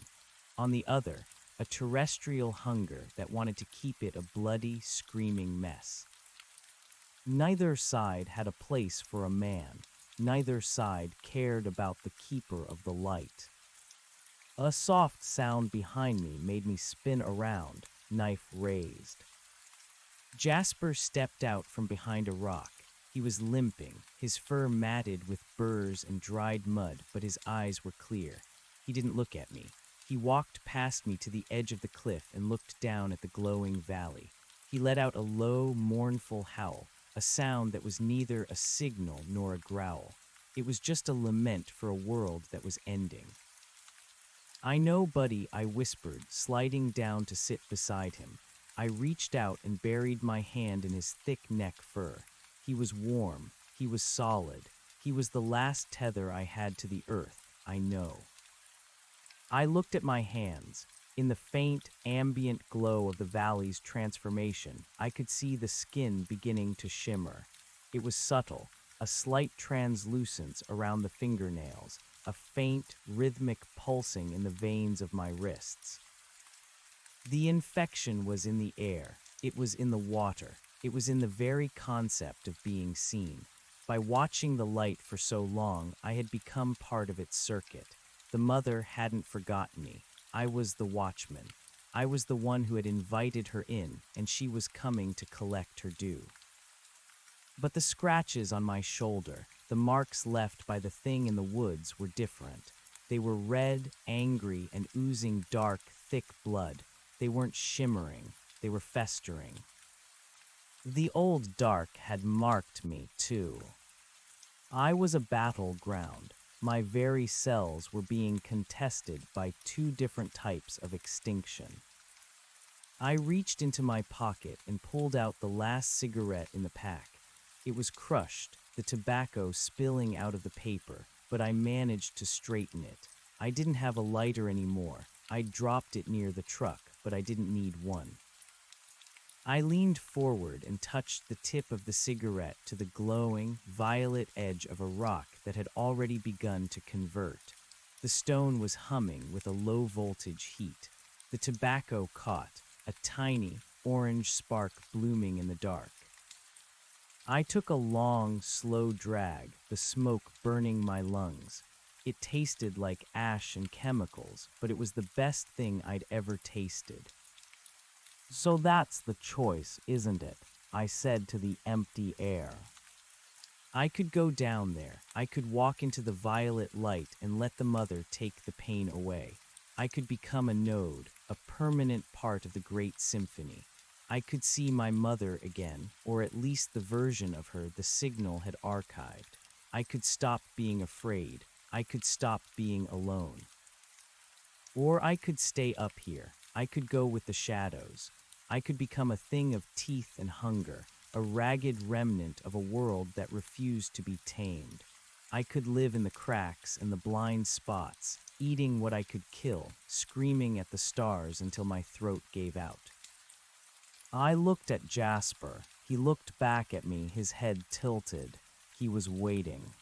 On the other, a terrestrial hunger that wanted to keep it a bloody, screaming mess. Neither side had a place for a man. Neither side cared about the keeper of the light. A soft sound behind me made me spin around, knife raised. Jasper stepped out from behind a rock. He was limping, his fur matted with burrs and dried mud, but his eyes were clear. He didn't look at me. He walked past me to the edge of the cliff and looked down at the glowing valley. He let out a low, mournful howl, a sound that was neither a signal nor a growl. It was just a lament for a world that was ending. "I know, buddy," I whispered, sliding down to sit beside him. I reached out and buried my hand in his thick neck fur. He was warm. He was solid. He was the last tether I had to the earth, I know. I looked at my hands. In the faint, ambient glow of the valley's transformation, I could see the skin beginning to shimmer. It was subtle, a slight translucence around the fingernails, a faint, rhythmic pulsing in the veins of my wrists. The infection was in the air. It was in the water. It was in the very concept of being seen. By watching the light for so long, I had become part of its circuit. The mother hadn't forgotten me. I was the watchman. I was the one who had invited her in, and she was coming to collect her due. But the scratches on my shoulder, the marks left by the thing in the woods, were different. They were red, angry, and oozing dark, thick blood. They weren't shimmering. They were festering. The old dark had marked me, too. I was a battleground. My very cells were being contested by two different types of extinction. I reached into my pocket and pulled out the last cigarette in the pack. It was crushed, the tobacco spilling out of the paper, but I managed to straighten it. I didn't have a lighter anymore. I dropped it near the truck, but I didn't need one. I leaned forward and touched the tip of the cigarette to the glowing, violet edge of a rock that had already begun to convert. The stone was humming with a low-voltage heat. The tobacco caught, a tiny, orange spark blooming in the dark. I took a long, slow drag, the smoke burning my lungs. It tasted like ash and chemicals, but it was the best thing I'd ever tasted. "So that's the choice, isn't it?" I said to the empty air. I could go down there. I could walk into the violet light and let the mother take the pain away. I could become a node, a permanent part of the great symphony. I could see my mother again, or at least the version of her the signal had archived. I could stop being afraid. I could stop being alone. Or I could stay up here. I could go with the shadows. I could become a thing of teeth and hunger, a ragged remnant of a world that refused to be tamed. I could live in the cracks and the blind spots, eating what I could kill, screaming at the stars until my throat gave out. I looked at Jasper. He looked back at me, his head tilted. He was waiting.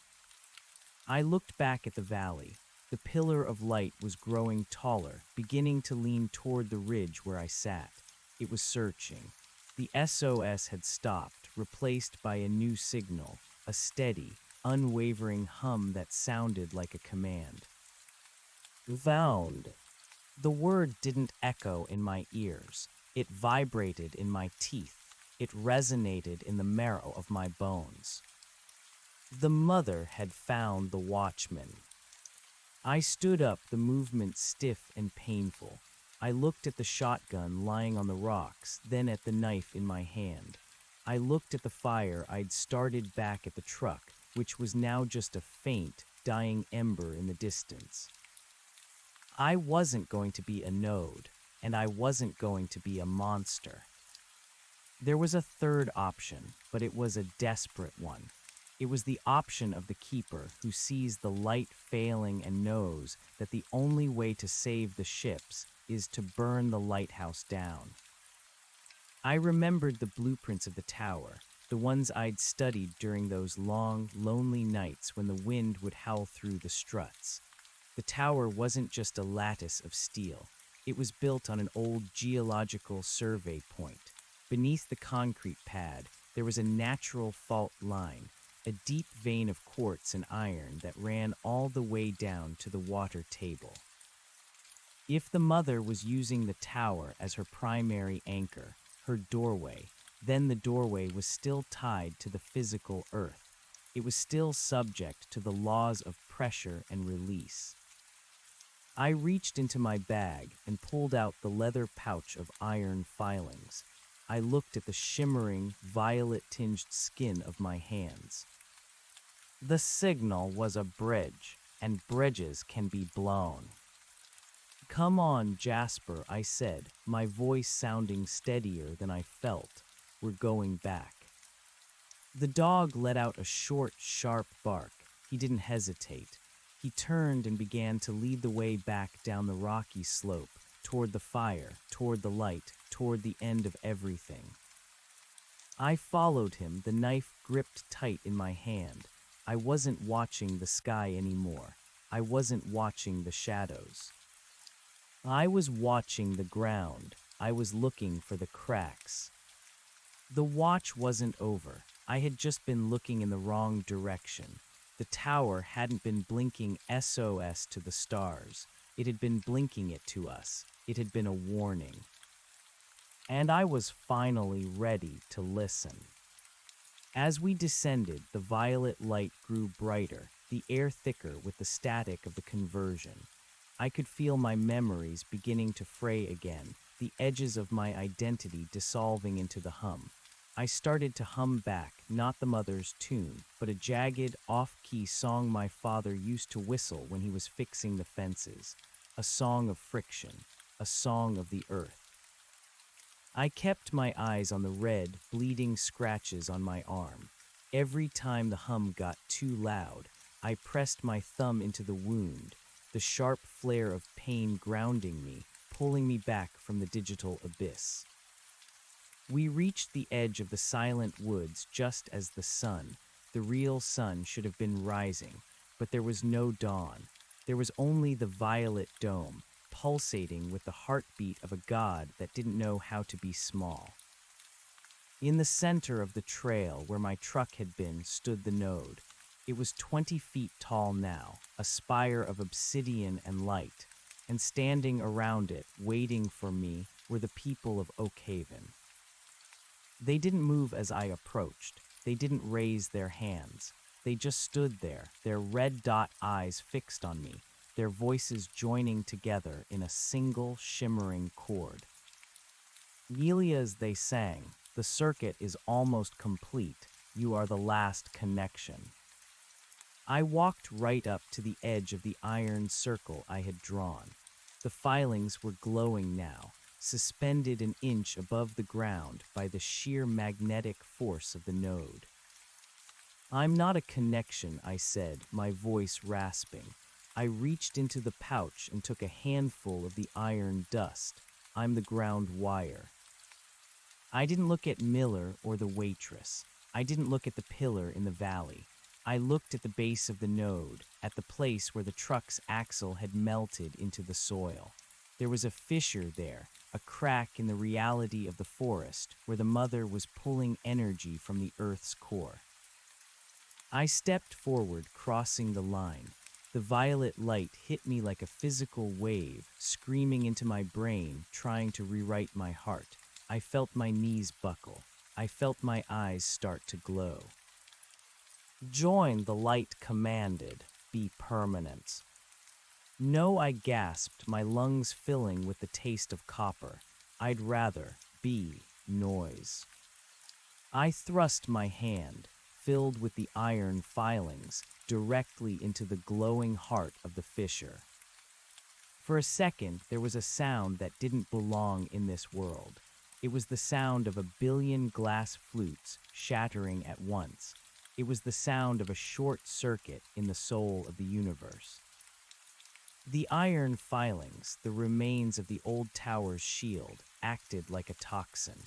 I looked back at the valley. The pillar of light was growing taller, beginning to lean toward the ridge where I sat. It was searching. The SOS had stopped, replaced by a new signal, a steady, unwavering hum that sounded like a command. "Found." The word didn't echo in my ears. It vibrated in my teeth. It resonated in the marrow of my bones. The mother had found the watchman. I stood up, the movement stiff and painful. I looked at the shotgun lying on the rocks, then at the knife in my hand. I looked at the fire I'd started back at the truck, which was now just a faint, dying ember in the distance. I wasn't going to be a node, and I wasn't going to be a monster. There was a third option, but it was a desperate one. It was the option of the keeper who sees the light failing and knows that the only way to save the ships is to burn the lighthouse down. I remembered the blueprints of the tower, the ones I'd studied during those long, lonely nights when the wind would howl through the struts. The tower wasn't just a lattice of steel. It was built on an old geological survey point. Beneath the concrete pad, there was a natural fault line. a deep vein of quartz and iron that ran all the way down to the water table. If the mother was using the tower as her primary anchor, her doorway, then the doorway was still tied to the physical earth. It was still subject to the laws of pressure and release. I reached into my bag and pulled out the leather pouch of iron filings. I looked at the shimmering, violet-tinged skin of my hands. The signal was a bridge, and bridges can be blown. "Come on, Jasper," I said, my voice sounding steadier than I felt. "We're going back." The dog let out a short, sharp bark. He didn't hesitate. He turned and began to lead the way back down the rocky slope, toward the fire, toward the light, toward the end of everything. I followed him, the knife gripped tight in my hand. I wasn't watching the sky anymore. I wasn't watching the shadows. I was watching the ground. I was looking for the cracks. The watch wasn't over. I had just been looking in the wrong direction. The tower hadn't been blinking SOS to the stars. It had been blinking it to us. It had been a warning. And I was finally ready to listen. As we descended, the violet light grew brighter, the air thicker with the static of the conversion. I could feel my memories beginning to fray again, the edges of my identity dissolving into the hum. I started to hum back, not the mother's tune, but a jagged, off-key song my father used to whistle when he was fixing the fences. A song of friction, a song of the earth. I kept my eyes on the red, bleeding scratches on my arm. Every time the hum got too loud, I pressed my thumb into the wound, the sharp flare of pain grounding me, pulling me back from the digital abyss. We reached the edge of the silent woods just as the sun, the real sun, should have been rising, but there was no dawn. There was only the violet dome, pulsating with the heartbeat of a god that didn't know how to be small. In the center of the trail where my truck had been stood the node. It was 20 feet tall now, a spire of obsidian and light, and standing around it, waiting for me, were the people of Oakhaven. They didn't move as I approached. They didn't raise their hands. They just stood there, their red dot eyes fixed on me, their voices joining together in a single shimmering chord. "Elias," they sang, "the circuit is almost complete. You are the last connection." I walked right up to the edge of the iron circle I had drawn. The filings were glowing now, suspended an inch above the ground by the sheer magnetic force of the node. "I'm not a connection," I said, my voice rasping. I reached into the pouch and took a handful of the iron dust. "I'm the ground wire." I didn't look at Miller or the waitress. I didn't look at the pillar in the valley. I looked at the base of the node, at the place where the truck's axle had melted into the soil. There was a fissure there, a crack in the reality of the forest, where the mother was pulling energy from the earth's core. I stepped forward, crossing the line. The violet light hit me like a physical wave, screaming into my brain, trying to rewrite my heart. I felt my knees buckle. I felt my eyes start to glow. "Join," the light commanded. "Be permanent." "No," I gasped, my lungs filling with the taste of copper. "I'd rather be noise." I thrust my hand, filled with the iron filings, directly into the glowing heart of the fissure. For a second, there was a sound that didn't belong in this world. It was the sound of 1,000,000,000 glass flutes shattering at once. It was the sound of a short circuit in the soul of the universe. The iron filings, the remains of the old tower's shield, acted like a toxin.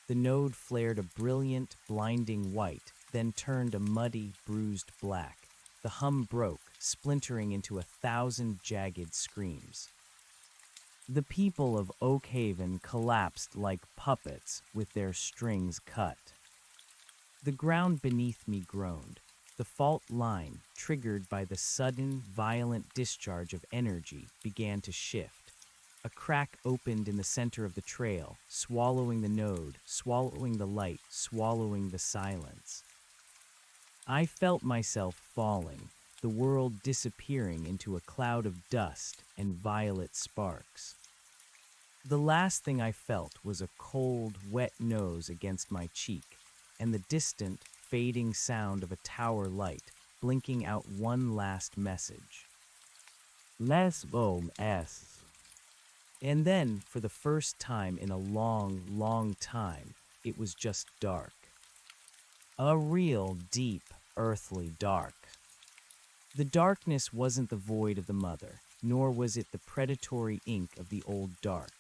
The node flared a brilliant, blinding white, then turned a muddy, bruised black. The hum broke, splintering into 1,000 jagged screams. The people of Oakhaven collapsed like puppets with their strings cut. The ground beneath me groaned. The fault line, triggered by the sudden, violent discharge of energy, began to shift. A crack opened in the center of the trail, swallowing the node, swallowing the light, swallowing the silence. I felt myself falling, the world disappearing into a cloud of dust and violet sparks. The last thing I felt was a cold, wet nose against my cheek, and the distant, fading sound of a tower light blinking out one last message. SOS. And then, for the first time in a long, long time, it was just dark. A real, deep, earthly dark. The darkness wasn't the void of the mother, nor was it the predatory ink of the old dark.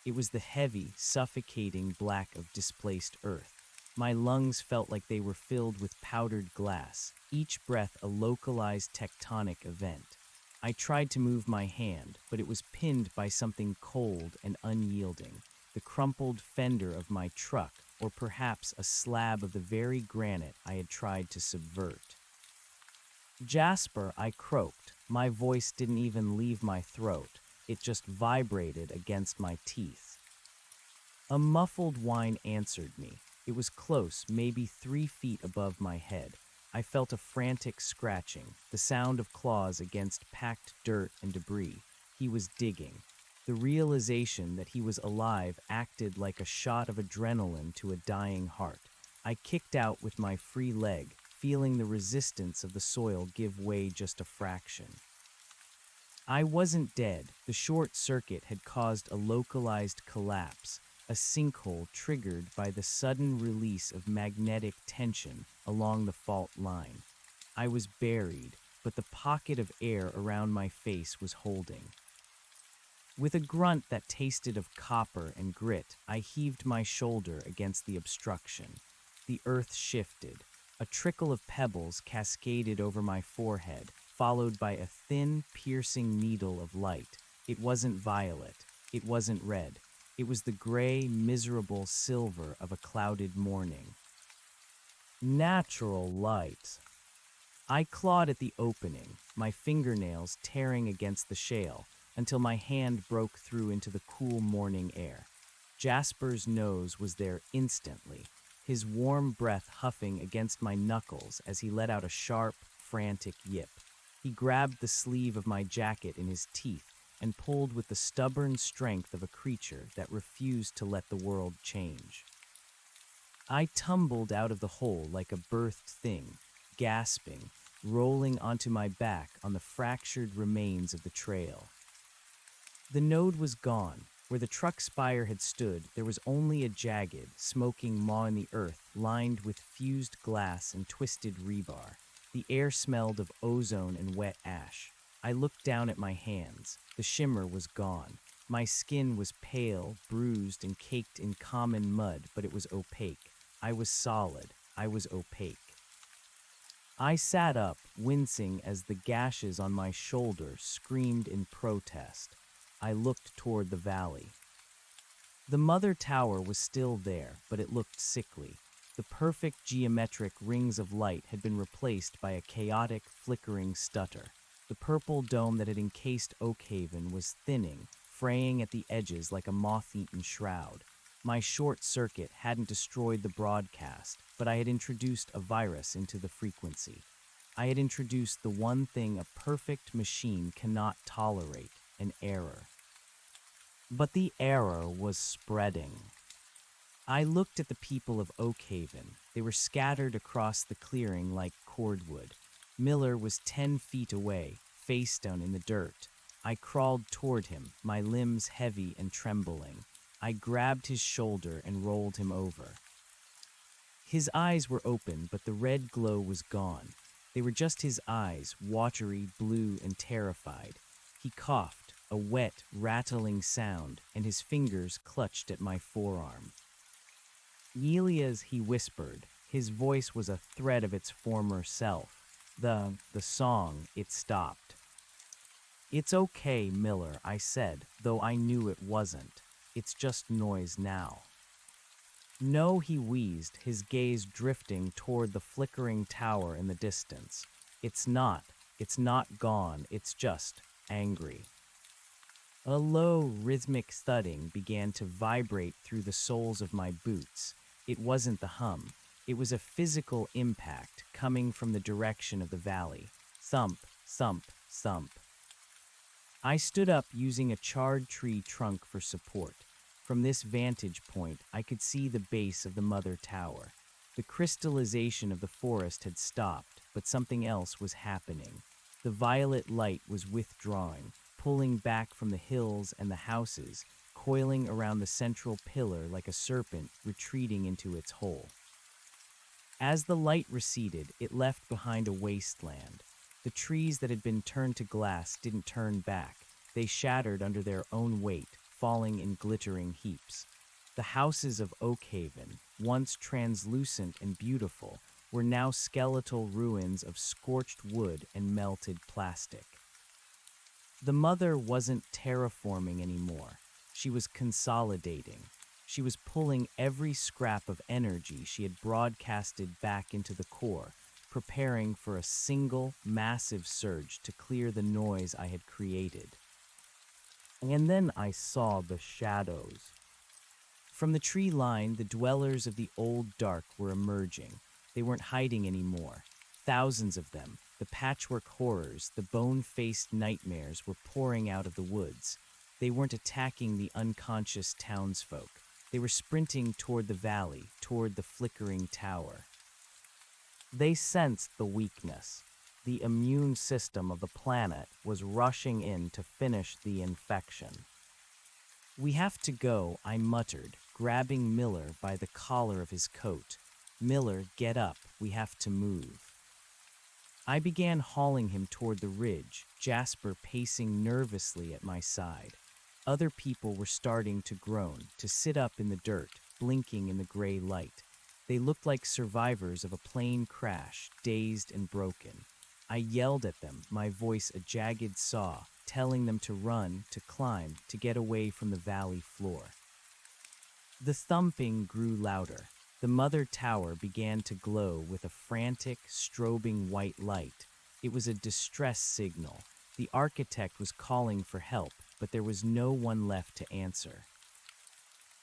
It was the heavy, suffocating black of displaced earth. My lungs felt like they were filled with powdered glass, each breath a localized tectonic event. I tried to move my hand, but it was pinned by something cold and unyielding, the crumpled fender of my truck, or perhaps a slab of the very granite I had tried to subvert. Jasper, I croaked. My voice didn't even leave my throat. It just vibrated against my teeth. A muffled whine answered me. It was close, maybe 3 feet above my head. I felt a frantic scratching, the sound of claws against packed dirt and debris. He was digging. The realization that he was alive acted like a shot of adrenaline to a dying heart. I kicked out with my free leg, feeling the resistance of the soil give way just a fraction. I wasn't dead. The short circuit had caused a localized collapse, a sinkhole triggered by the sudden release of magnetic tension along the fault line. I was buried, but the pocket of air around my face was holding. With a grunt that tasted of copper and grit, I heaved my shoulder against the obstruction. The earth shifted. A trickle of pebbles cascaded over my forehead, followed by a thin, piercing needle of light. It wasn't violet. It wasn't red. It was the gray, miserable silver of a clouded morning. Natural light. I clawed at the opening, my fingernails tearing against the shale, until my hand broke through into the cool morning air. Jasper's nose was there instantly, his warm breath huffing against my knuckles as he let out a sharp, frantic yip. He grabbed the sleeve of my jacket in his teeth and pulled with the stubborn strength of a creature that refused to let the world change. I tumbled out of the hole like a birthed thing, gasping, rolling onto my back on the fractured remains of the trail. The node was gone. Where the truck spire had stood, there was only a jagged, smoking maw in the earth, lined with fused glass and twisted rebar. The air smelled of ozone and wet ash. I looked down at my hands. The shimmer was gone. My skin was pale, bruised, and caked in common mud, but it was opaque. I was solid. I was opaque. I sat up, wincing as the gashes on my shoulder screamed in protest. I looked toward the valley. The mother tower was still there, but it looked sickly. The perfect geometric rings of light had been replaced by a chaotic, flickering stutter. The purple dome that had encased Oakhaven was thinning, fraying at the edges like a moth-eaten shroud. My short circuit hadn't destroyed the broadcast, but I had introduced a virus into the frequency. I had introduced the one thing a perfect machine cannot tolerate, an error. But the error was spreading. I looked at the people of Oakhaven. They were scattered across the clearing like cordwood. Miller was 10 feet away, face down in the dirt. I crawled toward him, my limbs heavy and trembling. I grabbed his shoulder and rolled him over. His eyes were open, but the red glow was gone. They were just his eyes, watery, blue, and terrified. He coughed, a wet, rattling sound, and his fingers clutched at my forearm. Elias, he whispered. His voice was a thread of its former self. The song, it stopped. It's okay, Miller, I said, though I knew it wasn't. It's just noise now. No, he wheezed, his gaze drifting toward the flickering tower in the distance. It's not. It's not gone. It's just angry. A low, rhythmic thudding began to vibrate through the soles of my boots. It wasn't the hum. It was a physical impact coming from the direction of the valley. Thump, thump, thump. I stood up using a charred tree trunk for support. From this vantage point, I could see the base of the mother tower. The crystallization of the forest had stopped, but something else was happening. The violet light was withdrawing, pulling back from the hills and the houses, coiling around the central pillar like a serpent retreating into its hole. As the light receded, it left behind a wasteland. The trees that had been turned to glass didn't turn back. They shattered under their own weight, falling in glittering heaps. The houses of Oakhaven, once translucent and beautiful, were now skeletal ruins of scorched wood and melted plastic. The mother wasn't terraforming anymore. She was consolidating. She was pulling every scrap of energy she had broadcasted back into the core, preparing for a single, massive surge to clear the noise I had created. And then I saw the shadows. From the tree line, the dwellers of the old dark were emerging. They weren't hiding anymore. Thousands of them, the patchwork horrors, the bone-faced nightmares were pouring out of the woods. They weren't attacking the unconscious townsfolk. They were sprinting toward the valley, toward the flickering tower. They sensed the weakness. The immune system of the planet was rushing in to finish the infection. "We have to go," I muttered, grabbing Miller by the collar of his coat. "Miller, get up. We have to move." I began hauling him toward the ridge, Jasper pacing nervously at my side. Other people were starting to groan, to sit up in the dirt, blinking in the gray light. They looked like survivors of a plane crash, dazed and broken. I yelled at them, my voice a jagged saw, telling them to run, to climb, to get away from the valley floor. The thumping grew louder. The mother tower began to glow with a frantic, strobing white light. It was a distress signal. The architect was calling for help, but there was no one left to answer.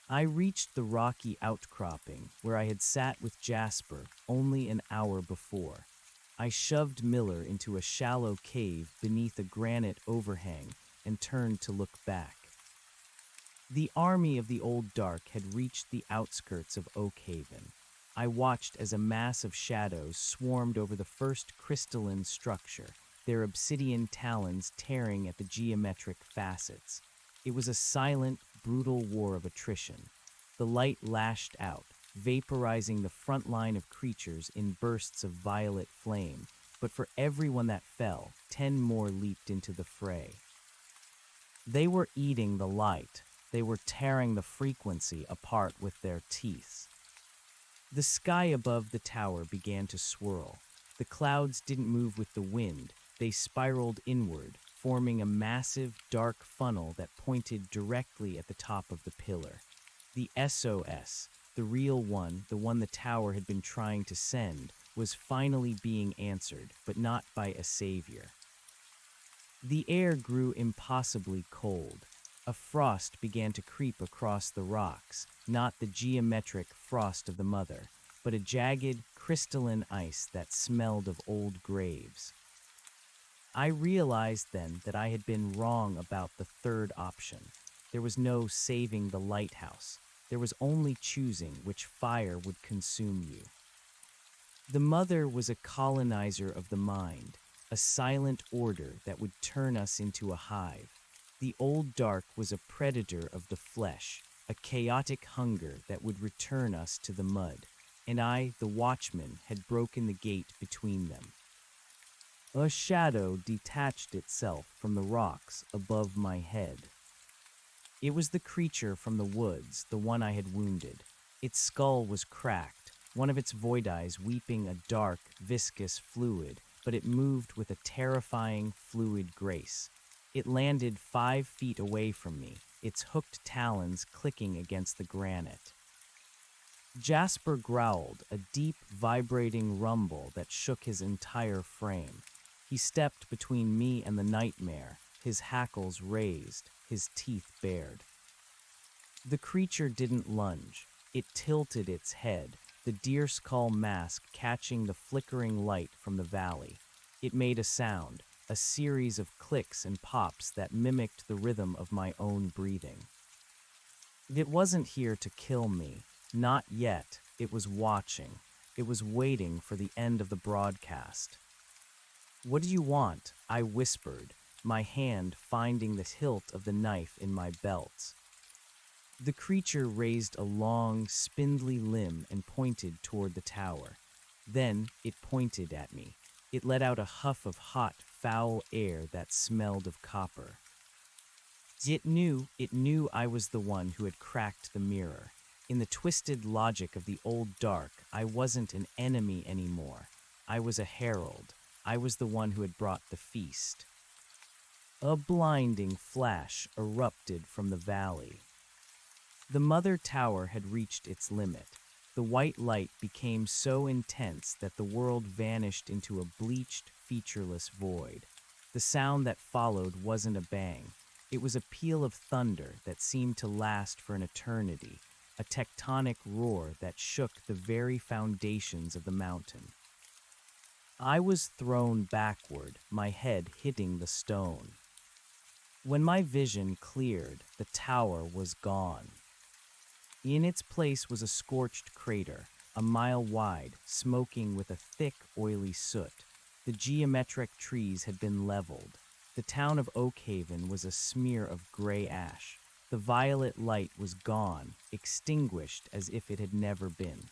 I reached the rocky outcropping where I had sat with Jasper only an hour before. I shoved Miller into a shallow cave beneath a granite overhang and turned to look back. The army of the old dark had reached the outskirts of Oakhaven. I watched as a mass of shadows swarmed over the first crystalline structure, their obsidian talons tearing at the geometric facets. It was a silent, brutal war of attrition. The light lashed out, vaporizing the front line of creatures in bursts of violet flame, but for everyone that fell, 10 more leaped into the fray. They were eating the light. They were tearing the frequency apart with their teeth. The sky above the tower began to swirl. The clouds didn't move with the wind. They spiraled inward, forming a massive, dark funnel that pointed directly at the top of the pillar. The SOS, the real one, the one the tower had been trying to send, was finally being answered, but not by a savior. The air grew impossibly cold. A frost began to creep across the rocks, not the geometric frost of the mother, but a jagged, crystalline ice that smelled of old graves. I realized then that I had been wrong about the third option. There was no saving the lighthouse. There was only choosing which fire would consume you. The mother was a colonizer of the mind, a silent order that would turn us into a hive. The old dark was a predator of the flesh, a chaotic hunger that would return us to the mud, and I, the watchman, had broken the gate between them. A shadow detached itself from the rocks above my head. It was the creature from the woods, the one I had wounded. Its skull was cracked, one of its void eyes weeping a dark, viscous fluid, but it moved with a terrifying, fluid grace. It landed 5 feet away from me, its hooked talons clicking against the granite. Jasper growled, a deep, vibrating rumble that shook his entire frame. He stepped between me and the nightmare, his hackles raised, his teeth bared. The creature didn't lunge. It tilted its head, the deer skull mask catching the flickering light from the valley. It made a sound, a series of clicks and pops that mimicked the rhythm of my own breathing. It wasn't here to kill me. Not yet. It was watching. It was waiting for the end of the broadcast. "What do you want?" I whispered, my hand finding the hilt of the knife in my belt. The creature raised a long, spindly limb and pointed toward the tower. Then it pointed at me. It let out a huff of hot, foul air that smelled of copper. It knew I was the one who had cracked the mirror. In the twisted logic of the old dark, I wasn't an enemy anymore. I was a herald. I was the one who had brought the feast. A blinding flash erupted from the valley. The mother tower had reached its limit. The white light became so intense that the world vanished into a bleached, featureless void. The sound that followed wasn't a bang. It was a peal of thunder that seemed to last for an eternity, a tectonic roar that shook the very foundations of the mountain. I was thrown backward, my head hitting the stone. When my vision cleared, the tower was gone. In its place was a scorched crater, a mile wide, smoking with a thick, oily soot. The geometric trees had been leveled. The town of Oakhaven was a smear of gray ash. The violet light was gone, extinguished as if it had never been.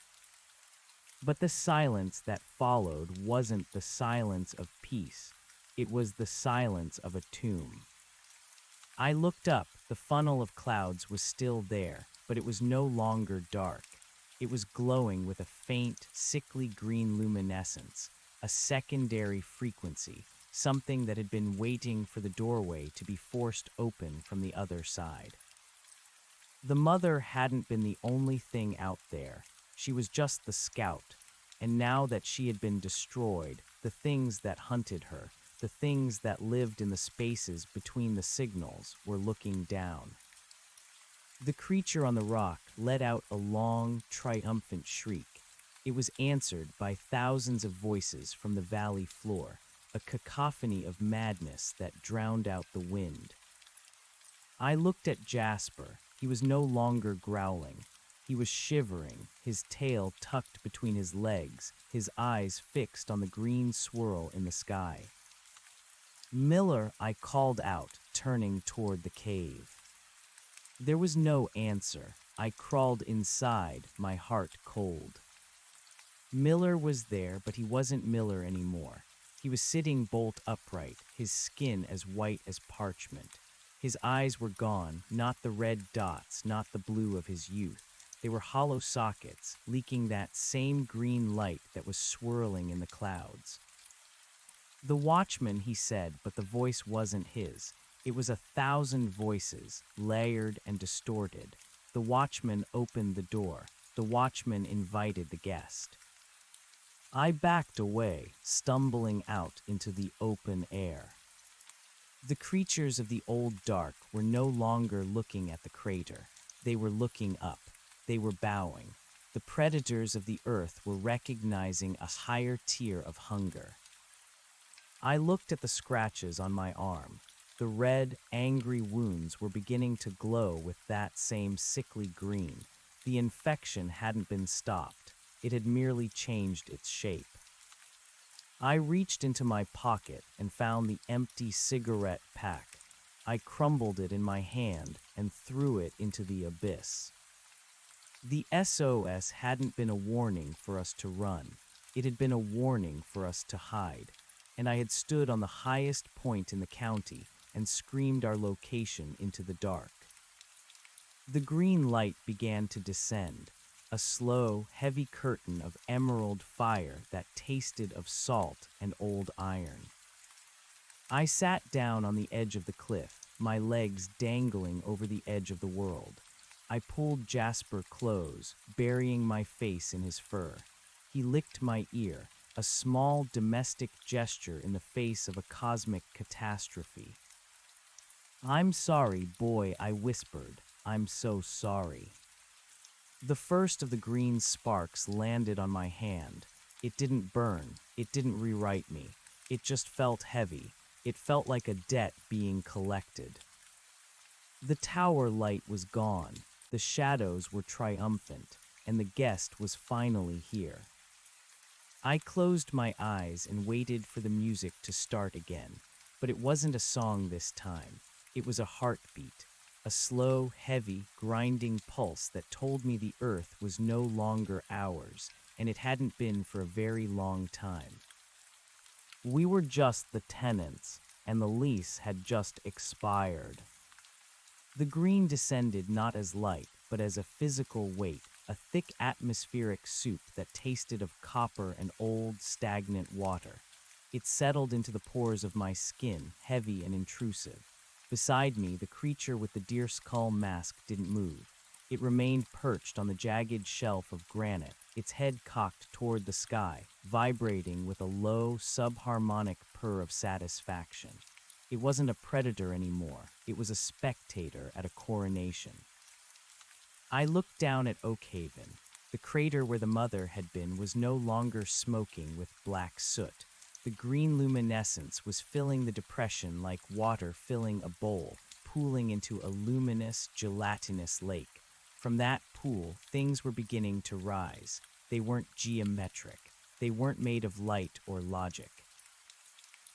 But the silence that followed wasn't the silence of peace. It was the silence of a tomb. I looked up. The funnel of clouds was still there, but it was no longer dark. It was glowing with a faint, sickly green luminescence, a secondary frequency, something that had been waiting for the doorway to be forced open from the other side. The mother hadn't been the only thing out there. She was just the scout, and now that she had been destroyed, the things that hunted her, the things that lived in the spaces between the signals, were looking down. The creature on the rock let out a long, triumphant shriek. It was answered by thousands of voices from the valley floor, a cacophony of madness that drowned out the wind. I looked at Jasper. He was no longer growling. He was shivering, his tail tucked between his legs, his eyes fixed on the green swirl in the sky. "Miller," I called out, turning toward the cave. There was no answer. I crawled inside, my heart cold. Miller was there, but he wasn't Miller anymore. He was sitting bolt upright, his skin as white as parchment. His eyes were gone, not the red dots, not the blue of his youth. They were hollow sockets, leaking that same green light that was swirling in the clouds. "The watchman," he said, but the voice wasn't his. It was 1,000 voices, layered and distorted. The watchman opened the door. The watchman invited the guest. I backed away, stumbling out into the open air. The creatures of the old dark were no longer looking at the crater. They were looking up. They were bowing. The predators of the earth were recognizing a higher tier of hunger. I looked at the scratches on my arm. The red, angry wounds were beginning to glow with that same sickly green. The infection hadn't been stopped. It had merely changed its shape. I reached into my pocket and found the empty cigarette pack. I crumbled it in my hand and threw it into the abyss. The SOS hadn't been a warning for us to run. It had been a warning for us to hide. And I had stood on the highest point in the county and screamed our location into the dark. The green light began to descend, a slow, heavy curtain of emerald fire that tasted of salt and old iron. I sat down on the edge of the cliff, my legs dangling over the edge of the world. I pulled Jasper close, burying my face in his fur. He licked my ear, a small domestic gesture in the face of a cosmic catastrophe. "I'm sorry, boy," I whispered. "I'm so sorry." The first of the green sparks landed on my hand. It didn't burn. It didn't rewrite me. It just felt heavy. It felt like a debt being collected. The tower light was gone. The shadows were triumphant, and the guest was finally here. I closed my eyes and waited for the music to start again, but it wasn't a song this time. It was a heartbeat, a slow, heavy, grinding pulse that told me the earth was no longer ours, and it hadn't been for a very long time. We were just the tenants, and the lease had just expired. The green descended not as light, but as a physical weight, a thick atmospheric soup that tasted of copper and old, stagnant water. It settled into the pores of my skin, heavy and intrusive. Beside me, the creature with the deer skull mask didn't move. It remained perched on the jagged shelf of granite, its head cocked toward the sky, vibrating with a low, subharmonic purr of satisfaction. It wasn't a predator anymore. It was a spectator at a coronation. I looked down at Oakhaven. The crater where the mother had been was no longer smoking with black soot. The green luminescence was filling the depression like water filling a bowl, pooling into a luminous, gelatinous lake. From that pool, things were beginning to rise. They weren't geometric. They weren't made of light or logic.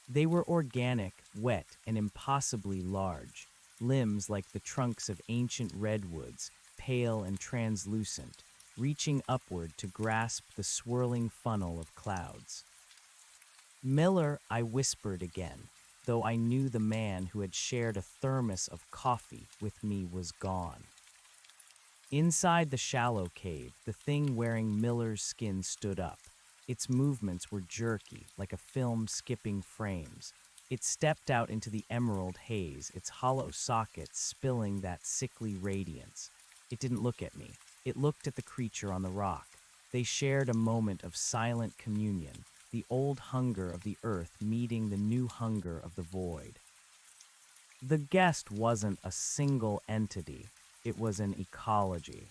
They were organic, wet, and impossibly large. Limbs like the trunks of ancient redwoods, pale and translucent, reaching upward to grasp the swirling funnel of clouds. "Miller," I whispered again, though I knew the man who had shared a thermos of coffee with me was gone. Inside the shallow cave, the thing wearing Miller's skin stood up. Its movements were jerky, like a film skipping frames. It stepped out into the emerald haze, its hollow sockets spilling that sickly radiance. It didn't look at me. It looked at the creature on the rock. They shared a moment of silent communion, the old hunger of the earth meeting the new hunger of the void. The guest wasn't a single entity. It was an ecology.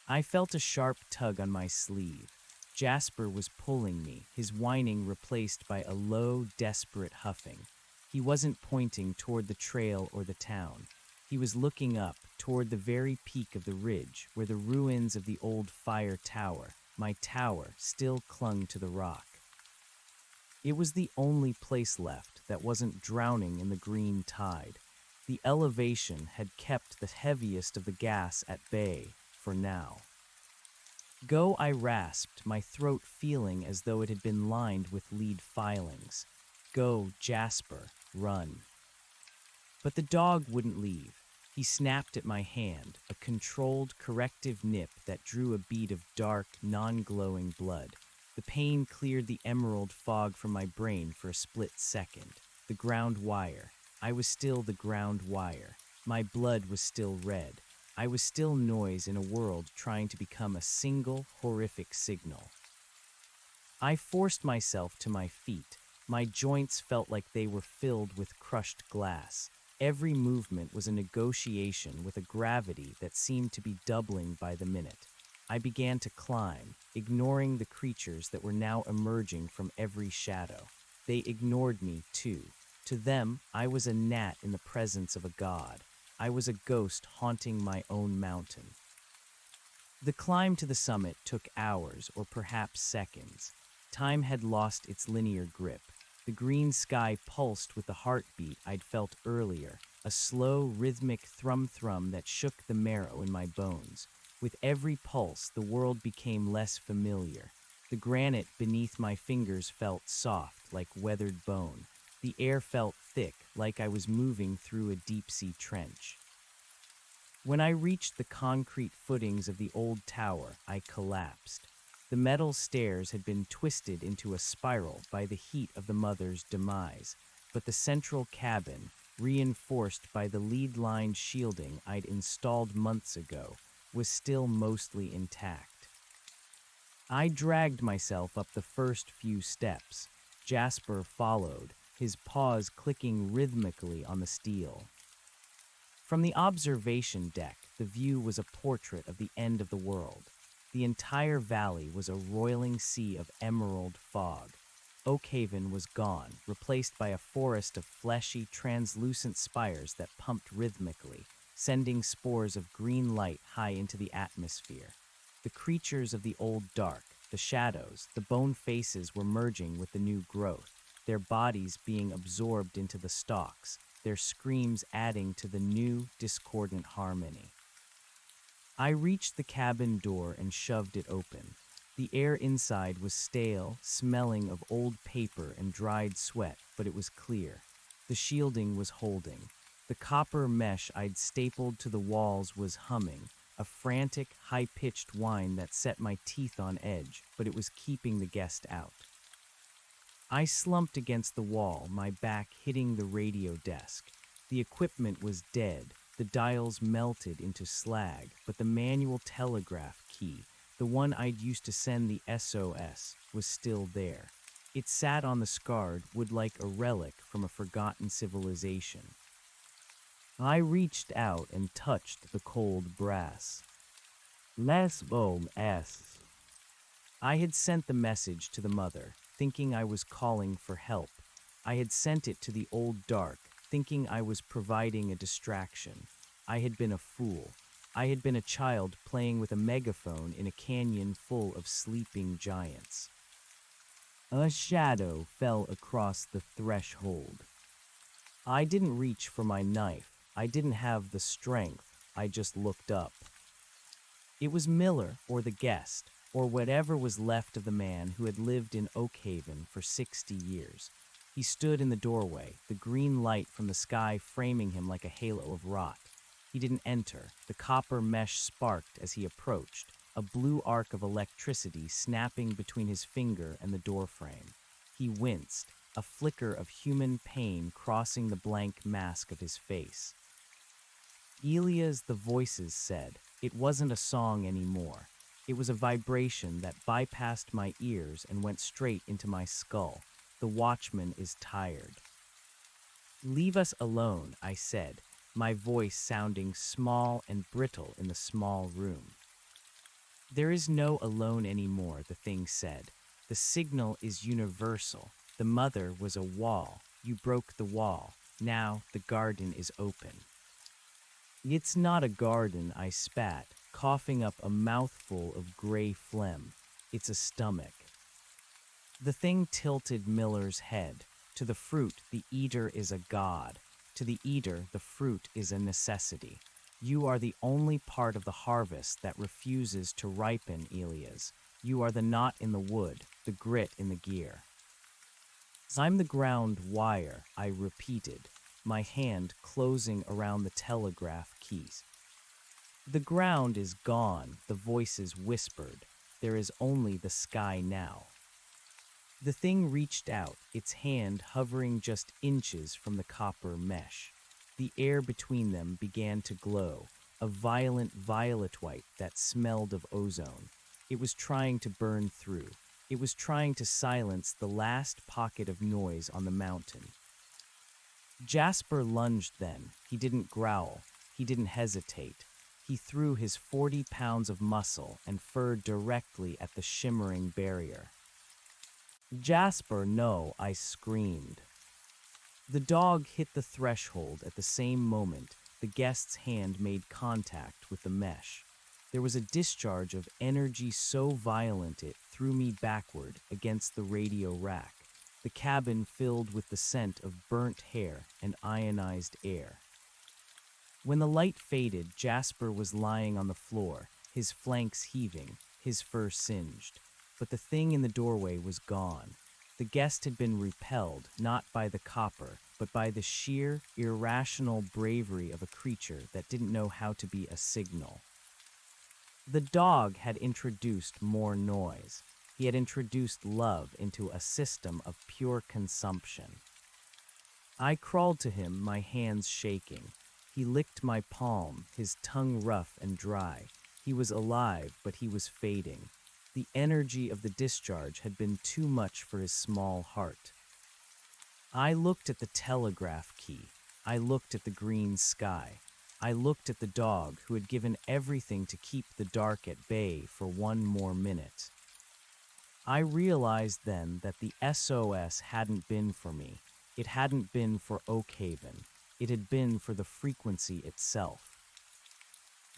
I felt a sharp tug on my sleeve. Jasper was pulling me, his whining replaced by a low, desperate huffing. He wasn't pointing toward the trail or the town. He was looking up, toward the very peak of the ridge, where the ruins of the old fire tower, my tower, still clung to the rock. It was the only place left that wasn't drowning in the green tide. The elevation had kept the heaviest of the gas at bay, for now. "Go," I rasped, my throat feeling as though it had been lined with lead filings. "Go, Jasper, run." But the dog wouldn't leave. He snapped at my hand, a controlled, corrective nip that drew a bead of dark, non-glowing blood. The pain cleared the emerald fog from my brain for a split second. The ground wire. I was still the ground wire. My blood was still red. I was still noise in a world trying to become a single, horrific signal. I forced myself to my feet. My joints felt like they were filled with crushed glass. Every movement was a negotiation with a gravity that seemed to be doubling by the minute. I began to climb, ignoring the creatures that were now emerging from every shadow. They ignored me, too. To them, I was a gnat in the presence of a god. I was a ghost haunting my own mountain. The climb to the summit took hours or perhaps seconds. Time had lost its linear grip. The green sky pulsed with the heartbeat I'd felt earlier, a slow, rhythmic thrum-thrum that shook the marrow in my bones. With every pulse, the world became less familiar. The granite beneath my fingers felt soft, like weathered bone. The air felt thick, like I was moving through a deep-sea trench. When I reached the concrete footings of the old tower, I collapsed. The metal stairs had been twisted into a spiral by the heat of the mother's demise, but the central cabin, reinforced by the lead-lined shielding I'd installed months ago, was still mostly intact. I dragged myself up the first few steps. Jasper followed, his paws clicking rhythmically on the steel. From the observation deck, the view was a portrait of the end of the world. The entire valley was a roiling sea of emerald fog. Oakhaven was gone, replaced by a forest of fleshy, translucent spires that pumped rhythmically, sending spores of green light high into the atmosphere. The creatures of the old dark, the shadows, the bone faces were merging with the new growth, their bodies being absorbed into the stalks, their screams adding to the new, discordant harmony. I reached the cabin door and shoved it open. The air inside was stale, smelling of old paper and dried sweat, but it was clear. The shielding was holding. The copper mesh I'd stapled to the walls was humming, a frantic, high-pitched whine that set my teeth on edge, but it was keeping the guest out. I slumped against the wall, my back hitting the radio desk. The equipment was dead, the dials melted into slag, but the manual telegraph key, the one I'd used to send the SOS, was still there. It sat on the scarred wood like a relic from a forgotten civilization. I reached out and touched the cold brass. SOS. I had sent the message to the mother, thinking I was calling for help. I had sent it to the old dark, thinking I was providing a distraction. I had been a fool. I had been a child playing with a megaphone in a canyon full of sleeping giants. A shadow fell across the threshold. I didn't reach for my knife. I didn't have the strength. I just looked up. It was Miller, or the guest, or whatever was left of the man who had lived in Oakhaven for 60 years. He stood in the doorway, the green light from the sky framing him like a halo of rot. He didn't enter. The copper mesh sparked as he approached, a blue arc of electricity snapping between his finger and the doorframe. He winced, a flicker of human pain crossing the blank mask of his face. Elias, the voices said. It wasn't a song anymore. It was a vibration that bypassed my ears and went straight into my skull. The watchman is tired. Leave us alone, I said, my voice sounding small and brittle in the small room. There is no alone anymore, the thing said. The signal is universal. The mother was a wall. You broke the wall. Now the garden is open. It's not a garden, I spat, coughing up a mouthful of gray phlegm. It's a stomach. The thing tilted Miller's head. To the fruit, the eater is a god. To the eater, the fruit is a necessity. You are the only part of the harvest that refuses to ripen, Elias. You are the knot in the wood, the grit in the gear. I'm the ground wire, I repeated, my hand closing around the telegraph keys. The ground is gone, the voices whispered. There is only the sky now. The thing reached out, its hand hovering just inches from the copper mesh. The air between them began to glow, a violent violet white that smelled of ozone. It was trying to burn through. It was trying to silence the last pocket of noise on the mountain. Jasper lunged then. He didn't growl. He didn't hesitate. He threw his 40 pounds of muscle and fur directly at the shimmering barrier. Jasper, no, I screamed. The dog hit the threshold at the same moment the guest's hand made contact with the mesh. There was a discharge of energy so violent it threw me backward against the radio rack, the cabin filled with the scent of burnt hair and ionized air. When the light faded, Jasper was lying on the floor, his flanks heaving, his fur singed. But the thing in the doorway was gone. The guest had been repelled, not by the copper, but by the sheer, irrational bravery of a creature that didn't know how to be a signal. The dog had introduced more noise. He had introduced love into a system of pure consumption. I crawled to him, my hands shaking. He licked my palm, his tongue rough and dry. He was alive, but he was fading. The energy of the discharge had been too much for his small heart. I looked at the telegraph key. I looked at the green sky. I looked at the dog who had given everything to keep the dark at bay for one more minute. I realized then that the SOS hadn't been for me. It hadn't been for Oakhaven. It had been for the frequency itself.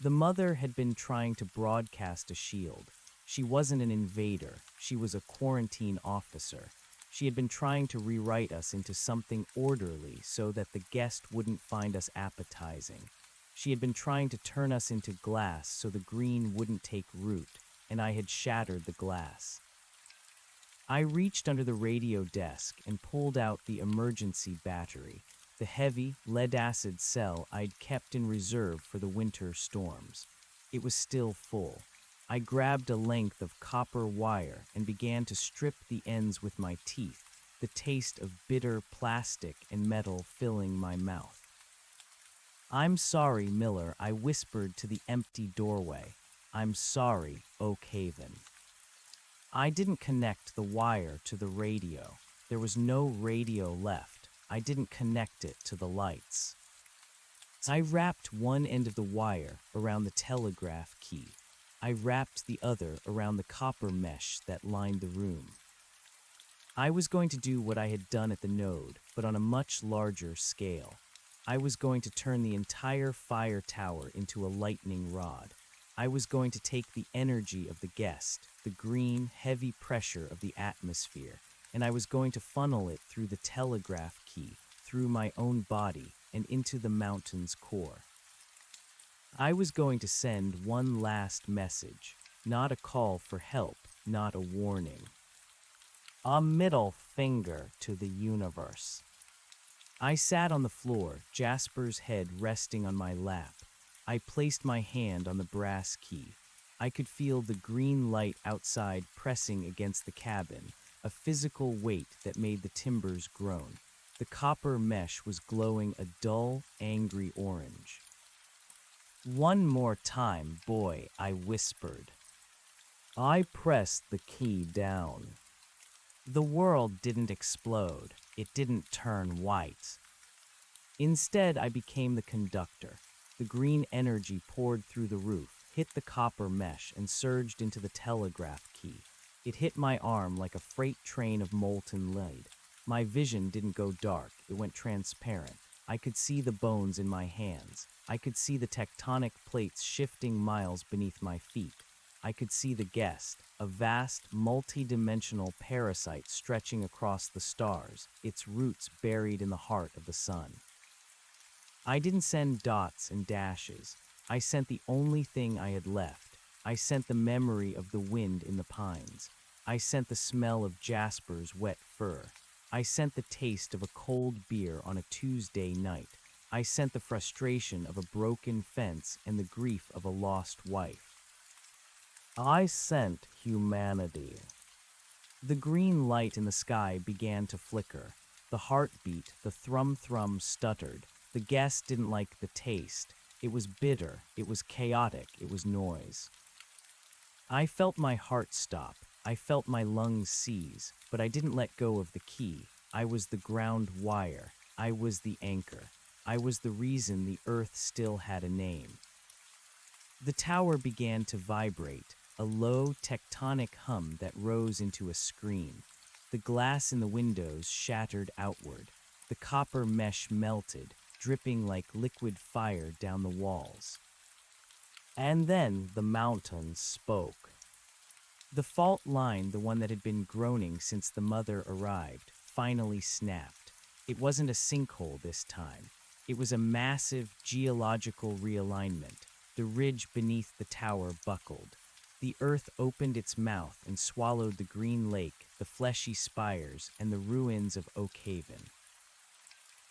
The mother had been trying to broadcast a shield. She wasn't an invader. She was a quarantine officer. She had been trying to rewrite us into something orderly so that the guest wouldn't find us appetizing. She had been trying to turn us into glass so the green wouldn't take root, and I had shattered the glass. I reached under the radio desk and pulled out the emergency battery, the heavy, lead-acid cell I'd kept in reserve for the winter storms. It was still full. I grabbed a length of copper wire and began to strip the ends with my teeth, the taste of bitter plastic and metal filling my mouth. "I'm sorry, Miller," I whispered to the empty doorway. "I'm sorry, Oakhaven." I didn't connect the wire to the radio. There was no radio left. I didn't connect it to the lights. I wrapped one end of the wire around the telegraph key. I wrapped the other around the copper mesh that lined the room. I was going to do what I had done at the node, but on a much larger scale. I was going to turn the entire fire tower into a lightning rod. I was going to take the energy of the guest, the green, heavy pressure of the atmosphere, and I was going to funnel it through the telegraph key, through my own body, and into the mountain's core. I was going to send one last message, not a call for help, not a warning. A middle finger to the universe. I sat on the floor, Jasper's head resting on my lap. I placed my hand on the brass key. I could feel the green light outside pressing against the cabin, a physical weight that made the timbers groan. The copper mesh was glowing a dull, angry orange. "One more time, boy," I whispered. I pressed the key down. The world didn't explode. It didn't turn white. Instead, I became the conductor. The green energy poured through the roof, hit the copper mesh, and surged into the telegraph key. It hit my arm like a freight train of molten lead. My vision didn't go dark, it went transparent. I could see the bones in my hands. I could see the tectonic plates shifting miles beneath my feet. I could see the guest, a vast, multi-dimensional parasite stretching across the stars, its roots buried in the heart of the sun. I didn't send dots and dashes. I sent the only thing I had left. I sent the memory of the wind in the pines. I sent the smell of Jasper's wet fur. I sent the taste of a cold beer on a Tuesday night. I sent the frustration of a broken fence and the grief of a lost wife. I sent humanity. The green light in the sky began to flicker. The heartbeat, the thrum-thrum stuttered. The guest didn't like the taste. It was bitter, it was chaotic, it was noise. I felt my heart stop. I felt my lungs seize, but I didn't let go of the key. I was the ground wire. I was the anchor. I was the reason the earth still had a name. The tower began to vibrate, a low tectonic hum that rose into a scream. The glass in the windows shattered outward. The copper mesh melted, dripping like liquid fire down the walls. And then the mountain spoke. The fault line, the one that had been groaning since the mother arrived, finally snapped. It wasn't a sinkhole this time. It was a massive geological realignment. The ridge beneath the tower buckled. The earth opened its mouth and swallowed the green lake, the fleshy spires, and the ruins of Oakhaven.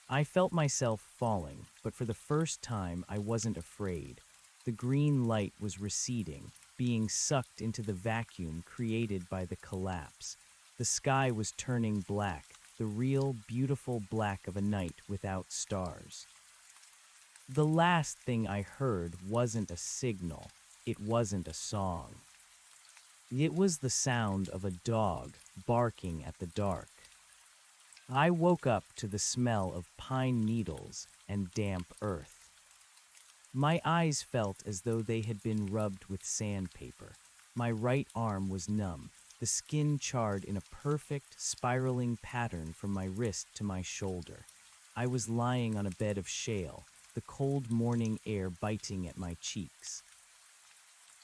I felt myself falling, but for the first time I wasn't afraid. The green light was receding, being sucked into the vacuum created by the collapse. The sky was turning black. the real, beautiful black of a night without stars. The last thing I heard wasn't a signal, it wasn't a song. It was the sound of a dog barking at the dark. I woke up to the smell of pine needles and damp earth. My eyes felt as though they had been rubbed with sandpaper. My right arm was numb, the skin charred in a perfect, spiraling pattern from my wrist to my shoulder. I was lying on a bed of shale, the cold morning air biting at my cheeks.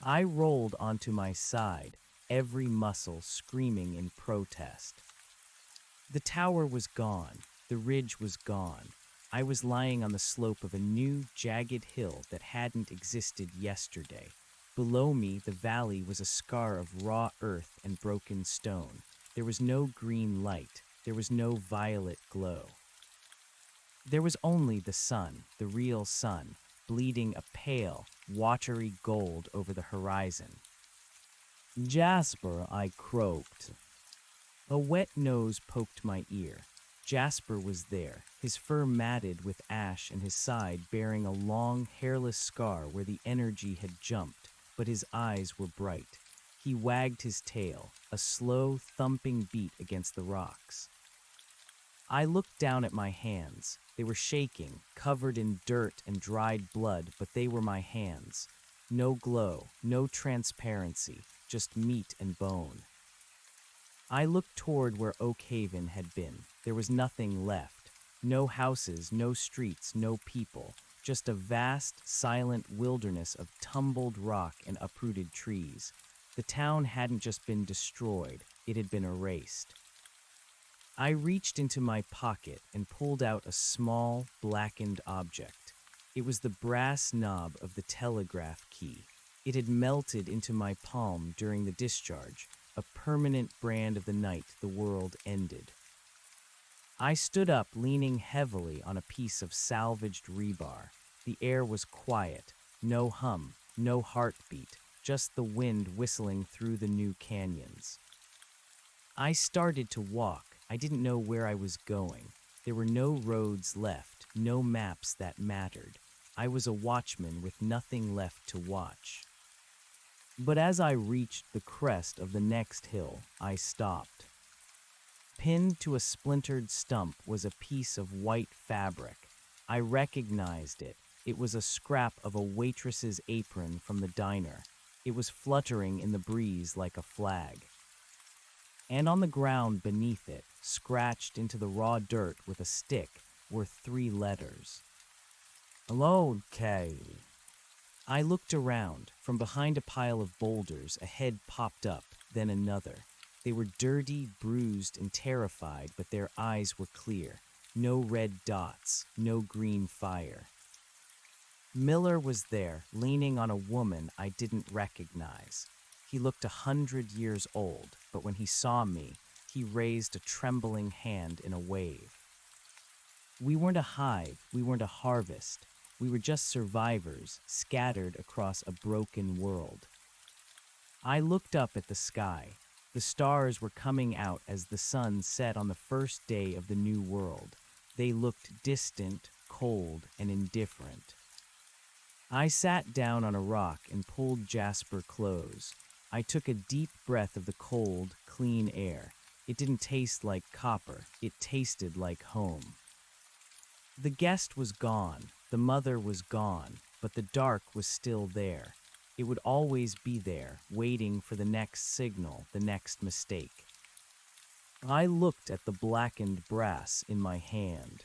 I rolled onto my side, every muscle screaming in protest. The tower was gone, the ridge was gone. I was lying on the slope of a new, jagged hill that hadn't existed yesterday. Below me, the valley was a scar of raw earth and broken stone. There was no green light. There was no violet glow. There was only the sun, the real sun, bleeding a pale, watery gold over the horizon. "Jasper," I croaked. A wet nose poked my ear. Jasper was there, his fur matted with ash and his side bearing a long, hairless scar where the energy had jumped, but his eyes were bright. He wagged his tail, a slow, thumping beat against the rocks. I looked down at my hands. They were shaking, covered in dirt and dried blood, but they were my hands. No glow, no transparency, just meat and bone. I looked toward where Oak Haven had been. There was nothing left. No houses, no streets, no people. Just a vast, silent wilderness of tumbled rock and uprooted trees. The town hadn't just been destroyed, it had been erased. I reached into my pocket and pulled out a small, blackened object. It was the brass knob of the telegraph key. It had melted into my palm during the discharge, a permanent brand of the night the world ended. I stood up, leaning heavily on a piece of salvaged rebar. The air was quiet, no hum, no heartbeat, just the wind whistling through the new canyons. I started to walk. I didn't know where I was going. There were no roads left, no maps that mattered. I was a watchman with nothing left to watch. But as I reached the crest of the next hill, I stopped. Pinned to a splintered stump was a piece of white fabric. I recognized it. It was a scrap of a waitress's apron from the diner. It was fluttering in the breeze like a flag. And on the ground beneath it, scratched into the raw dirt with a stick, were 3 letters. "Hello, Kay." I looked around. From behind a pile of boulders, a head popped up, then another. They were dirty, bruised, and terrified, but their eyes were clear. No red dots, no green fire. Miller was there, leaning on a woman I didn't recognize. He looked 100 years old, but when he saw me, he raised a trembling hand in a wave. We weren't a hive, we weren't a harvest. We were just survivors, scattered across a broken world. I looked up at the sky. The stars were coming out as the sun set on the first day of the new world. They looked distant, cold, and indifferent. I sat down on a rock and pulled Jasper close. I took a deep breath of the cold, clean air. It didn't taste like copper, it tasted like home. The guest was gone, the mother was gone, but the dark was still there. It would always be there, waiting for the next signal, the next mistake. I looked at the blackened brass in my hand.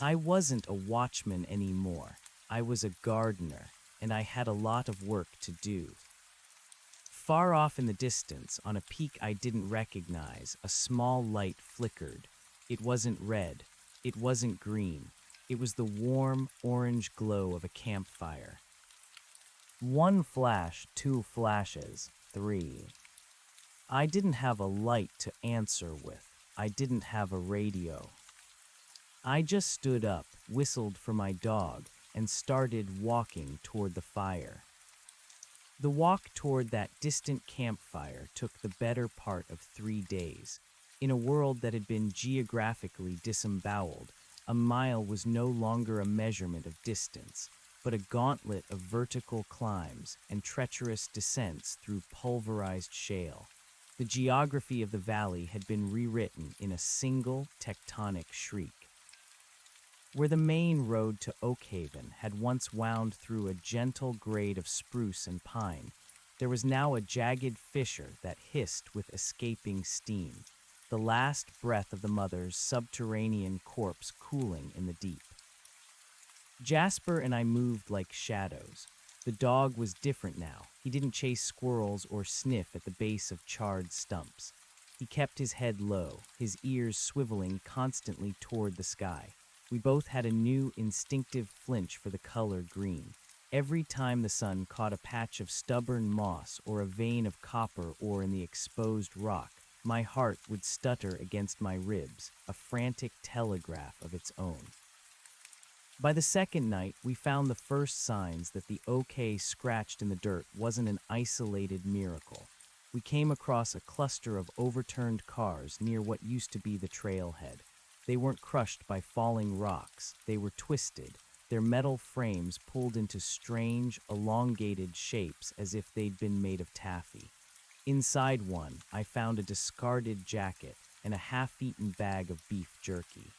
I wasn't a watchman anymore. I was a gardener, and I had a lot of work to do. Far off in the distance, on a peak I didn't recognize, a small light flickered. It wasn't red. It wasn't green. It was the warm, orange glow of a campfire. 1 flash, 2 flashes, 3. I didn't have a light to answer with. I didn't have a radio. I just stood up, whistled for my dog, and started walking toward the fire. The walk toward that distant campfire took the better part of 3 days. In a world that had been geographically disemboweled, a mile was no longer a measurement of distance, but a gauntlet of vertical climbs and treacherous descents through pulverized shale. The geography of the valley had been rewritten in a single tectonic shriek. Where the main road to Oakhaven had once wound through a gentle grade of spruce and pine, there was now a jagged fissure that hissed with escaping steam, the last breath of the mother's subterranean corpse cooling in the deep. Jasper and I moved like shadows. The dog was different now. He didn't chase squirrels or sniff at the base of charred stumps. He kept his head low, his ears swiveling constantly toward the sky. We both had a new instinctive flinch for the color green. Every time the sun caught a patch of stubborn moss or a vein of copper ore in the exposed rock, my heart would stutter against my ribs, a frantic telegraph of its own. By the second night, we found the first signs that the OK scratched in the dirt wasn't an isolated miracle. We came across a cluster of overturned cars near what used to be the trailhead. They weren't crushed by falling rocks, they were twisted, their metal frames pulled into strange, elongated shapes as if they'd been made of taffy. Inside one, I found a discarded jacket and a half-eaten bag of beef jerky.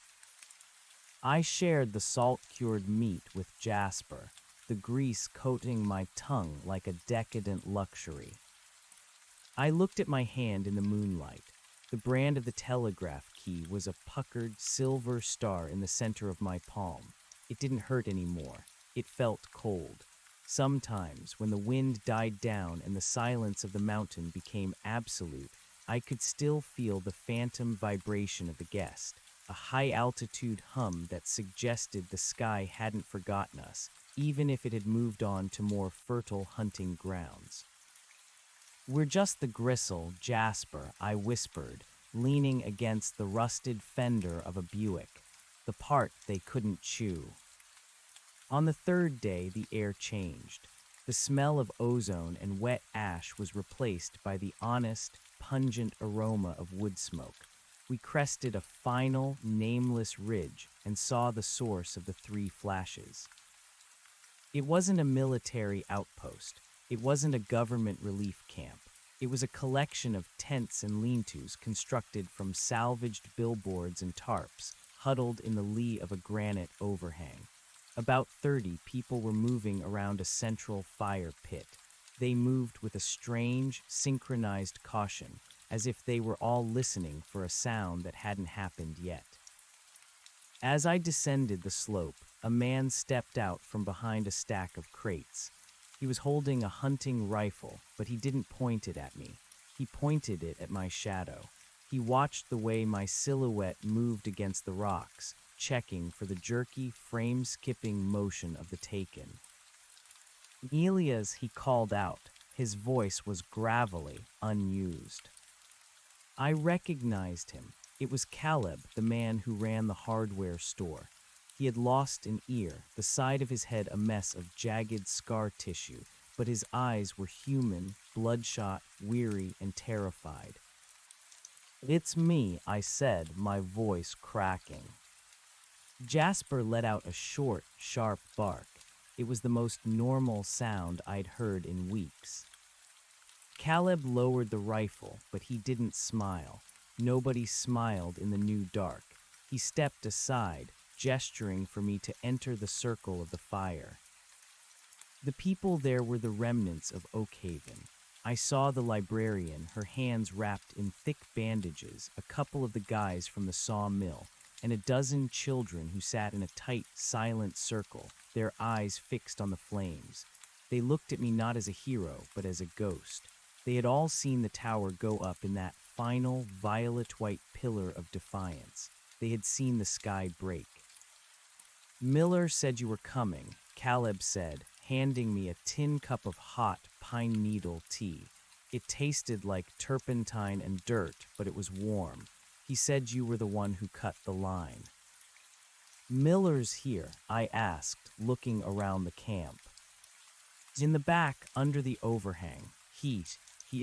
I shared the salt-cured meat with Jasper, the grease coating my tongue like a decadent luxury. I looked at my hand in the moonlight. The brand of the telegraph key was a puckered silver star in the center of my palm. It didn't hurt anymore. It felt cold. Sometimes, when the wind died down and the silence of the mountain became absolute, I could still feel the phantom vibration of the guest, a high-altitude hum that suggested the sky hadn't forgotten us, even if it had moved on to more fertile hunting grounds. "We're just the gristle, Jasper," I whispered, leaning against the rusted fender of a Buick, the part they couldn't chew. On the third day, the air changed. The smell of ozone and wet ash was replaced by the honest, pungent aroma of wood smoke. We crested a final, nameless ridge and saw the source of the three flashes. It wasn't a military outpost. It wasn't a government relief camp. It was a collection of tents and lean-tos constructed from salvaged billboards and tarps, huddled in the lee of a granite overhang. About 30 people were moving around a central fire pit. They moved with a strange, synchronized caution, as if they were all listening for a sound that hadn't happened yet. As I descended the slope, a man stepped out from behind a stack of crates. He was holding a hunting rifle, but he didn't point it at me. He pointed it at my shadow. He watched the way my silhouette moved against the rocks, checking for the jerky, frame-skipping motion of the taken. "Elias," he called out. His voice was gravelly, unused. I recognized him. It was Caleb, the man who ran the hardware store. He had lost an ear, the side of his head a mess of jagged scar tissue, but his eyes were human, bloodshot, weary, and terrified. "It's me," I said, my voice cracking. Jasper let out a short, sharp bark. It was the most normal sound I'd heard in weeks. Caleb lowered the rifle, but he didn't smile. Nobody smiled in the new dark. He stepped aside, gesturing for me to enter the circle of the fire. The people there were the remnants of Oakhaven. I saw the librarian, her hands wrapped in thick bandages, a couple of the guys from the sawmill, and a dozen children who sat in a tight, silent circle, their eyes fixed on the flames. They looked at me not as a hero, but as a ghost. They had all seen the tower go up in that final, violet-white pillar of defiance. They had seen the sky break. "Miller said you were coming," Caleb said, handing me a tin cup of hot pine needle tea. It tasted like turpentine and dirt, but it was warm. He said you were the one who cut the line. "Miller's here," I asked, looking around the camp. "In the back, under the overhang. He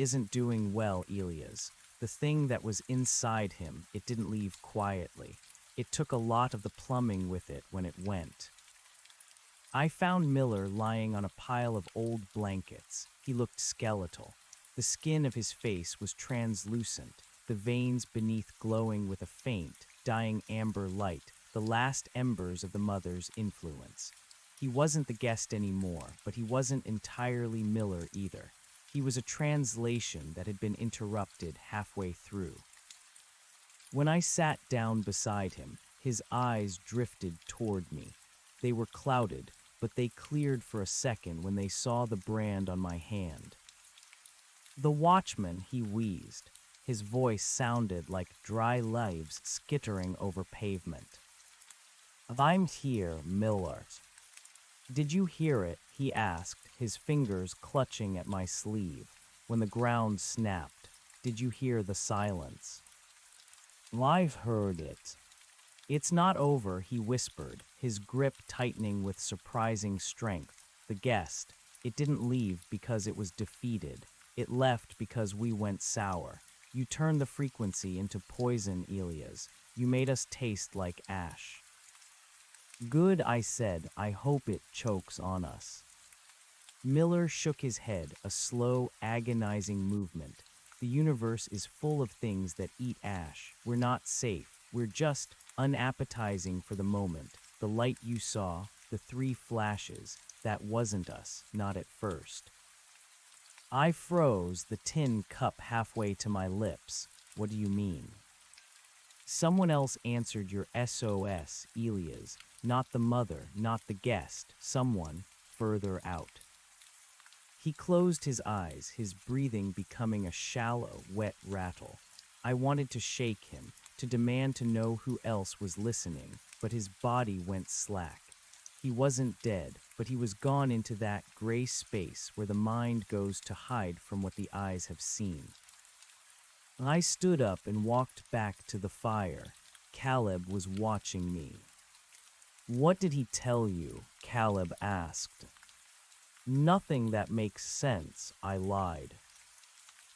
isn't doing well, Elias. The thing that was inside him, it didn't leave quietly. It took a lot of the plumbing with it when it went. I found Miller lying on a pile of old blankets. He looked skeletal. The skin of his face was translucent, the veins beneath glowing with a faint, dying amber light, the last embers of the mother's influence. He wasn't the guest anymore, but he wasn't entirely Miller either. He was a translation that had been interrupted halfway through. When I sat down beside him, his eyes drifted toward me. They were clouded, but they cleared for a second when they saw the brand on my hand. "The watchman," he wheezed. His voice sounded like dry leaves skittering over pavement. "I'm here, Miller." "Did you hear it?" he asked, his fingers clutching at my sleeve. "When the ground snapped, did you hear the silence?" "I've heard it." "It's not over," he whispered, his grip tightening with surprising strength. "The guest, it didn't leave because it was defeated. It left because we went sour. You turned the frequency into poison, Elias. You made us taste like ash." "Good," I said. "I hope it chokes on us." Miller shook his head, a slow, agonizing movement. "The universe is full of things that eat ash. We're not safe. We're just unappetizing for the moment. The light you saw, the 3 flashes, that wasn't us, not at first." I froze, the tin cup halfway to my lips. "What do you mean?" "Someone else answered your SOS, Elias. Not the mother, not the guest. Someone further out." He closed his eyes, his breathing becoming a shallow, wet rattle. I wanted to shake him, to demand to know who else was listening, but his body went slack. He wasn't dead, but he was gone into that gray space where the mind goes to hide from what the eyes have seen. I stood up and walked back to the fire. Caleb was watching me. "What did he tell you?" Caleb asked. "Nothing that makes sense," I lied.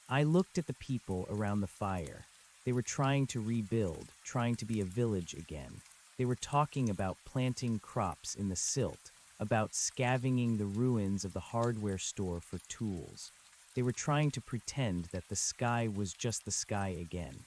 I looked at the people around the fire. They were trying to rebuild, trying to be a village again. They were talking about planting crops in the silt, about scavenging the ruins of the hardware store for tools. They were trying to pretend that the sky was just the sky again.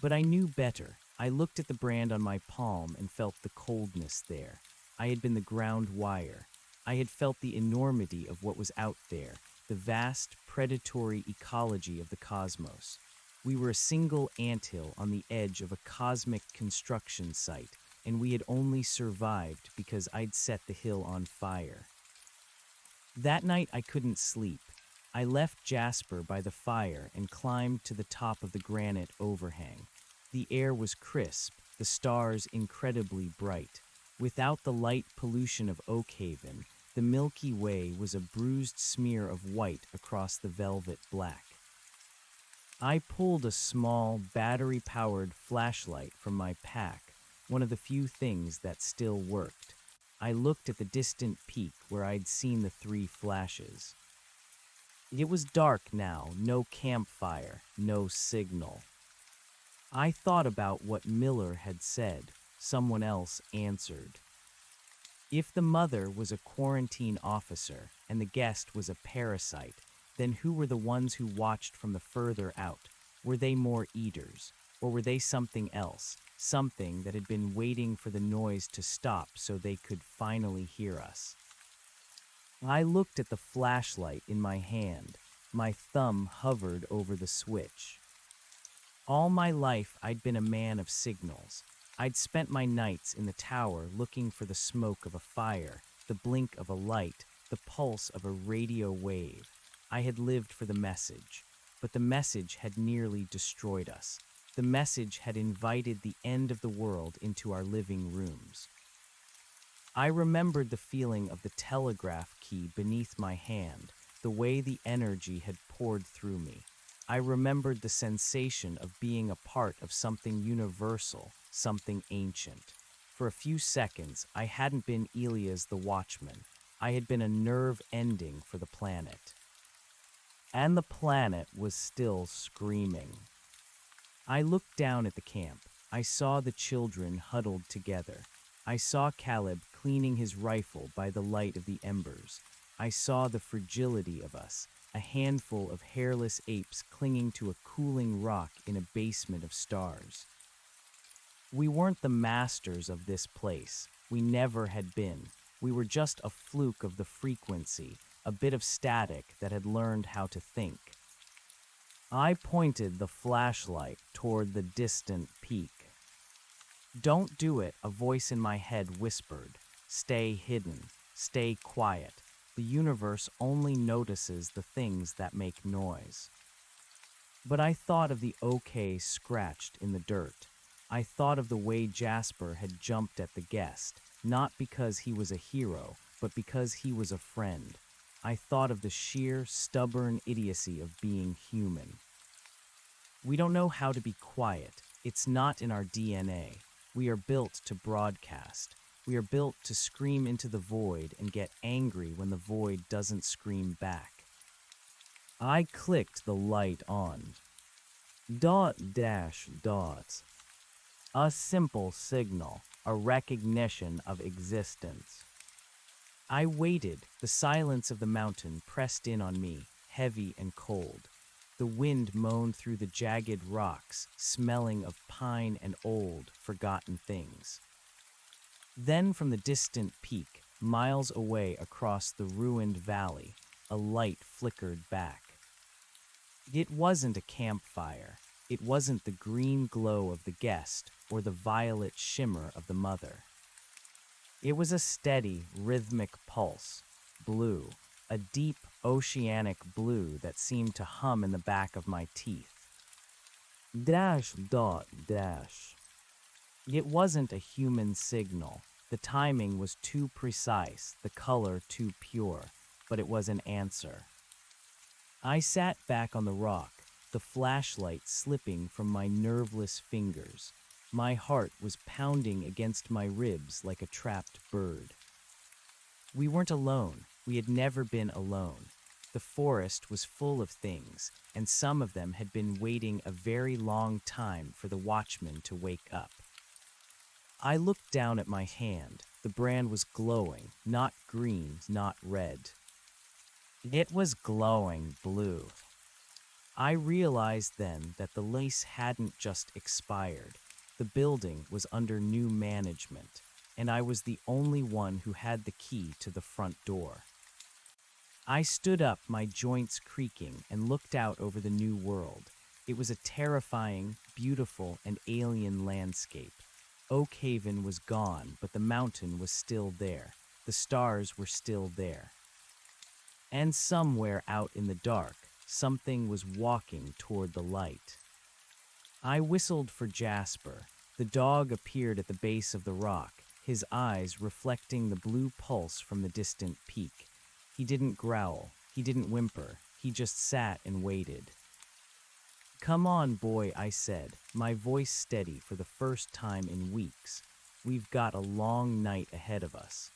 But I knew better. I looked at the brand on my palm and felt the coldness there. I had been the ground wire. I had felt the enormity of what was out there, the vast, predatory ecology of the cosmos. We were a single anthill on the edge of a cosmic construction site, and we had only survived because I'd set the hill on fire. That night I couldn't sleep. I left Jasper by the fire and climbed to the top of the granite overhang. The air was crisp, the stars incredibly bright. Without the light pollution of Oakhaven, the Milky Way was a bruised smear of white across the velvet black. I pulled a small, battery-powered flashlight from my pack, one of the few things that still worked. I looked at the distant peak where I'd seen the 3 flashes. It was dark now, no campfire, no signal. I thought about what Miller had said. Someone else answered. If the mother was a quarantine officer and the guest was a parasite, then who were the ones who watched from the further out? Were they more eaters? Or were they something else? Something that had been waiting for the noise to stop so they could finally hear us? I looked at the flashlight in my hand. My thumb hovered over the switch. All my life I'd been a man of signals. I'd spent my nights in the tower looking for the smoke of a fire, the blink of a light, the pulse of a radio wave. I had lived for the message, but the message had nearly destroyed us. The message had invited the end of the world into our living rooms. I remembered the feeling of the telegraph key beneath my hand, the way the energy had poured through me. I remembered the sensation of being a part of something universal, something ancient. For a few seconds, I hadn't been Elias the Watchman. I had been a nerve ending for the planet. and the planet was still screaming. I looked down at the camp. I saw the children huddled together. I saw Caleb cleaning his rifle by the light of the embers. I saw the fragility of us, a handful of hairless apes clinging to a cooling rock in a basement of stars. We weren't the masters of this place. We never had been. We were just a fluke of the frequency, a bit of static that had learned how to think. I pointed the flashlight toward the distant peak. "Don't do it," a voice in my head whispered. "Stay hidden. Stay quiet. The universe only notices the things that make noise." But I thought of the OK scratched in the dirt. I thought of the way Jasper had jumped at the guest, not because he was a hero, but because he was a friend. I thought of the sheer, stubborn idiocy of being human. We don't know how to be quiet. It's not in our DNA. We are built to broadcast. We are built to scream into the void and get angry when the void doesn't scream back. I clicked the light on. Dot dash dot. A simple signal, a recognition of existence. I waited. The silence of the mountain pressed in on me, heavy and cold. The wind moaned through the jagged rocks, smelling of pine and old, forgotten things. Then from the distant peak, miles away across the ruined valley, a light flickered back. It wasn't a campfire. It wasn't the green glow of the guest or the violet shimmer of the mother. It was a steady, rhythmic pulse, blue, a deep, oceanic blue that seemed to hum in the back of my teeth. Dash dot dash. It wasn't a human signal. The timing was too precise, the color too pure, but it was an answer. I sat back on the rock, the flashlight slipping from my nerveless fingers. My heart was pounding against my ribs like a trapped bird. We weren't alone. We had never been alone. The forest was full of things, and some of them had been waiting a very long time for the watchman to wake up. I looked down at my hand. The brand was glowing, not green, not red. It was glowing blue. I realized then that the lease hadn't just expired. The building was under new management, and I was the only one who had the key to the front door. I stood up, my joints creaking, and looked out over the new world. It was a terrifying, beautiful, and alien landscape. Oak Haven was gone, but the mountain was still there. The stars were still there. And somewhere out in the dark, something was walking toward the light. I whistled for Jasper. The dog appeared at the base of the rock, his eyes reflecting the blue pulse from the distant peak. He didn't growl, he didn't whimper, he just sat and waited. "Come on, boy," I said, my voice steady for the first time in weeks. "We've got a long night ahead of us."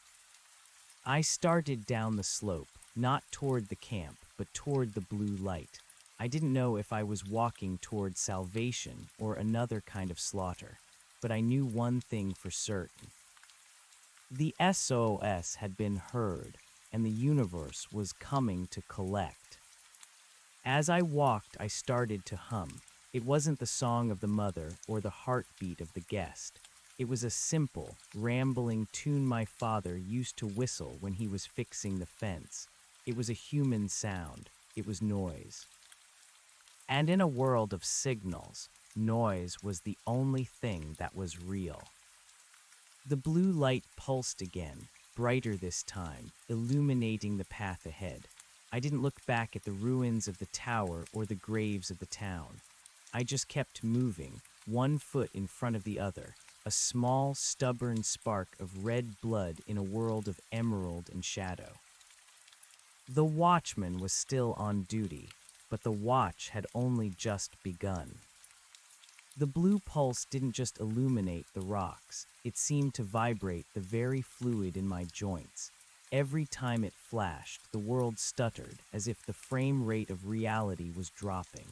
I started down the slope, not toward the camp, but toward the blue light. I didn't know if I was walking toward salvation or another kind of slaughter, but I knew one thing for certain. The SOS had been heard, and the universe was coming to collect. As I walked, I started to hum. It wasn't the song of the mother or the heartbeat of the guest. It was a simple, rambling tune my father used to whistle when he was fixing the fence. It was a human sound. It was noise. And in a world of signals, noise was the only thing that was real. The blue light pulsed again, brighter this time, illuminating the path ahead. I didn't look back at the ruins of the tower or the graves of the town. I just kept moving, one foot in front of the other, a small, stubborn spark of red blood in a world of emerald and shadow. The watchman was still on duty, but the watch had only just begun. The blue pulse didn't just illuminate the rocks, it seemed to vibrate the very fluid in my joints. Every time it flashed, the world stuttered, as if the frame rate of reality was dropping.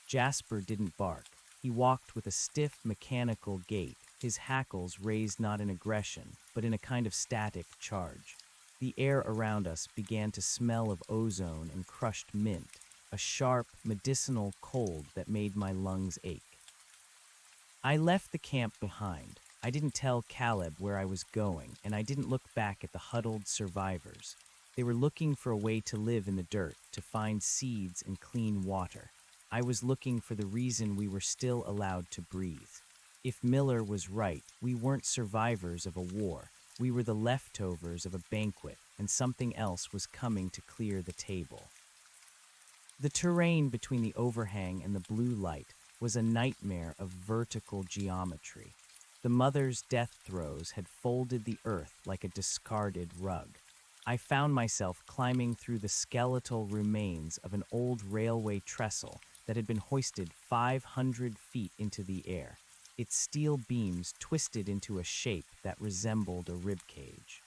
Jasper didn't bark. He walked with a stiff, mechanical gait, his hackles raised not in aggression, but in a kind of static charge. The air around us began to smell of ozone and crushed mint, a sharp, medicinal cold that made my lungs ache. I left the camp behind. I didn't tell Caleb where I was going, and I didn't look back at the huddled survivors. They were looking for a way to live in the dirt, to find seeds and clean water. I was looking for the reason we were still allowed to breathe. If Miller was right, we weren't survivors of a war. We were the leftovers of a banquet, and something else was coming to clear the table. The terrain between the overhang and the blue light was a nightmare of vertical geometry. The mother's death throes had folded the earth like a discarded rug. I found myself climbing through the skeletal remains of an old railway trestle that had been hoisted 500 feet into the air, its steel beams twisted into a shape that resembled a ribcage.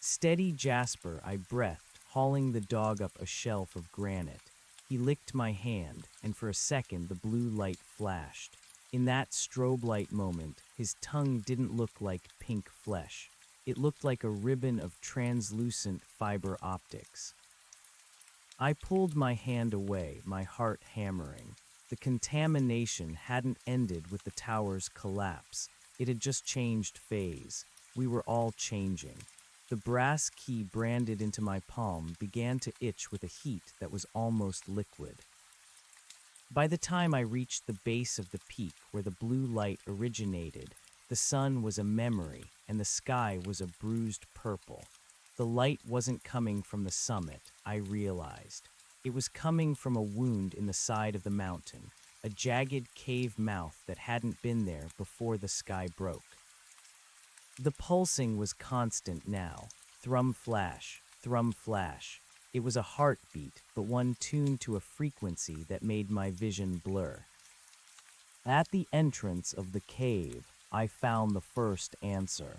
Steady Jasper, I breathed, hauling the dog up a shelf of granite. He licked my hand, and for a second the blue light flashed. In that strobe light moment, his tongue didn't look like pink flesh. It looked like a ribbon of translucent fiber optics. I pulled my hand away, my heart hammering. The contamination hadn't ended with the tower's collapse. It had just changed phase. We were all changing. The brass key branded into my palm began to itch with a heat that was almost liquid. By the time I reached the base of the peak where the blue light originated, the sun was a memory and the sky was a bruised purple. The light wasn't coming from the summit, I realized. It was coming from a wound in the side of the mountain, a jagged cave mouth that hadn't been there before the sky broke. The pulsing was constant now, thrum flash, thrum flash. It was a heartbeat, but one tuned to a frequency that made my vision blur. At the entrance of the cave, I found the first answer.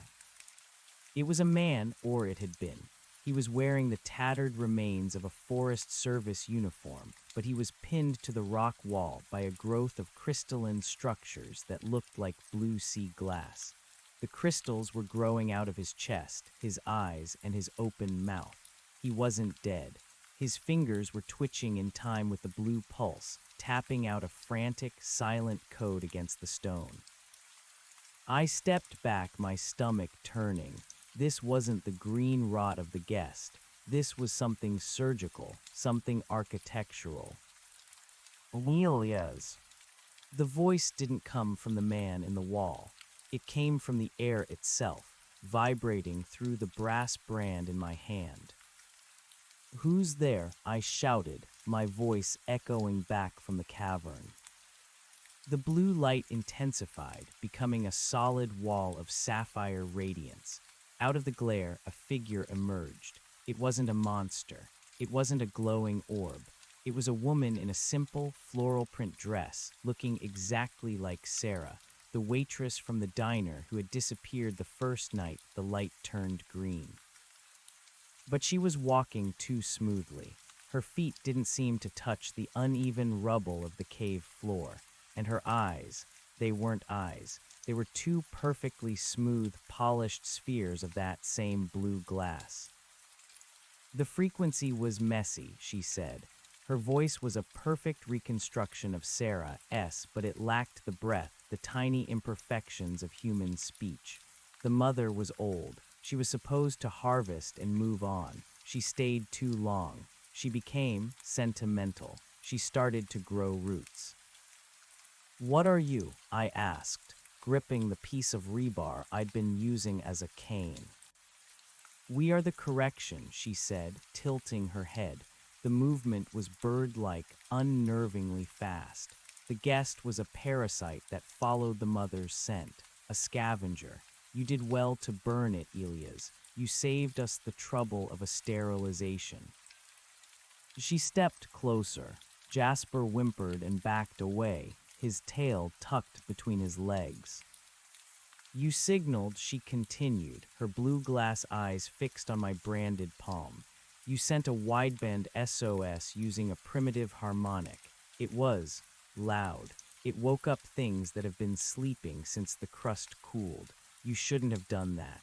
It was a man, or it had been. He was wearing the tattered remains of a Forest Service uniform, but he was pinned to the rock wall by a growth of crystalline structures that looked like blue sea glass. The crystals were growing out of his chest, his eyes, and his open mouth. He wasn't dead. His fingers were twitching in time with the blue pulse, tapping out a frantic, silent code against the stone. I stepped back, my stomach turning. This wasn't the green rot of the guest. This was something surgical, something architectural. Amelia's. The voice didn't come from the man in the wall. It came from the air itself, vibrating through the brass brand in my hand. "Who's there?" I shouted, my voice echoing back from the cavern. The blue light intensified, becoming a solid wall of sapphire radiance. Out of the glare, a figure emerged. It wasn't a monster. It wasn't a glowing orb. It was a woman in a simple, floral print dress, looking exactly like Sarah, the waitress from the diner who had disappeared the first night the light turned green. But she was walking too smoothly. Her feet didn't seem to touch the uneven rubble of the cave floor, and her eyes, they weren't eyes. They were two perfectly smooth, polished spheres of that same blue glass. The frequency was messy, she said. Her voice was a perfect reconstruction of Sarah's, but it lacked the breath, the tiny imperfections of human speech. The mother was old. She was supposed to harvest and move on. She stayed too long. She became sentimental. She started to grow roots. "What are you?" I asked, gripping the piece of rebar I'd been using as a cane. "We are the correction," she said, tilting her head. The movement was bird-like, unnervingly fast. The guest was a parasite that followed the mother's scent, a scavenger. You did well to burn it, Elias. You saved us the trouble of a sterilization. She stepped closer. Jasper whimpered and backed away, his tail tucked between his legs. You signaled, she continued, her blue glass eyes fixed on my branded palm. You sent a wideband SOS using a primitive harmonic. It was loud. It woke up things that have been sleeping since the crust cooled. You shouldn't have done that.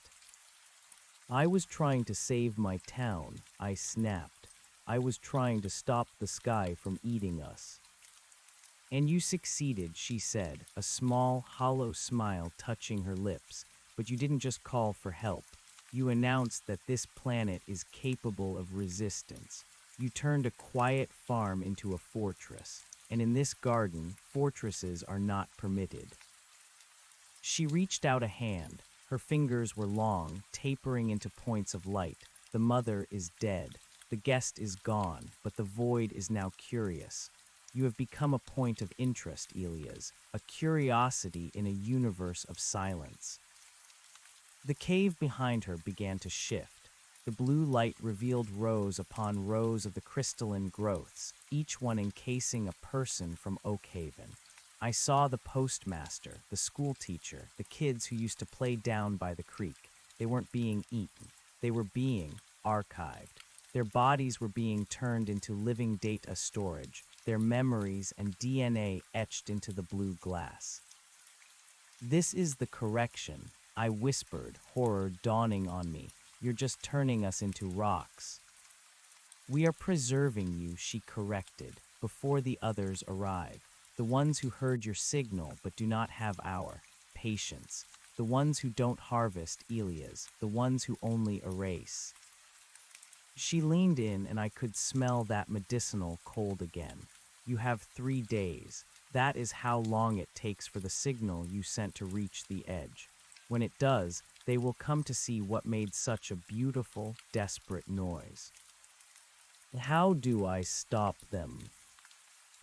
I was trying to save my town, I snapped. I was trying to stop the sky from eating us. And you succeeded, she said, a small, hollow smile touching her lips. But you didn't just call for help. You announced that this planet is capable of resistance. You turned a quiet farm into a fortress. And in this garden, fortresses are not permitted. She reached out a hand. Her fingers were long, tapering into points of light. The mother is dead. The guest is gone, but the void is now curious. You have become a point of interest, Elias, a curiosity in a universe of silence. The cave behind her began to shift. The blue light revealed rows upon rows of the crystalline growths, each one encasing a person from Oakhaven. I saw the postmaster, the school teacher, the kids who used to play down by the creek. They weren't being eaten. They were being archived. Their bodies were being turned into living data storage, their memories and DNA etched into the blue glass. This is the correction, I whispered, horror dawning on me. You're just turning us into rocks. We are preserving you, she corrected, before the others arrive. The ones who heard your signal but do not have our patience. The ones who don't harvest Elias, the ones who only erase. She leaned in and I could smell that medicinal cold again. You have 3 days. That is how long it takes for the signal you sent to reach the edge. When it does, they will come to see what made such a beautiful, desperate noise. How do I stop them?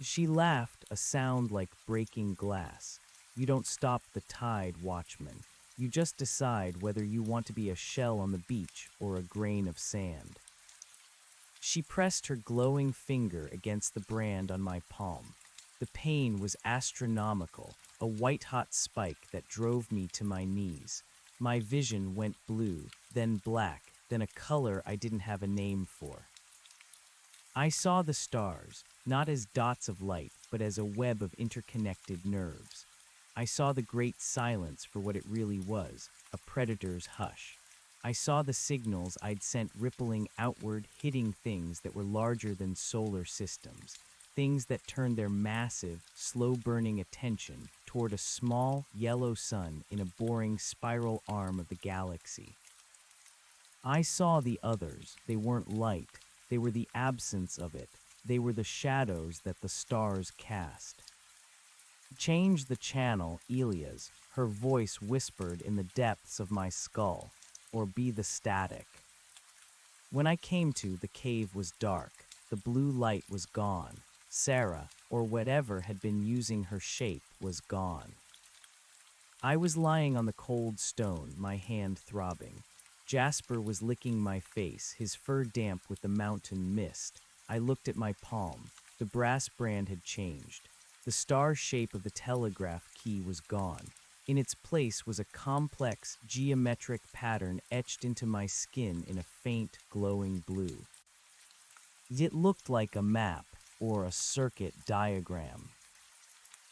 She laughed, a sound like breaking glass. You don't stop the tide, watchman. You just decide whether you want to be a shell on the beach or a grain of sand. She pressed her glowing finger against the brand on my palm. The pain was astronomical, a white-hot spike that drove me to my knees. My vision went blue, then black, then a color I didn't have a name for. I saw the stars, not as dots of light, but as a web of interconnected nerves. I saw the great silence for what it really was, a predator's hush. I saw the signals I'd sent rippling outward, hitting things that were larger than solar systems, things that turned their massive, slow-burning attention toward a small, yellow sun in a boring spiral arm of the galaxy. I saw the others. They weren't light. They were the absence of it. They were the shadows that the stars cast. Change the channel, Elias, her voice whispered in the depths of my skull, or be the static. When I came to, the cave was dark. The blue light was gone. Sarah, or whatever had been using her shape, was gone. I was lying on the cold stone, my hand throbbing. Jasper was licking my face, his fur damp with the mountain mist. I looked at my palm. The brass brand had changed. The star shape of the telegraph key was gone. In its place was a complex, geometric pattern etched into my skin in a faint, glowing blue. It looked like a map, or a circuit diagram.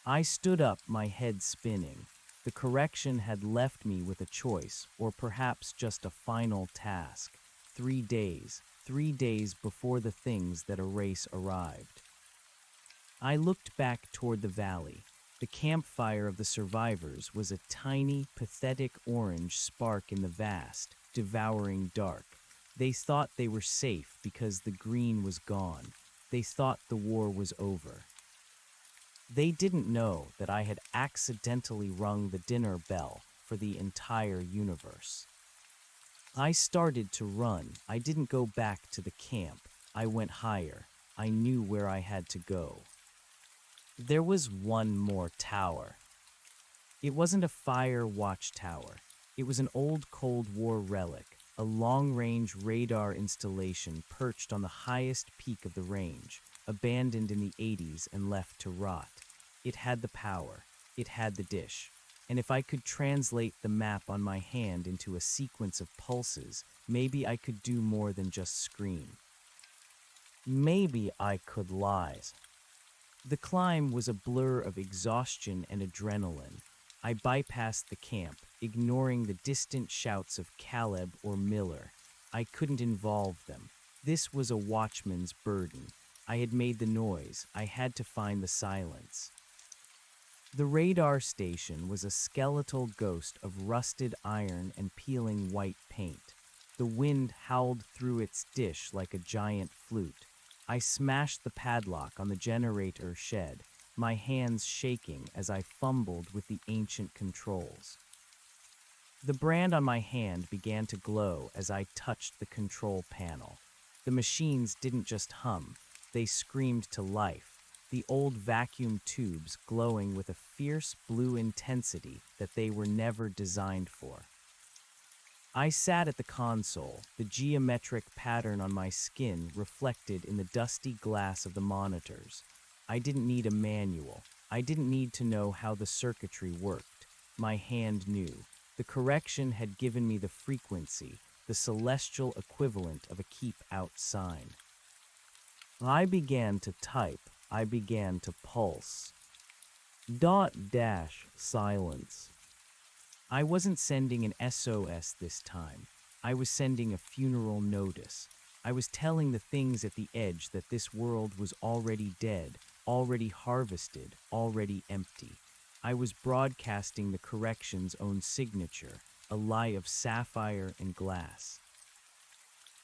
I stood up, my head spinning. The correction had left me with a choice, or perhaps just a final task. 3 days. 3 days before the things that erase arrived. I looked back toward the valley. The campfire of the survivors was a tiny, pathetic orange spark in the vast, devouring dark. They thought they were safe because the green was gone. They thought the war was over. They didn't know that I had accidentally rung the dinner bell for the entire universe. I started to run. I didn't go back to the camp. I went higher. I knew where I had to go. There was one more tower. It wasn't a fire watchtower. It was an old Cold War relic, a long-range radar installation perched on the highest peak of the range, abandoned in the 80s and left to rot. It had the power. It had the dish. and if I could translate the map on my hand into a sequence of pulses, maybe I could do more than just scream. Maybe I could lie. The climb was a blur of exhaustion and adrenaline. I bypassed the camp, ignoring the distant shouts of Caleb or Miller. I couldn't involve them. This was a watchman's burden. I had made the noise. I had to find the silence. The radar station was a skeletal ghost of rusted iron and peeling white paint. The wind howled through its dish like a giant flute. I smashed the padlock on the generator shed, my hands shaking as I fumbled with the ancient controls. The brand on my hand began to glow as I touched the control panel. The machines didn't just hum, they screamed to life, the old vacuum tubes glowing with a fierce blue intensity that they were never designed for. I sat at the console, the geometric pattern on my skin reflected in the dusty glass of the monitors. I didn't need a manual. I didn't need to know how the circuitry worked. My hand knew. The correction had given me the frequency, the celestial equivalent of a keep-out sign. I began to type. I began to pulse. Silence. I wasn't sending an SOS this time. I was sending a funeral notice. I was telling the things at the edge that this world was already dead, already harvested, already empty. I was broadcasting the correction's own signature, a lie of sapphire and glass.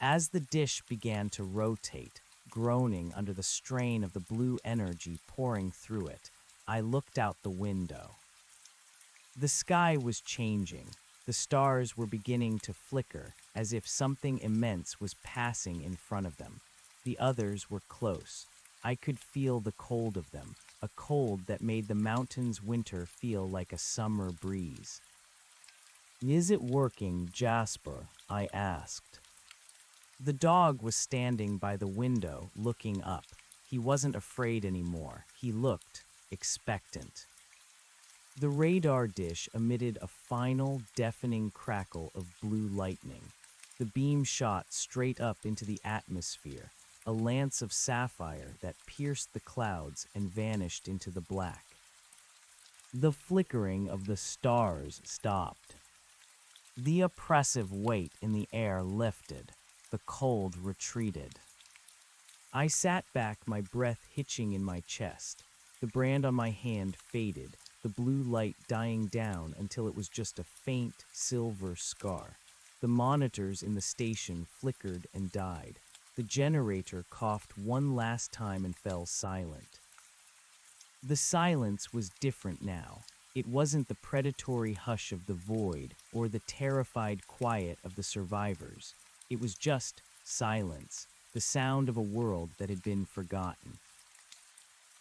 As the dish began to rotate, groaning under the strain of the blue energy pouring through it, I looked out the window. The sky was changing. The stars were beginning to flicker, as if something immense was passing in front of them. The others were close. I could feel the cold of them, a cold that made the mountain's winter feel like a summer breeze. "Is it working, Jasper?" I asked. The dog was standing by the window, looking up. He wasn't afraid anymore. He looked expectant. The radar dish emitted a final, deafening crackle of blue lightning. The beam shot straight up into the atmosphere, a lance of sapphire that pierced the clouds and vanished into the black. The flickering of the stars stopped. The oppressive weight in the air lifted. The cold retreated. I sat back, my breath hitching in my chest. The brand on my hand faded, the blue light dying down until it was just a faint silver scar. The monitors in the station flickered and died. The generator coughed one last time and fell silent. The silence was different now. It wasn't the predatory hush of the void or the terrified quiet of the survivors. It was just silence, the sound of a world that had been forgotten.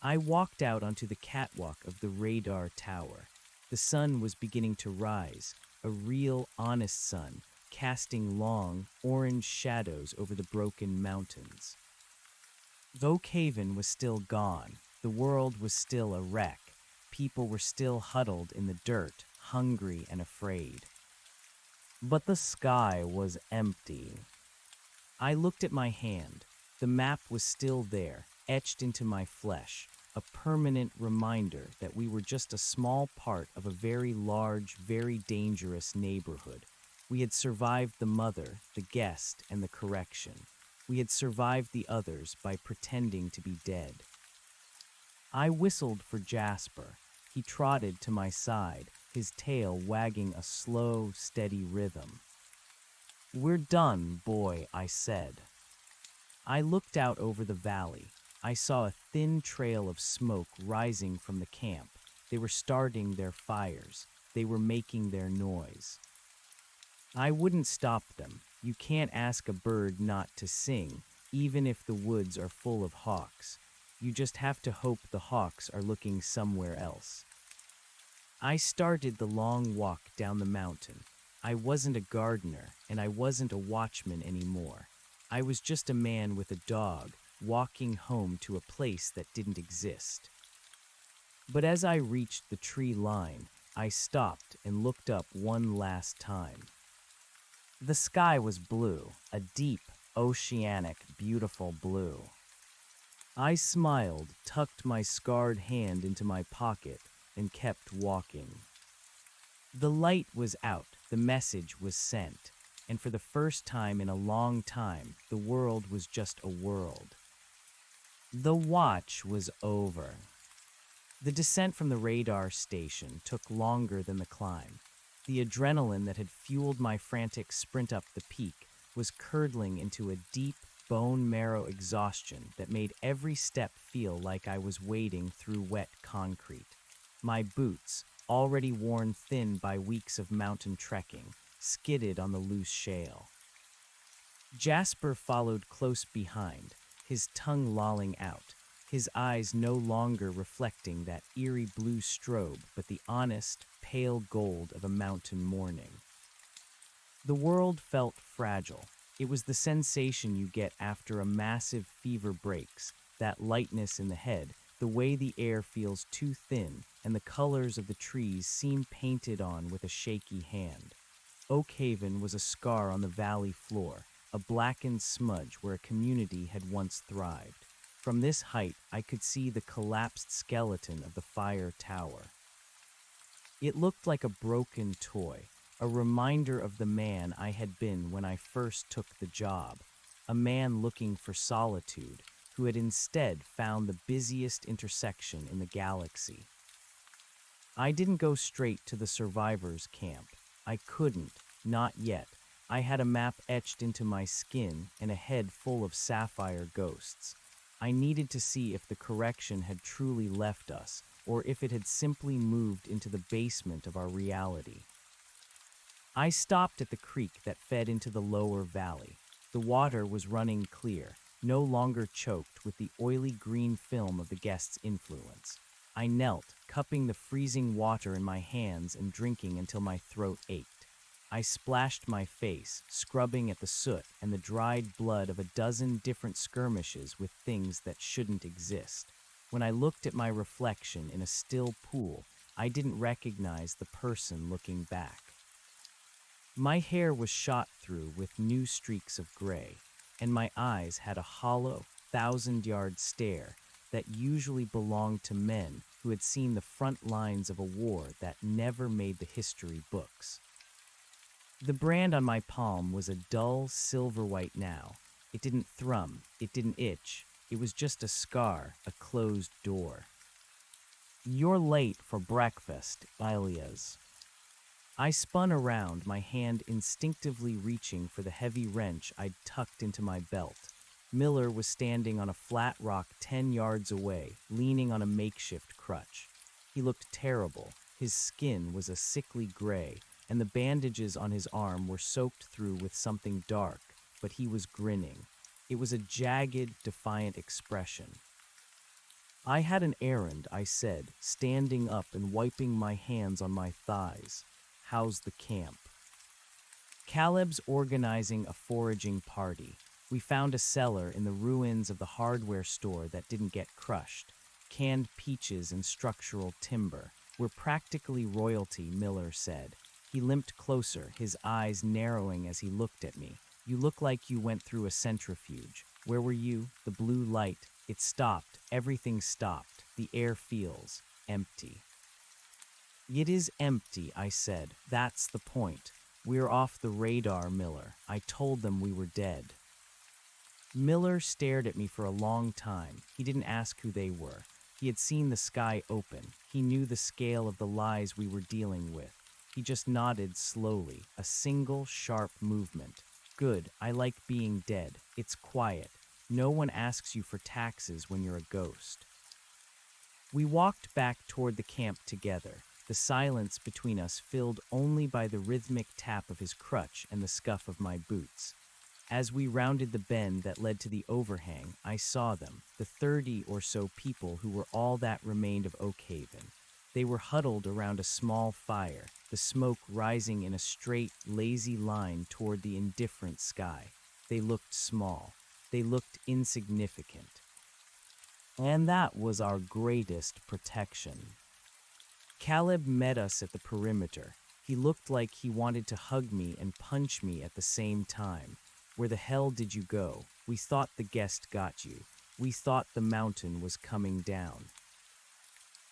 I walked out onto the catwalk of the radar tower. The sun was beginning to rise, a real, honest sun, casting long, orange shadows over the broken mountains. Though Caven was still gone, the world was still a wreck. People were still huddled in the dirt, hungry and afraid. But the sky was empty. I looked at my hand. The map was still there, etched into my flesh, a permanent reminder that we were just a small part of a very large, very dangerous neighborhood. We had survived the mother, the guest, and the correction. We had survived the others by pretending to be dead. I whistled for Jasper. He trotted to my side, his tail wagging a slow, steady rhythm. "We're done, boy," I said. I looked out over the valley. I saw a thin trail of smoke rising from the camp. They were starting their fires. They were making their noise. I wouldn't stop them. You can't ask a bird not to sing, even if the woods are full of hawks. You just have to hope the hawks are looking somewhere else. I started the long walk down the mountain. I wasn't a gardener, and I wasn't a watchman anymore. I was just a man with a dog, walking home to a place that didn't exist. But as I reached the tree line, I stopped and looked up one last time. The sky was blue, a deep, oceanic, beautiful blue. I smiled, tucked my scarred hand into my pocket, and kept walking. The light was out, the message was sent, and for the first time in a long time, the world was just a world. The watch was over. The descent from the radar station took longer than the climb. The adrenaline that had fueled my frantic sprint up the peak was curdling into a deep, bone-marrow exhaustion that made every step feel like I was wading through wet concrete. My boots, already worn thin by weeks of mountain trekking, skidded on the loose shale. Jasper followed close behind, his tongue lolling out, his eyes no longer reflecting that eerie blue strobe but the honest, pale gold of a mountain morning. The world felt fragile. It was the sensation you get after a massive fever breaks, that lightness in the head, the way the air feels too thin, and the colors of the trees seem painted on with a shaky hand. Oak Haven was a scar on the valley floor, a blackened smudge where a community had once thrived. From this height, I could see the collapsed skeleton of the fire tower. It looked like a broken toy, a reminder of the man I had been when I first took the job, a man looking for solitude, who had instead found the busiest intersection in the galaxy. I didn't go straight to the survivors' camp. I couldn't, not yet. I had a map etched into my skin and a head full of sapphire ghosts. I needed to see if the correction had truly left us, or if it had simply moved into the basement of our reality. I stopped at the creek that fed into the lower valley. The water was running clear, no longer choked with the oily green film of the guest's influence. I knelt, cupping the freezing water in my hands and drinking until my throat ached. I splashed my face, scrubbing at the soot and the dried blood of a dozen different skirmishes with things that shouldn't exist. When I looked at my reflection in a still pool, I didn't recognize the person looking back. My hair was shot through with new streaks of gray, and my eyes had a hollow, thousand-yard stare that usually belonged to men who had seen the front lines of a war that never made the history books. The brand on my palm was a dull silver white now. It didn't thrum, it didn't itch, it was just a scar, a closed door. "You're late for breakfast, Elias." I spun around, my hand instinctively reaching for the heavy wrench I'd tucked into my belt. Miller was standing on a flat rock 10 yards away, leaning on a makeshift crutch. He looked terrible. His skin was a sickly gray, and the bandages on his arm were soaked through with something dark, but he was grinning. It was a jagged, defiant expression. "I had an errand," I said, standing up and wiping my hands on my thighs. "How's the camp?" "Caleb's organizing a foraging party. We found a cellar in the ruins of the hardware store that didn't get crushed. Canned peaches and structural timber. We're practically royalty," Miller said. He limped closer, his eyes narrowing as he looked at me. "You look like you went through a centrifuge. Where were you?" "The blue light. It stopped. Everything stopped. The air feels empty." "It is empty," I said. "That's the point. We're off the radar, Miller. I told them we were dead." Miller stared at me for a long time. He didn't ask who they were. He had seen the sky open. He knew the scale of the lies we were dealing with. He just nodded slowly, a single, sharp movement. "Good, I like being dead. It's quiet. No one asks you for taxes when you're a ghost." We walked back toward the camp together, the silence between us filled only by the rhythmic tap of his crutch and the scuff of my boots. As we rounded the bend that led to the overhang, I saw them, the 30 or so people who were all that remained of Oak Haven. They were huddled around a small fire, the smoke rising in a straight, lazy line toward the indifferent sky. They looked small. They looked insignificant. And that was our greatest protection. Caleb met us at the perimeter. He looked like he wanted to hug me and punch me at the same time. Where the hell did you go? We thought the guest got you. We thought the mountain was coming down.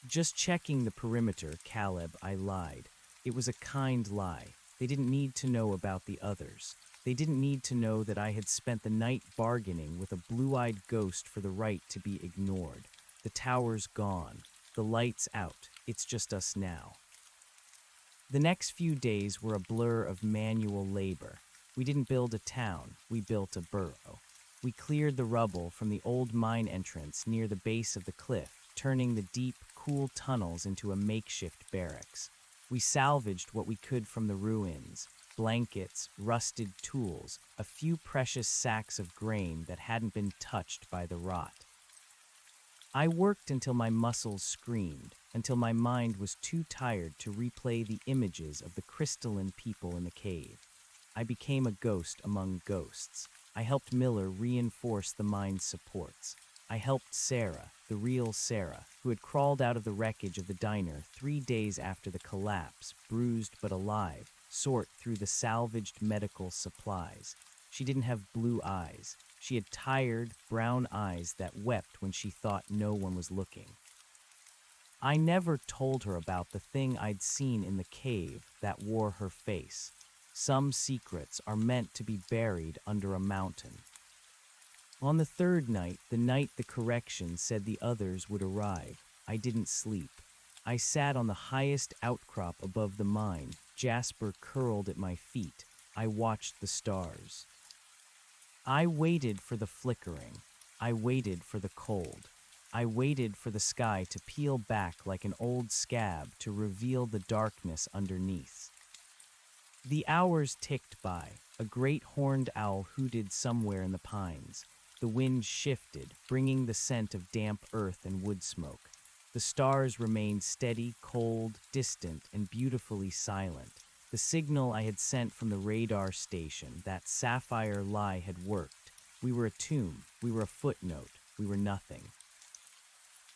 Just checking the perimeter, Caleb, I lied. It was a kind lie. They didn't need to know about the others. They didn't need to know that I had spent the night bargaining with a blue-eyed ghost for the right to be ignored. The tower's gone. The light's out. It's just us now. The next few days were a blur of manual labor. We didn't build a town. We built a burrow. We cleared the rubble from the old mine entrance near the base of the cliff, turning the deep, cool tunnels into a makeshift barracks. We salvaged what we could from the ruins: blankets, rusted tools, a few precious sacks of grain that hadn't been touched by the rot. I worked until my muscles screamed, until my mind was too tired to replay the images of the crystalline people in the cave. I became a ghost among ghosts. I helped Miller reinforce the mine's supports. I helped Sarah, the real Sarah, who had crawled out of the wreckage of the diner 3 days after the collapse, bruised but alive, sort through the salvaged medical supplies. She didn't have blue eyes. She had tired, brown eyes that wept when she thought no one was looking. I never told her about the thing I'd seen in the cave that wore her face. Some secrets are meant to be buried under a mountain. On the third night, the night the correction said the others would arrive, I didn't sleep. I sat on the highest outcrop above the mine. Jasper curled at my feet. I watched the stars. I waited for the flickering. I waited for the cold. I waited for the sky to peel back like an old scab to reveal the darkness underneath. The hours ticked by. A great horned owl hooted somewhere in the pines. The wind shifted, bringing the scent of damp earth and wood smoke. The stars remained steady, cold, distant, and beautifully silent. The signal I had sent from the radar station, that sapphire lie, had worked. We were a tomb. We were a footnote. We were nothing.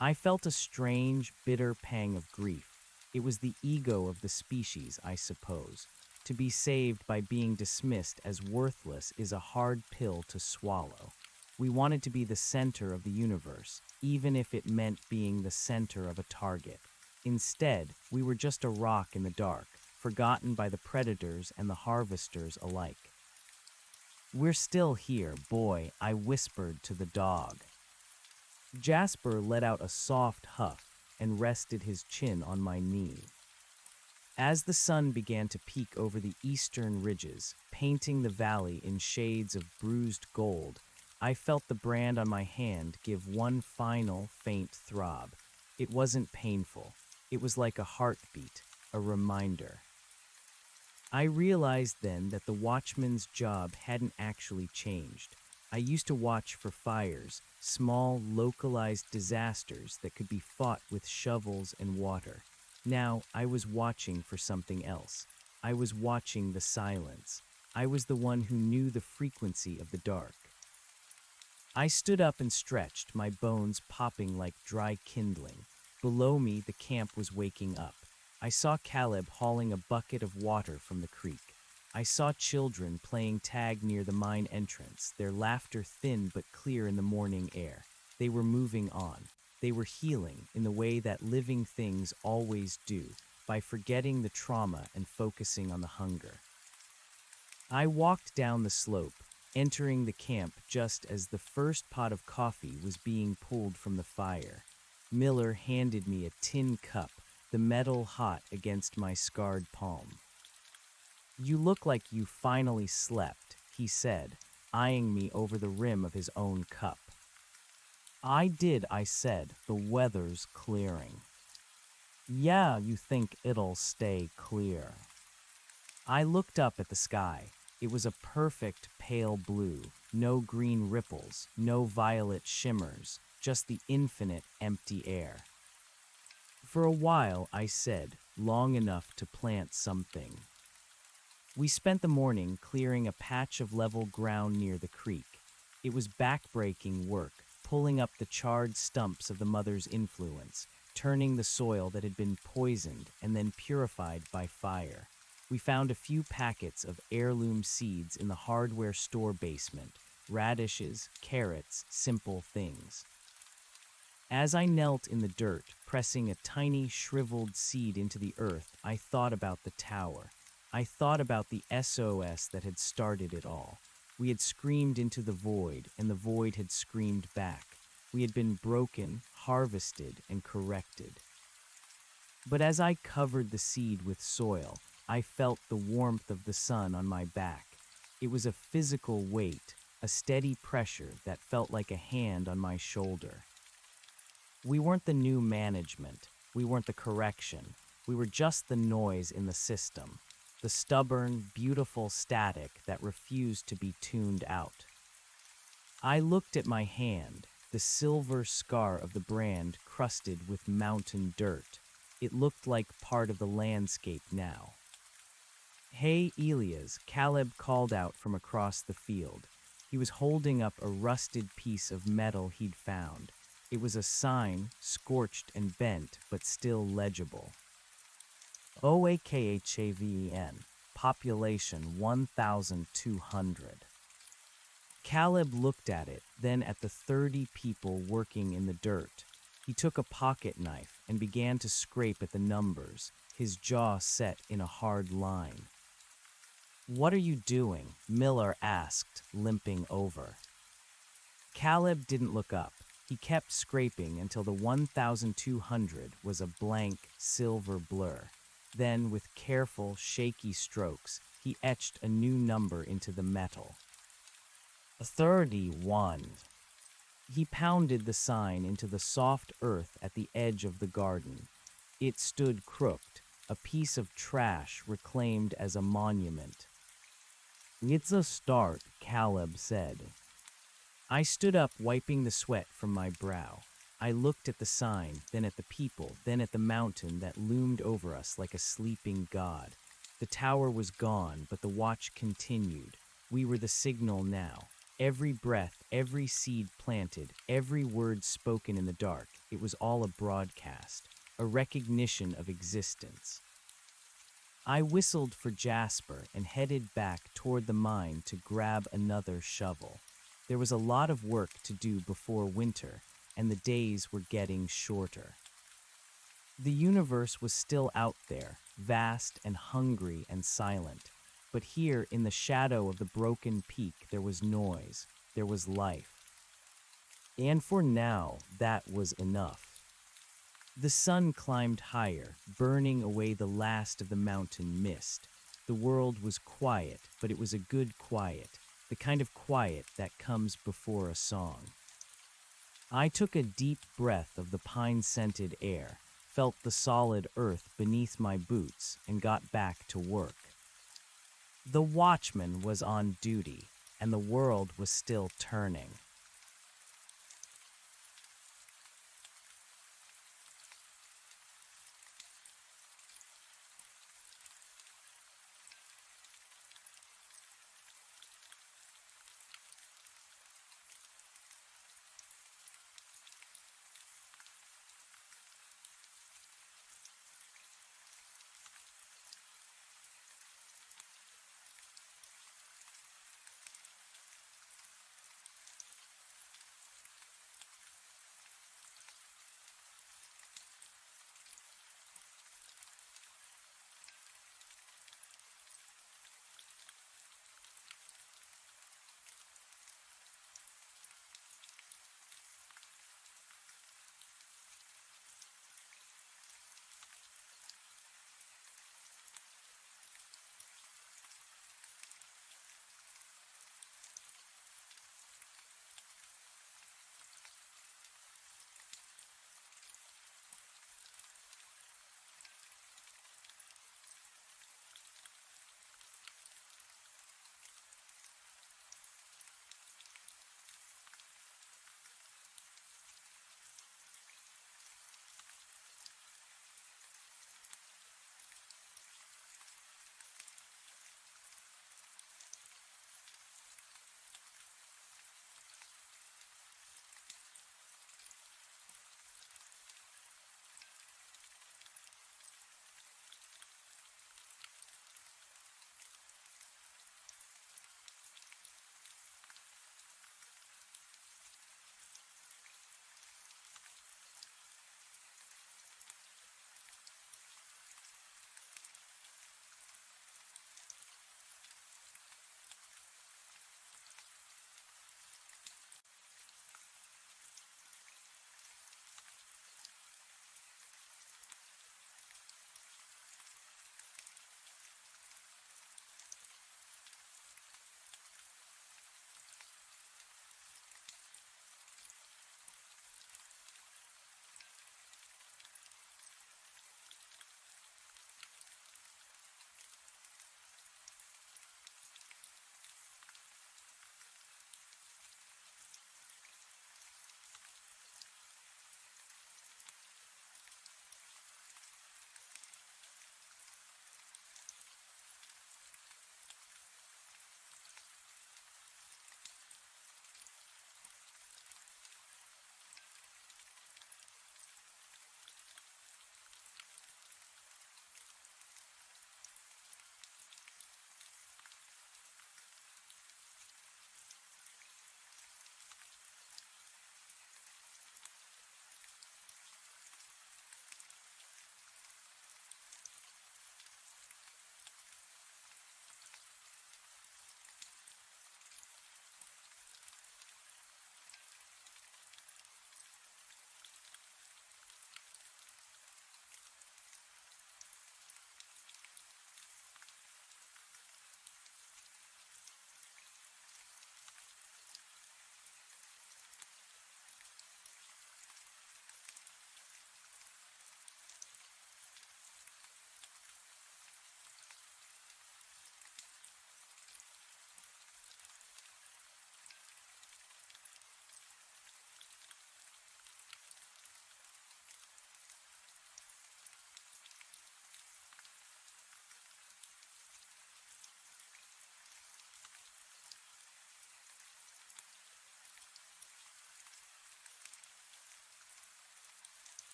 I felt a strange, bitter pang of grief. It was the ego of the species, I suppose. To be saved by being dismissed as worthless is a hard pill to swallow. We wanted to be the center of the universe, even if it meant being the center of a target. Instead, we were just a rock in the dark, forgotten by the predators and the harvesters alike. "We're still here, boy," I whispered to the dog. Jasper let out a soft huff and rested his chin on my knee. As the sun began to peek over the eastern ridges, painting the valley in shades of bruised gold, I felt the brand on my hand give one final, faint throb. It wasn't painful. It was like a heartbeat, a reminder. I realized then that the watchman's job hadn't actually changed. I used to watch for fires, small, localized disasters that could be fought with shovels and water. Now, I was watching for something else. I was watching the silence. I was the one who knew the frequency of the dark. I stood up and stretched, my bones popping like dry kindling. Below me, the camp was waking up. I saw Caleb hauling a bucket of water from the creek. I saw children playing tag near the mine entrance, their laughter thin but clear in the morning air. They were moving on. They were healing in the way that living things always do, by forgetting the trauma and focusing on the hunger. I walked down the slope, entering the camp just as the first pot of coffee was being pulled from the fire. Miller handed me a tin cup, the metal hot against my scarred palm. "You look like you finally slept," he said, eyeing me over the rim of his own cup. "I did," I said. "The weather's clearing." "Yeah, you think it'll stay clear." I looked up at the sky. It was a perfect pale blue, no green ripples, no violet shimmers, just the infinite empty air. "For a while," I said, "long enough to plant something." We spent the morning clearing a patch of level ground near the creek. It was backbreaking work, pulling up the charred stumps of the mother's influence, turning the soil that had been poisoned and then purified by fire. We found a few packets of heirloom seeds in the hardware store basement, radishes, carrots, simple things. As I knelt in the dirt, pressing a tiny, shriveled seed into the earth, I thought about the tower. I thought about the SOS that had started it all. We had screamed into the void, and the void had screamed back. We had been broken, harvested, and corrected. But as I covered the seed with soil, I felt the warmth of the sun on my back. It was a physical weight, a steady pressure that felt like a hand on my shoulder. We weren't the new management. We weren't the correction. We were just the noise in the system, the stubborn, beautiful static that refused to be tuned out. I looked at my hand, the silver scar of the brand crusted with mountain dirt. It looked like part of the landscape now. "Hey, Elias," Caleb called out from across the field. He was holding up a rusted piece of metal he'd found. It was a sign, scorched and bent, but still legible. OAKHAVEN, population 1,200. Caleb looked at it, then at the 30 people working in the dirt. He took a pocket knife and began to scrape at the numbers, his jaw set in a hard line. "What are you doing?" Miller asked, limping over. Caleb didn't look up. He kept scraping until the 1,200 was a blank, silver blur. Then, with careful, shaky strokes, he etched a new number into the metal. 31. He pounded the sign into the soft earth at the edge of the garden. It stood crooked, a piece of trash reclaimed as a monument. "It's a start," Caleb said. I stood up, wiping the sweat from my brow. I looked at the sign, then at the people, then at the mountain that loomed over us like a sleeping god. The tower was gone, but the watch continued. We were the signal now. Every breath, every seed planted, every word spoken in the dark, it was all a broadcast, a recognition of existence. I whistled for Jasper and headed back toward the mine to grab another shovel. There was a lot of work to do before winter, and the days were getting shorter. The universe was still out there, vast and hungry and silent. But here, in the shadow of the broken peak, there was noise, there was life. And for now, that was enough. The sun climbed higher, burning away the last of the mountain mist. The world was quiet, but it was a good quiet, the kind of quiet that comes before a song. I took a deep breath of the pine-scented air, felt the solid earth beneath my boots, and got back to work. The watchman was on duty, and the world was still turning.